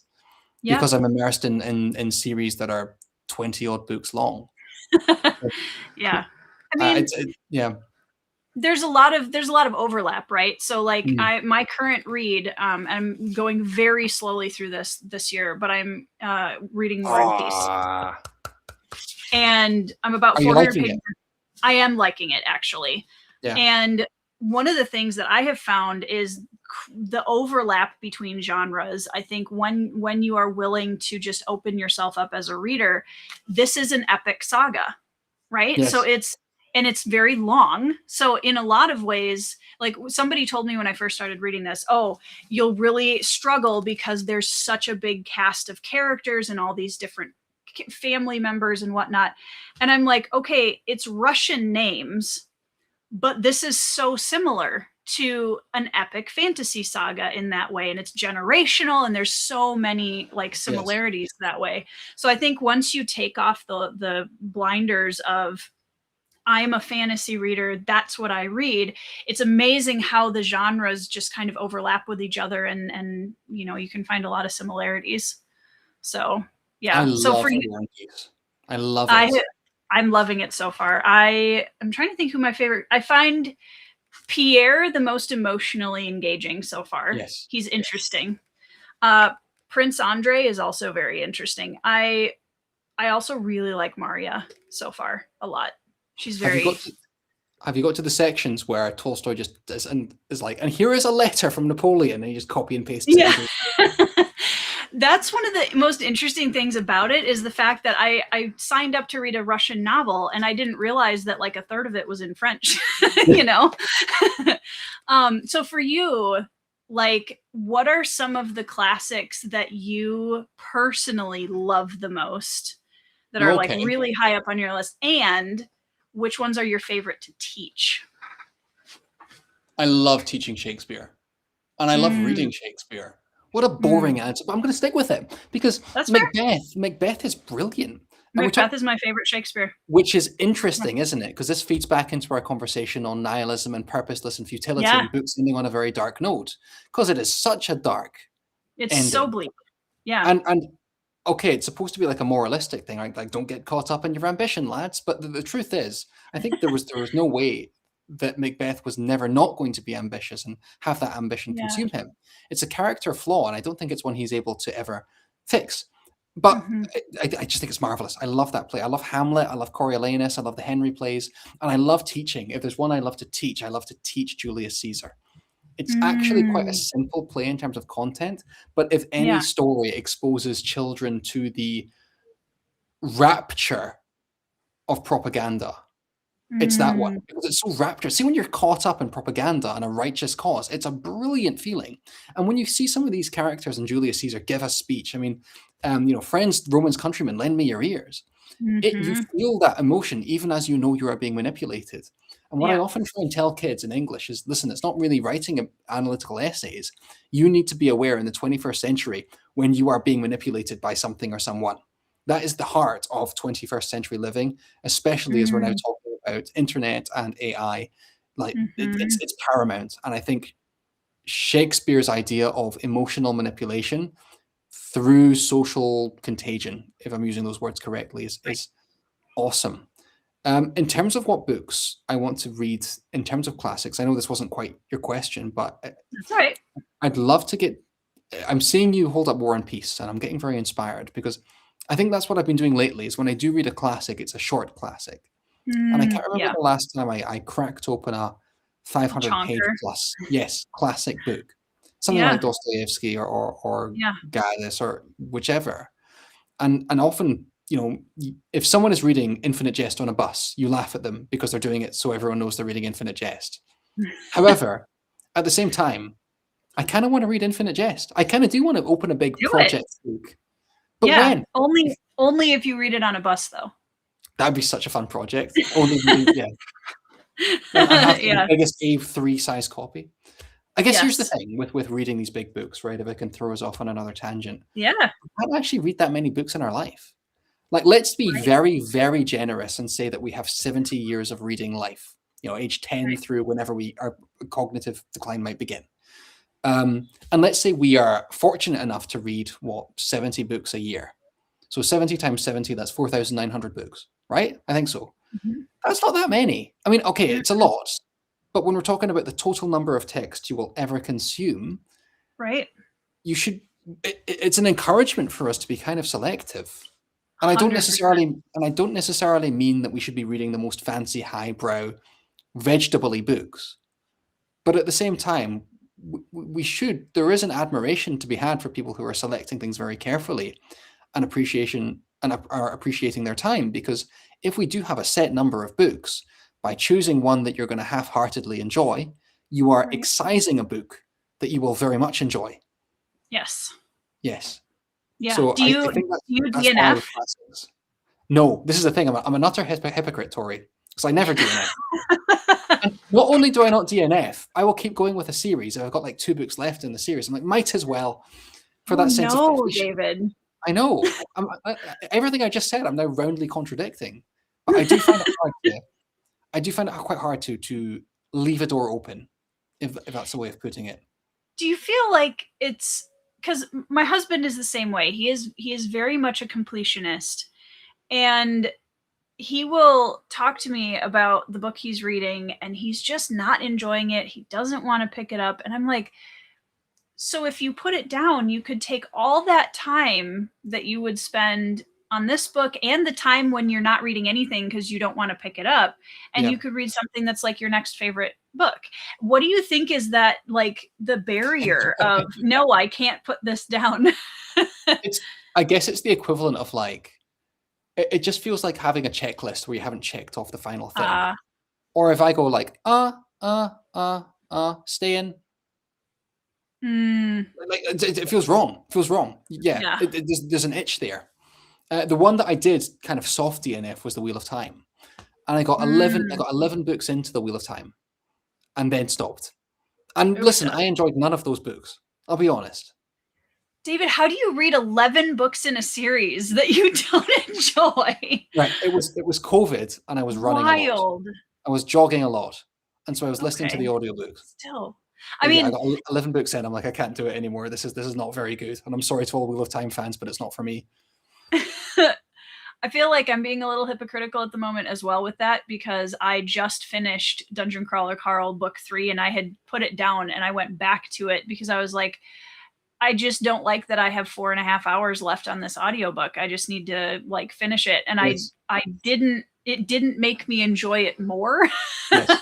Yeah. because I'm immersed in series that are 20 odd books long. Yeah. I mean, Yeah. there's a lot of overlap, right? So like my current read, I'm going very slowly through this year, but I'm reading War and Peace. And I'm about Are you 400 liking pages. it? I am liking it, actually. Yeah. And one of the things that I have found is the overlap between genres. I think when you are willing to just open yourself up as a reader, this is an epic saga, right? Yes. So it's very long. So in a lot of ways, like somebody told me when I first started reading this, oh, you'll really struggle because there's such a big cast of characters and all these different family members and whatnot. And I'm like, okay, it's Russian names, but this is so similar to an epic fantasy saga in that way, and it's generational, and there's so many like similarities that way. So I think once you take off the blinders of I'm a fantasy reader, that's what I read, it's amazing how the genres just kind of overlap with each other, and you know, you can find a lot of similarities. So yeah. I So love for you, War and Peace. I love it. I'm loving it so far. I'm trying to think who my favorite. I find Pierre the most emotionally engaging so far. Yes. He's interesting. Prince Andre is also very interesting. I also really like Maria so far a lot. She's very. Have you got to the sections where Tolstoy just is like, and here is a letter from Napoleon, and you just copy and paste it? That's one of the most interesting things about it, is the fact that I signed up to read a Russian novel and I didn't realize that like a third of it was in French, you know? So for you, like, what are some of the classics that you personally love the most that are like really high up on your list? And which ones are your favorite to teach? I love teaching Shakespeare, and I love reading Shakespeare. What a boring answer, but I'm going to stick with it because That's Macbeth is brilliant. Macbeth is my favorite Shakespeare. Which is interesting, isn't it? Because this feeds back into our conversation on nihilism and purposeless and futility, and books ending on a very dark note, because it is such a dark ending. So bleak. Yeah. And okay, it's supposed to be like a moralistic thing, right? Like, don't get caught up in your ambition, lads. But the truth is, I think there was no way that Macbeth was never not going to be ambitious and have that ambition consume him. It's a character flaw, and I don't think it's one he's able to ever fix. But I just think it's marvelous. I love that play. I love Hamlet. I love Coriolanus. I love the Henry plays. And I love teaching. If there's one I love to teach Julius Caesar. It's actually quite a simple play in terms of content. But if any story exposes children to the rapture of propaganda, it's that one, because it's so rapturous. See, when you're caught up in propaganda and a righteous cause, it's a brilliant feeling. And when you see some of these characters in Julius Caesar give a speech, I mean, friends, Romans, countrymen, lend me your ears. You feel that emotion even as you know you are being manipulated. And what I often try and tell kids in English is, listen, it's not really writing analytical essays. You need to be aware in the 21st century when you are being manipulated by something or someone. That is the heart of 21st century living, especially as we're now talking about internet and AI. Like it's paramount. And I think Shakespeare's idea of emotional manipulation through social contagion, if I'm using those words correctly, is awesome. In terms of what books I want to read, in terms of classics, I know this wasn't quite your question, but that's all right. I'd love to get. I'm seeing you hold up War and Peace, and I'm getting very inspired because I think that's what I've been doing lately. Is when I do read a classic, it's a short classic, and I can't remember the last time I cracked open a 500-page plus classic book, something like Dostoevsky or Gaddis or whichever, and often. If someone is reading Infinite Jest on a bus, you laugh at them because they're doing it so everyone knows they're reading Infinite Jest. However, at the same time, I kind of want to read Infinite Jest. I kind of do want to open a big project book. But when? Only if you read it on a bus, though. That'd be such a fun project. Only I have the biggest A3 size copy. I guess here's the thing with reading these big books, right? If I can throw us off on another tangent. Yeah. We can't actually read that many books in our life. Like, let's be very, very generous and say that we have 70 years of reading life, age 10 through whenever our cognitive decline might begin. And let's say we are fortunate enough to read, 70 books a year. So 70 times 70, that's 4,900 books, right? I think so. Mhm. That's not that many. I mean, okay, it's a lot. But when we're talking about the total number of text you will ever consume, Right. you should, it's an encouragement for us to be kind of selective. And I don't 100%. necessarily mean that we should be reading the most fancy, highbrow, vegetable-y books. But at the same time, we should, there is an admiration to be had for people who are selecting things very carefully and are appreciating their time. Because if we do have a set number of books, by choosing one that you're going to half-heartedly enjoy, you are Right. excising a book that you will very much enjoy. Yes. Yes. Yeah. So Do I you think that's why I would DNF? class this. No, this is the thing. I'm a nutter hypocrite, Tori, because I never DNF. And not only do I not DNF, I will keep going with a series. If I've got like 2 books left in the series, I'm like, might as well, for Oh that sense of no, completion. David. I know. Everything I just said, I'm now roundly contradicting. But I do find it hard to. I do find it quite hard to leave a door open, if that's the way of putting it. Do you feel like it's because my husband is the same way? He is very much a completionist, and he will talk to me about the book he's reading, and he's just not enjoying it. He doesn't want to pick it up, and I'm like, so if you put it down, you could take all that time that you would spend on this book and the time when you're not reading anything because you don't want to pick it up, and Yeah. you could read something that's like your next favorite book. What do you think is that, like, the barrier of, no, I can't put this down? I guess it's the equivalent of like, it just feels like having a checklist where you haven't checked off the final thing. Or if I go like, stay in. Like it feels wrong. It feels wrong. Yeah. Yeah. There's an itch there. The one that I did kind of soft DNF was the Wheel of Time. And I got 11 books into the Wheel of Time and then stopped. And It was listen, tough. I enjoyed none of those books. I'll be honest. David, how do you read 11 books in a series that you don't enjoy? Right. It was COVID and I was running a lot. Wild. I was jogging a lot. And so I was listening to Okay. the audiobooks. Still. I But yeah, I mean, got 11 books in. I'm like, I can't do it anymore. This is not very good. And I'm sorry to all Wheel of Time fans, but it's not for me. I feel like I'm being a little hypocritical at the moment as well with that, because I just finished Dungeon Crawler Carl book 3 and I had put it down and I went back to it because I was like, I just don't like that I have 4.5 hours left on this audiobook. I just need to like finish it. And Yes. it didn't make me enjoy it more. Yes.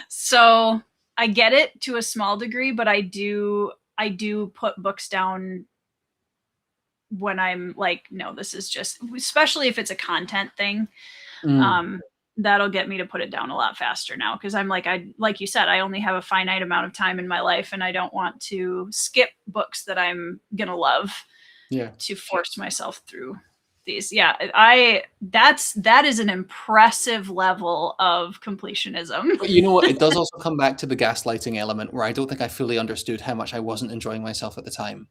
So I get it to a small degree, but I do put books down when I'm like, no, this is just, especially if it's a content thing, that'll get me to put it down a lot faster now. Cause I'm like, like you said, I only have a finite amount of time in my life and I don't want to skip books that I'm going to love to force myself through these. Yeah. That is an impressive level of completionism. But you know what? It does also come back to the gaslighting element where I don't think I fully understood how much I wasn't enjoying myself at the time.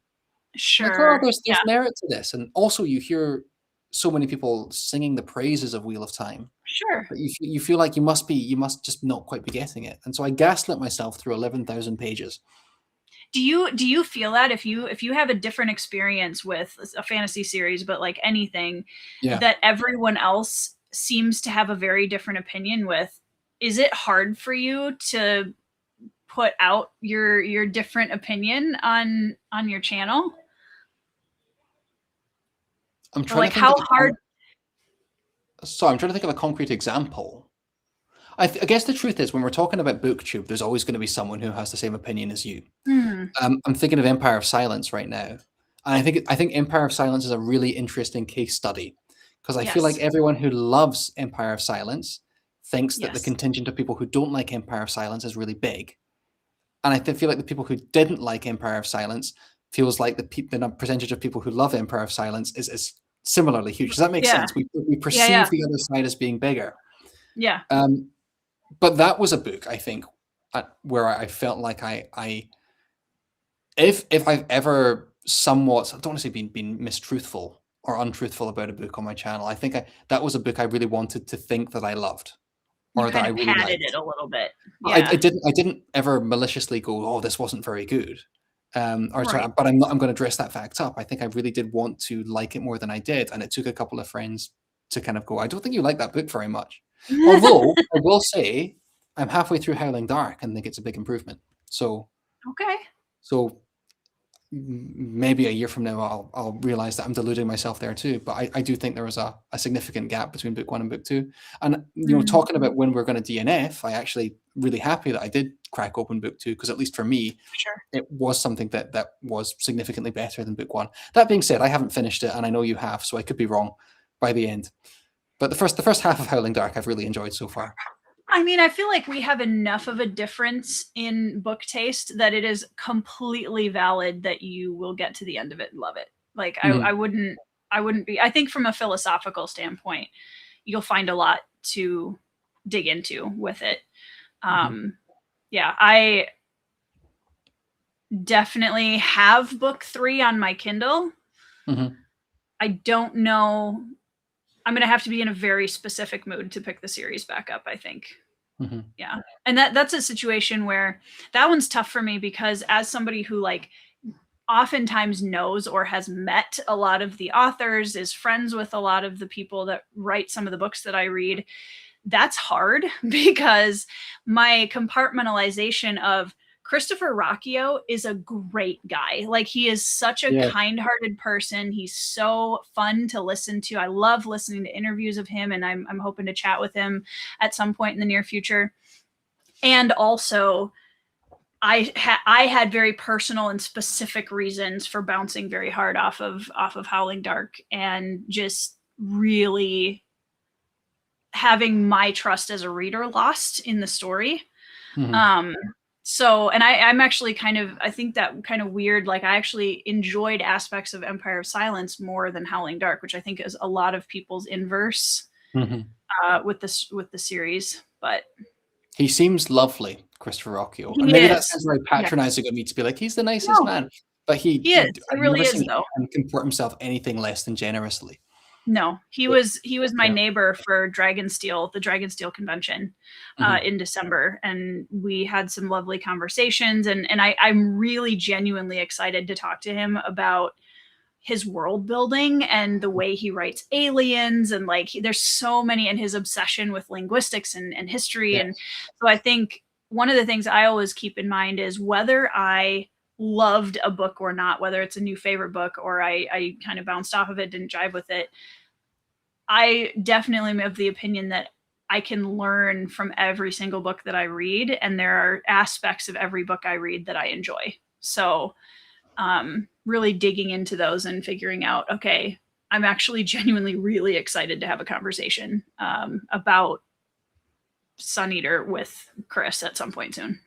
Sure. Like, there's merit to this. And also you hear so many people singing the praises of Wheel of Time. Sure. But you feel like you must just not quite be getting it. And so I gaslit myself through 11,000 pages. Do you feel that if you have a different experience with a fantasy series, but like anything that everyone else seems to have a very different opinion with, is it hard for you to put out your different opinion on your channel? I'm trying to think how hard. So I'm trying to think of a concrete example. I guess the truth is, when we're talking about BookTube, there's always going to be someone who has the same opinion as you. I'm thinking of Empire of Silence right now, and I think Empire of Silence is a really interesting case study because I feel like everyone who loves Empire of Silence thinks that the contingent of people who don't like Empire of Silence is really big, and I feel like the people who didn't like Empire of Silence feels like the percentage of people who love Empire of Silence is similarly huge. Does that make sense? We perceive the other side as being bigger. Yeah. But that was a book, I think, where I felt like if I've ever somewhat, I don't want to say been mistruthful or untruthful about a book on my channel, I think that was a book I really wanted to think that I loved. You or that kind I of really padded liked. it a little bit. I Yeah. didn't ever maliciously go, "Oh, this wasn't very good." Or sorry, Right. but I'm going to dress that fact up. I think I really did want to like it more than I did, and it took a couple of friends to kind of go, "I don't think you like that book very much." Although I will say, I'm halfway through Howling Dark and think it's a big improvement. So Okay. so maybe a year from now I'll realize that I'm deluding myself there too. But I do think there was a significant gap between book one and book two. And talking about when we're going to DNF, I actually really happy that I did crack open book two, because at least for me, Sure. it was something that was significantly better than book one. That being said, I haven't finished it, and I know you have, so I could be wrong by the end. But the first half of Howling Dark I've really enjoyed so far. I mean, I feel like we have enough of a difference in book taste that it is completely valid that you will get to the end of it and love it. Like I wouldn't be, I think from a philosophical standpoint, you'll find a lot to dig into with it. Yeah, I definitely have book 3 on my Kindle. I don't know. I'm going to have to be in a very specific mood to pick the series back up, I think. Yeah. And that's a situation where that one's tough for me, because as somebody who like oftentimes knows or has met a lot of the authors, is friends with a lot of the people that write some of the books that I read, that's hard because my compartmentalization of Christopher Rocchio is a great guy. Like, he is such a kind-hearted person. He's so fun to listen to. I love listening to interviews of him, and I'm hoping to chat with him at some point in the near future. And also, I had very personal and specific reasons for bouncing very hard off of Howling Dark, and just really having my trust as a reader lost in the story. So, and I'm actually I think that kind of weird, like I actually enjoyed aspects of Empire of Silence more than Howling Dark, which I think is a lot of people's inverse with the series. But he seems lovely, Christopher Rocchio. And he maybe that is. sounds very patronizing of me to be like, he's the nicest No, man. But he is. He I've really never is, seen though. him comport himself anything less than generously. No, he was my neighbor for the Dragonsteel convention in December, and we had some lovely conversations, and I'm really genuinely excited to talk to him about his world building and the way he writes aliens, and like there's so many, and his obsession with linguistics and history. And so I think one of the things I always keep in mind is whether I loved a book or not, whether it's a new favorite book or I kind of bounced off of it, didn't jive with it. I definitely am of the opinion that I can learn from every single book that I read, and there are aspects of every book I read that I enjoy. So really digging into those and figuring out, okay, I'm actually genuinely really excited to have a conversation about Sun Eater with Chris at some point soon.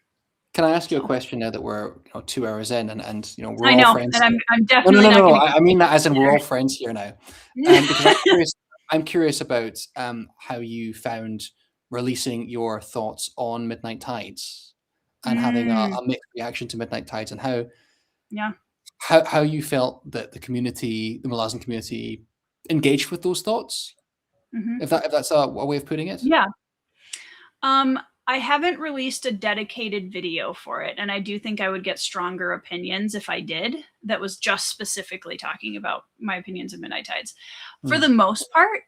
Can I ask you a question now that we're 2 hours in, and we're I all know, friends? and I'm definitely no. not I mean that as in we're all friends here now. Because I'm curious about how you found releasing your thoughts on Midnight Tides and having a mixed reaction to Midnight Tides, and how you felt that the community, the Malazan community, engaged with those thoughts. If that's a way of putting it. Yeah. I haven't released a dedicated video for it, and I do think I would get stronger opinions if I did, that was just specifically talking about my opinions of Midnight Tides. For the most part,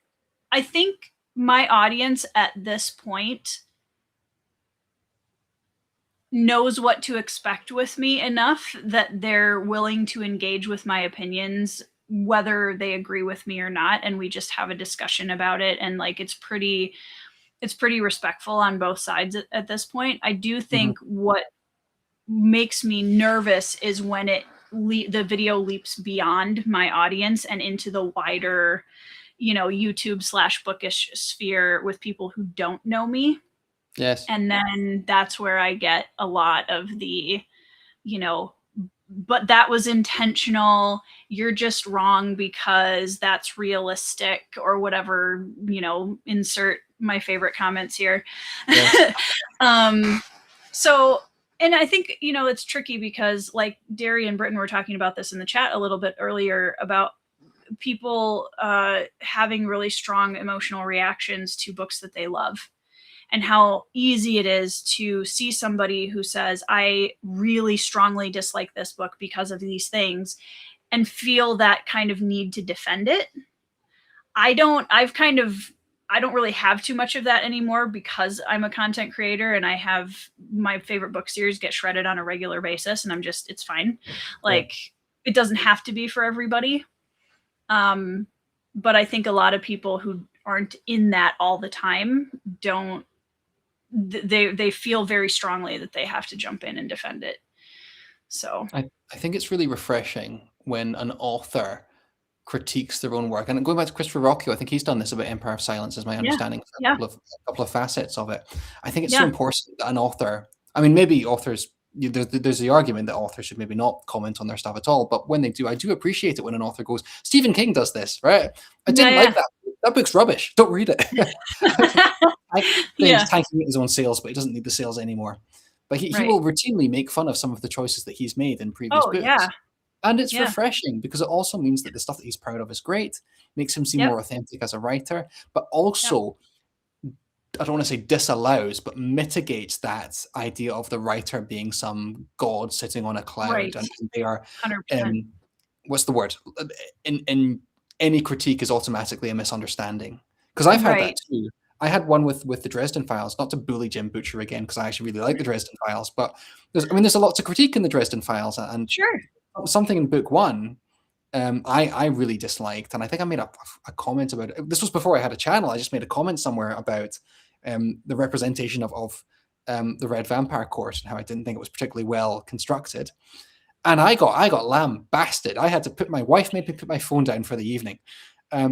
I think my audience at this point knows what to expect with me enough that they're willing to engage with my opinions, whether they agree with me or not, and we just have a discussion about it, and like it's pretty respectful on both sides at this point. I do think what makes me nervous is when the video leaps beyond my audience and into the wider, YouTube / bookish sphere with people who don't know me. Yes. And then that's where I get a lot of the, but that was intentional. You're just wrong because that's realistic, or whatever, insert my favorite comments here. Yes. So, and I think, it's tricky because like Derry and Britton were talking about this in the chat a little bit earlier about people having really strong emotional reactions to books that they love. and how easy it is to see somebody who says, I really strongly dislike this book because of these things, and feel that kind of need to defend it. I don't really have too much of that anymore because I'm a content creator and I have my favorite book series get shredded on a regular basis, and it's fine. Like, it doesn't have to be for everybody. But I think a lot of people who aren't in that all the time they feel very strongly that they have to jump in and defend it. So I think it's really refreshing when an author critiques their own work. And going back to Christopher Rocchio, I think he's done this about Empire of Silence, is my understanding, for a couple of facets of it. I think it's so important that an author, I mean, maybe authors, there's the argument that authors should maybe not comment on their stuff at all, but when they do, I do appreciate it when an author goes, Stephen King does this, right? I didn't like that. That book's rubbish. Don't read it. I think he's tanking his own sales, but he doesn't need the sales anymore. But he will routinely make fun of some of the choices that he's made in previous books. Yeah. And it's refreshing because it also means that the stuff that he's proud of is great, makes him seem more authentic as a writer, but also, I don't want to say disallows, but mitigates that idea of the writer being some god sitting on a cloud, and they are, what's the word? In any critique is automatically a misunderstanding. Because I've had that too. I had one with the Dresden Files, not to bully Jim Butcher again, because I actually really like the Dresden Files, but there's a lot to critique in the Dresden Files, and something in book one I really disliked, and I think I made a comment about it. This was before I had a channel. I just made a comment somewhere about the representation of the Red Vampire Court and how I didn't think it was particularly well constructed. And I got lambasted. I had to my wife made me put my phone down for the evening.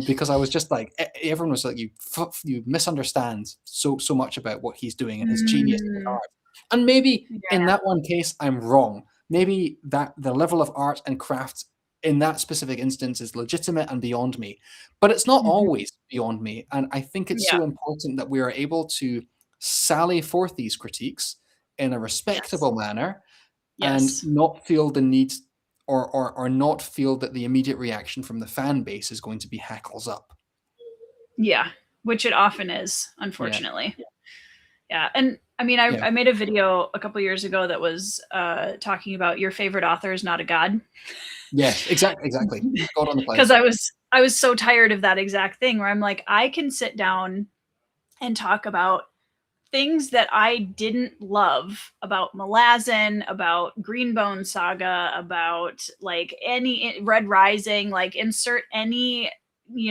Because I was just like, everyone was like, you misunderstand so much about what he's doing and his genius in art. And maybe in that one case, I'm wrong. Maybe that the level of art and craft in that specific instance is legitimate and beyond me, but it's not always beyond me. And I think it's so important that we are able to sally forth these critiques in a respectable manner and not feel the need or not feel that the immediate reaction from the fan base is going to be hackles up. Yeah, which it often is, unfortunately. Yeah. And I mean, I made a video a couple years ago that was talking about your favorite author is not a god. Yes, exactly. God on the place. Because I was so tired of that exact thing where I'm like, I can sit down and talk about things that I didn't love about Malazan, about Greenbone Saga, about like any Red Rising, like insert any,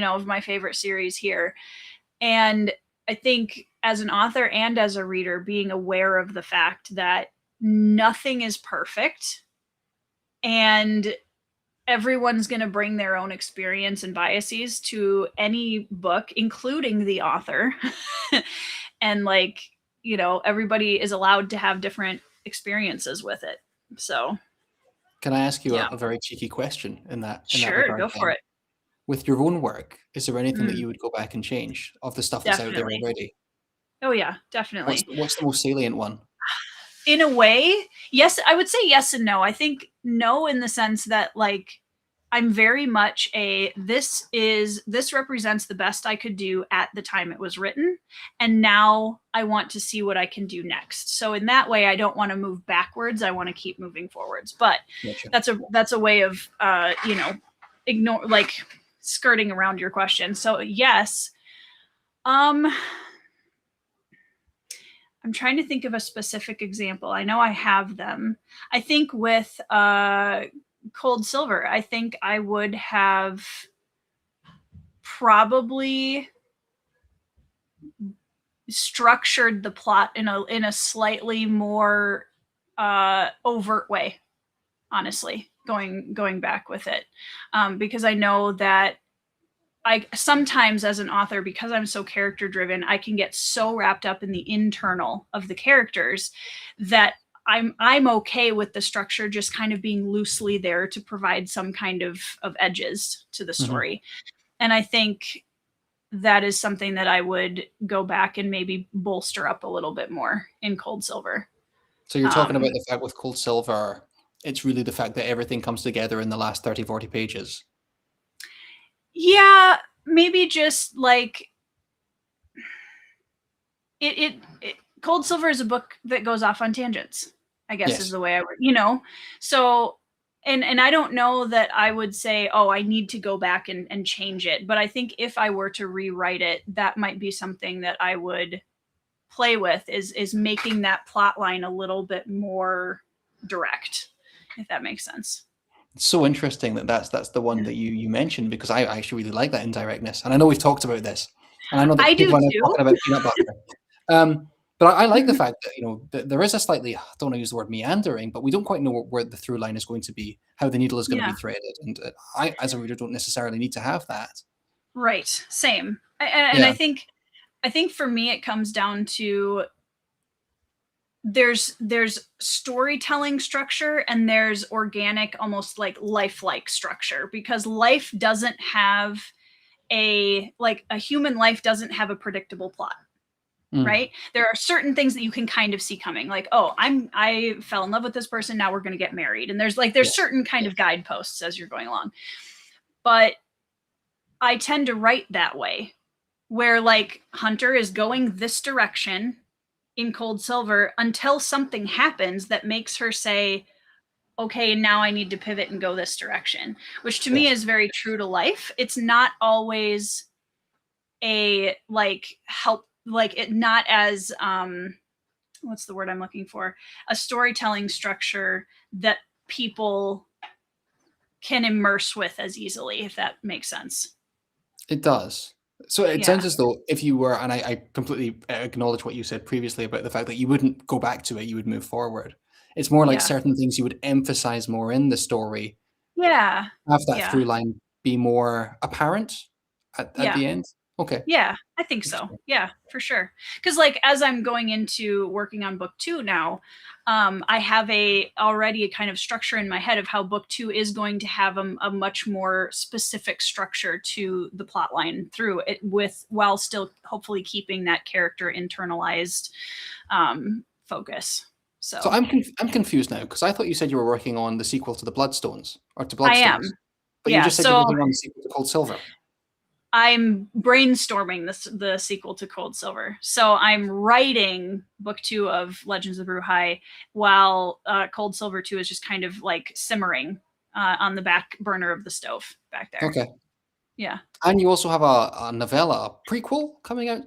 of my favorite series here. And I think as an author and as a reader, being aware of the fact that nothing is perfect and everyone's going to bring their own experience and biases to any book, including the author. And like, everybody is allowed to have different experiences with it. So can I ask you a very cheeky question in that? Sure, go for it. With your own work, is there anything that you would go back and change of the stuff that's out there already? Oh yeah, definitely. What's the most salient one? In a way, yes, I would say yes and no. I think no in the sense that like I'm very much this represents the best I could do at the time it was written, and now I want to see what I can do next. So in that way, I don't want to move backwards. I want to keep moving forwards. But that's a way of ignore, like, skirting around your question. So yes, I'm trying to think of a specific example. I know I have them. I think with Cold Silver, I think I would have probably structured the plot in a slightly more overt way, honestly, going back with it, because I know that I sometimes as an author, because I'm so character driven, I can get so wrapped up in the internal of the characters that I'm okay with the structure just kind of being loosely there to provide some kind of edges to the story. And I think that is something that I would go back and maybe bolster up a little bit more in Cold Silver. So you're talking about the fact with Cold Silver, it's really the fact that everything comes together in the last 30, 40 pages. Yeah, maybe just like Cold Silver is a book that goes off on tangents, I guess, Yes. is the way I would, so, and I don't know that I would say, oh, I need to go back and change it. But I think if I were to rewrite it, that might be something that I would play with, is making that plot line a little bit more direct, if that makes sense. It's so interesting that's the one that you mentioned, because I actually really like that indirectness. And I know we've talked about this, and I know that I do people are now too. talking about peanut butter. But I like the fact that, that there is a slightly, I don't want to use the word meandering, but we don't quite know where the through line is going to be, how the needle is going to Yeah. be threaded. And I, as a reader, don't necessarily need to have that. Right. Same. And Yeah. I think for me, it comes down to there's storytelling structure and there's organic, almost like lifelike structure, because life doesn't have a human life doesn't have a predictable plot. Right? There are certain things that you can kind of see coming, like, oh, I fell in love with this person, now we're going to get married, and there's certain kind of guideposts as you're going along. But I tend to write that way, where like Hunter is going this direction in Cold Silver until something happens that makes her say, okay, now I need to pivot and go this direction, which to me is very true to life. It's not always a not as what's the word I'm looking for, a storytelling structure that people can immerse with as easily, if that makes sense. It does. So it sounds as though if you were, and I completely acknowledge what you said previously about the fact that you wouldn't go back to it, you would move forward. It's more like certain things you would emphasize more in the story. Yeah. Have that through line be more apparent at the end. Okay. Yeah, I think so. Yeah, for sure. Because like as I'm going into working on book 2 now, I have already a kind of structure in my head of how book 2 is going to have a much more specific structure to the plot line through it, while still hopefully keeping that character internalized focus. So I'm confused now, because I thought you said you were working on the sequel to the Bloodstones, or to Bloodstones. I am. But you just said you're working on the sequel to Cold Silver. I'm brainstorming the sequel to Cold Silver. So I'm writing book 2 of Legends of Bruhai, while Cold Silver 2 is just kind of like simmering on the back burner of the stove back there. Okay. Yeah. And you also have a novella, a prequel coming out,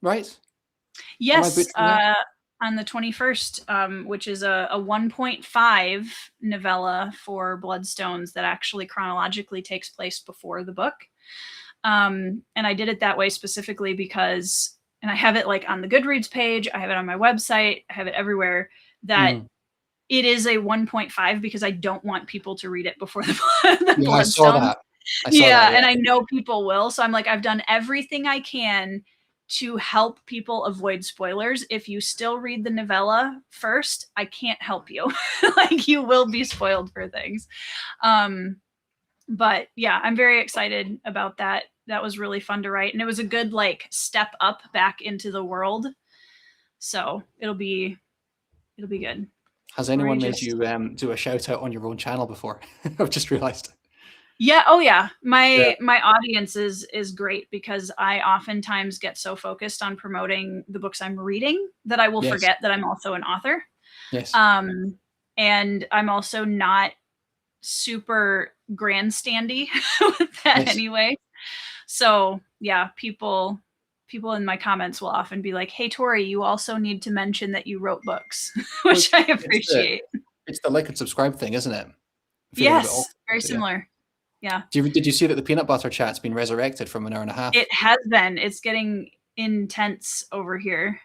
right? Yes, on the 21st, which is a 1.5 novella for Bloodstones that actually chronologically takes place before the book. And I did it that way specifically because, and I have it like on the Goodreads page, I have it on my website, I have it everywhere, that it is a 1.5 because I don't want people to read it before the Bloodstones. I saw that. And I know people will. So I'm like, I've done everything I can to help people avoid spoilers. If you still read the novella first, I can't help you. Like, you will be spoiled for things. But yeah, I'm very excited about that. That was really fun to write. And it was a good like step up back into the world. So it'll be good. Has anyone made you do a shout out on your own channel before? I've just realized. Yeah. Oh yeah. My audience is great, because I oftentimes get so focused on promoting the books I'm reading that I will forget that I'm also an author. Yes. And I'm also not super grandstandy with that anyway. So yeah, people in my comments will often be like, hey Tori, you also need to mention that you wrote books, which I appreciate. It's the like and subscribe thing, isn't it? Yes, very similar. Yeah. Did you see that the peanut butter chat's been resurrected from an hour and a half? It has been. It's getting intense over here.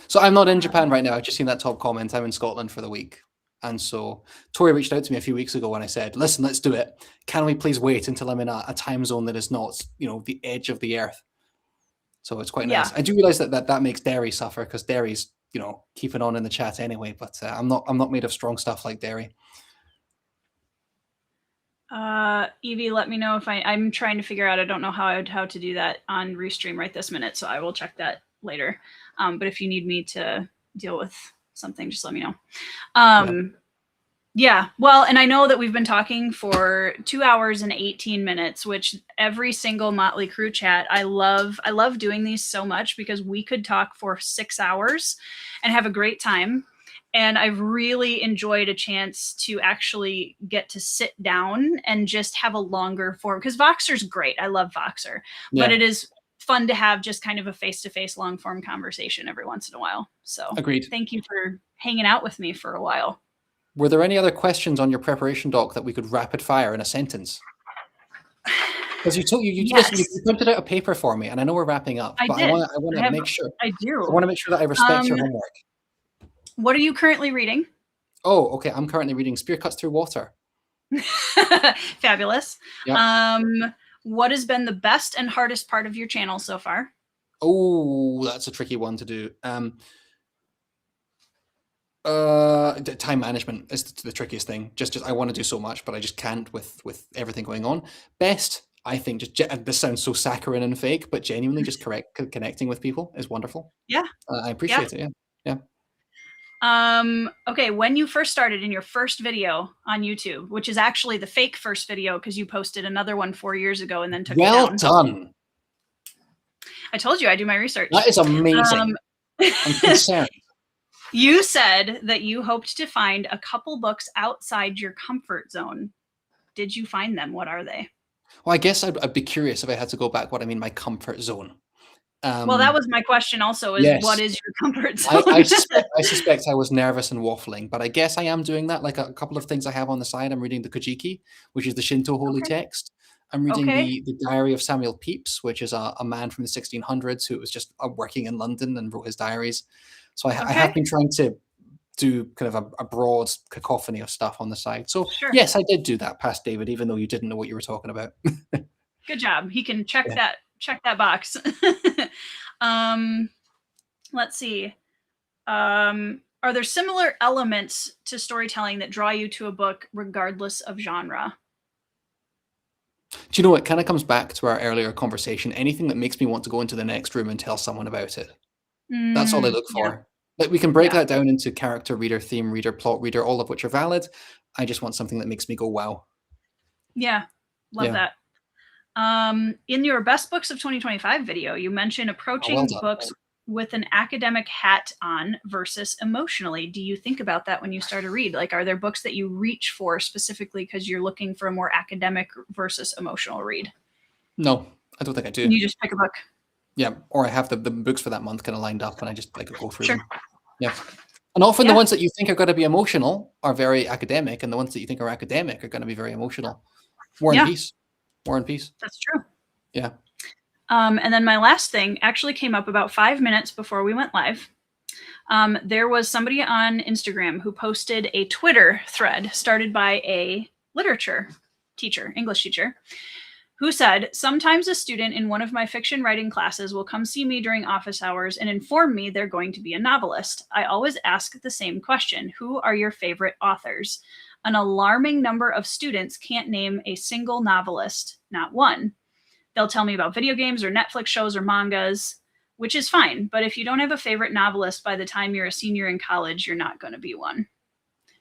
So I'm not in Japan right now. I've just seen that top comment. I'm in Scotland for the week. And so Tori reached out to me a few weeks ago when I said, listen, let's do it. Can we please wait until I'm in a time zone that is not, the edge of the earth? So it's quite nice. I do realize that makes Derry suffer, because Derry's, keeping on in the chat anyway, but I'm not made of strong stuff like Derry. Evie, let me know if I'm trying to figure out, I don't know how to do that on Restream right this minute. So I will check that later. But if you need me to deal with something, just let me know. Yeah. Well, and I know that we've been talking for 2 hours and 18 minutes, which every single Motley Crew chat, I love doing these so much because we could talk for 6 hours and have a great time. And I've really enjoyed a chance to actually get to sit down and just have a longer form, because Voxer's great. I love Voxer, but Yeah, it is fun to have just kind of a face-to-face long form conversation every once in a while. So agreed. thank you for hanging out with me for a while. Were there any other questions on your preparation doc that we could rapid fire in a sentence? Because you told you listen, you Yes, printed out a paper for me, and I know we're wrapping up, I but did. I want to make sure I I do. want to make sure that I respect Um, your homework. what are you currently reading? Oh, okay. I'm currently reading Spear Cuts Through Water. Fabulous. Yep. What has been the best and hardest part of your channel so far? Oh, that's a tricky one to do. Time management is the trickiest thing. Just I want to do so much, but I just can't with everything going on. Best, I think, this sounds so saccharine and fake, but genuinely just connecting with people is wonderful. Yeah, I yeah. appreciate it. Yeah, yeah. Okay, when you first started in your first video on YouTube, which is actually the fake first video because you posted another one 4 years ago and then took it Well down. done. I told you I do my research. That is amazing. I'm concerned. You said that you hoped to find a couple books outside your comfort zone. Did you find them? What are they? Well, I guess I'd be curious if I had to go back. What I mean, my comfort zone. Well, that was my question also, is what Yes. is your comfort I zone? suspect I was nervous and waffling, but I guess I am doing that. Like a couple of things I have on the side. I'm reading the Kojiki, which is the Shinto holy Okay. text. I'm reading Okay. the Diary of Samuel Pepys, which is a man from the 1600s who was just working in London and wrote his diaries. So I Okay. have been trying to do kind of a broad cacophony of stuff on the side. So Sure. yes, I did do that past David, even though you didn't know what you were talking about. Good job. He can check Yeah. that box. Let's see. Are there similar elements to storytelling that draw you to a book regardless of genre? Do you know, it kind of comes back to our earlier conversation. Anything that makes me want to go into the next room and tell someone about it. That's all I look Yeah. for. Like, we can break Yeah. that down into character, reader, theme, reader, plot, reader, all of which are valid. I just want something that makes me go, wow. Yeah. Love Yeah. that. In your best books of 2025 video, you mentioned Oh, approaching well done. books with an academic hat on versus emotionally. Do you think about that when you start a read? Like, are there books that you reach for specifically because you're looking for a more academic versus emotional read? No, I don't think I do. You just pick a book. Yeah, or I have the books for that month kind of lined up, and I just like go through Sure. them. Yeah, and often the Yeah. ones that you think are going to be emotional are very academic, and the ones that you think are academic are going to be very emotional. War and Yeah. Peace. War and Peace. That's true. Yeah. And then my last thing actually came up about 5 minutes before we went live. There was somebody on Instagram who posted a Twitter thread started by a literature teacher, English teacher, who said, sometimes a student in one of my fiction writing classes will come see me during office hours and inform me they're going to be a novelist. I always ask the same question: who are your favorite authors? An alarming number of students can't name a single novelist, not one. They'll tell me about video games or Netflix shows or mangas, which is fine. But if you don't have a favorite novelist by the time you're a senior in college, you're not going to be one.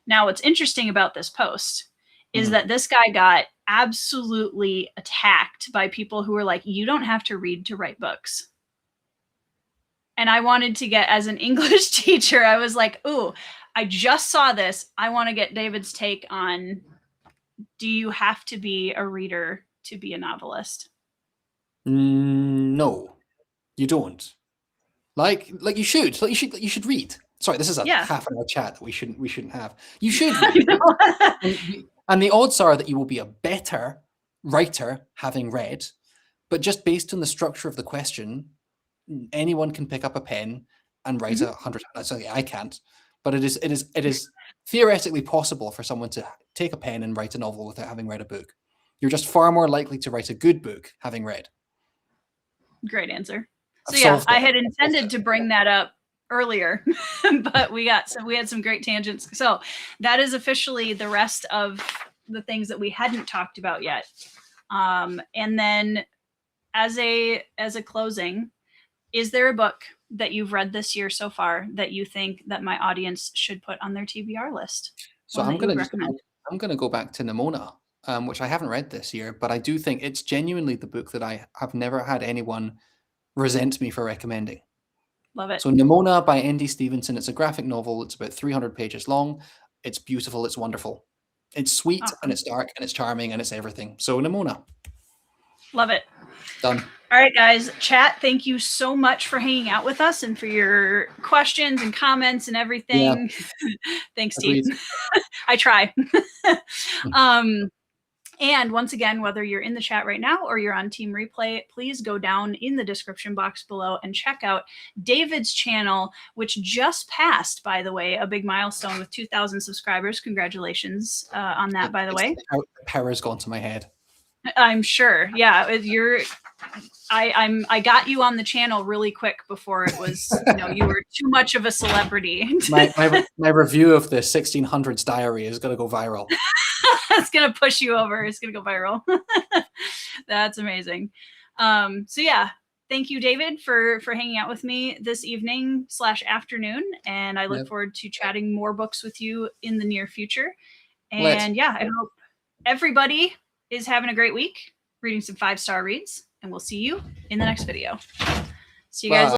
Now, what's interesting about this post is that this guy got absolutely attacked by people who were like, you don't have to read to write books. And I wanted to get, as an English teacher, I was like, ooh, I just saw this. I want to get David's take on, do you have to be a reader to be a novelist? No, you don't. Like you should. Like you should read. Sorry, this is a half an hour chat that we shouldn't have. You should read. And the odds are that you will be a better writer having read, but just based on the structure of the question, anyone can pick up a pen and write 100. Sorry, I can't, but it is theoretically possible for someone to take a pen and write a novel without having read a book. You're just far more likely to write a good book having read. Great answer. So yeah, I had intended to bring that up earlier, but we had some great tangents. So that is officially the rest of the things that we hadn't talked about yet. And then as a closing, is there a book that you've read this year so far that you think that my audience should put on their TBR list? So One that I'm you would gonna recommend. I'm gonna go back to Nimona, which I haven't read this year, but I do think it's genuinely the book that I have never had anyone resent me for recommending. Love it. So Nimona by N.D. Stevenson. It's a graphic novel. It's about 300 pages long. It's beautiful. It's wonderful. It's sweet and Awesome. it's dark and it's charming and it's everything. So Nimona. Love it. Done. All right, guys. Chat, thank you so much for hanging out with us and for your questions and comments and everything. Yeah. Thanks, Steve. I try. And once again, whether you're in the chat right now or you're on Team Replay, please go down in the description box below and check out David's channel, which just passed, by the way, a big milestone with 2,000 subscribers. Congratulations on that, by the way. The power's gone to my head. I'm sure. Yeah, I got you on the channel really quick before it was, you were too much of a celebrity. my review of the 1600s diary is going to go viral. It's going to push you over. It's going to go viral. That's amazing. So yeah, thank you, David, for hanging out with me this evening / afternoon. And I look forward to chatting more books with you in the near future. And yeah, I hope everybody is having a great week, reading some 5-star reads, and we'll see you in the next video. See you guys later.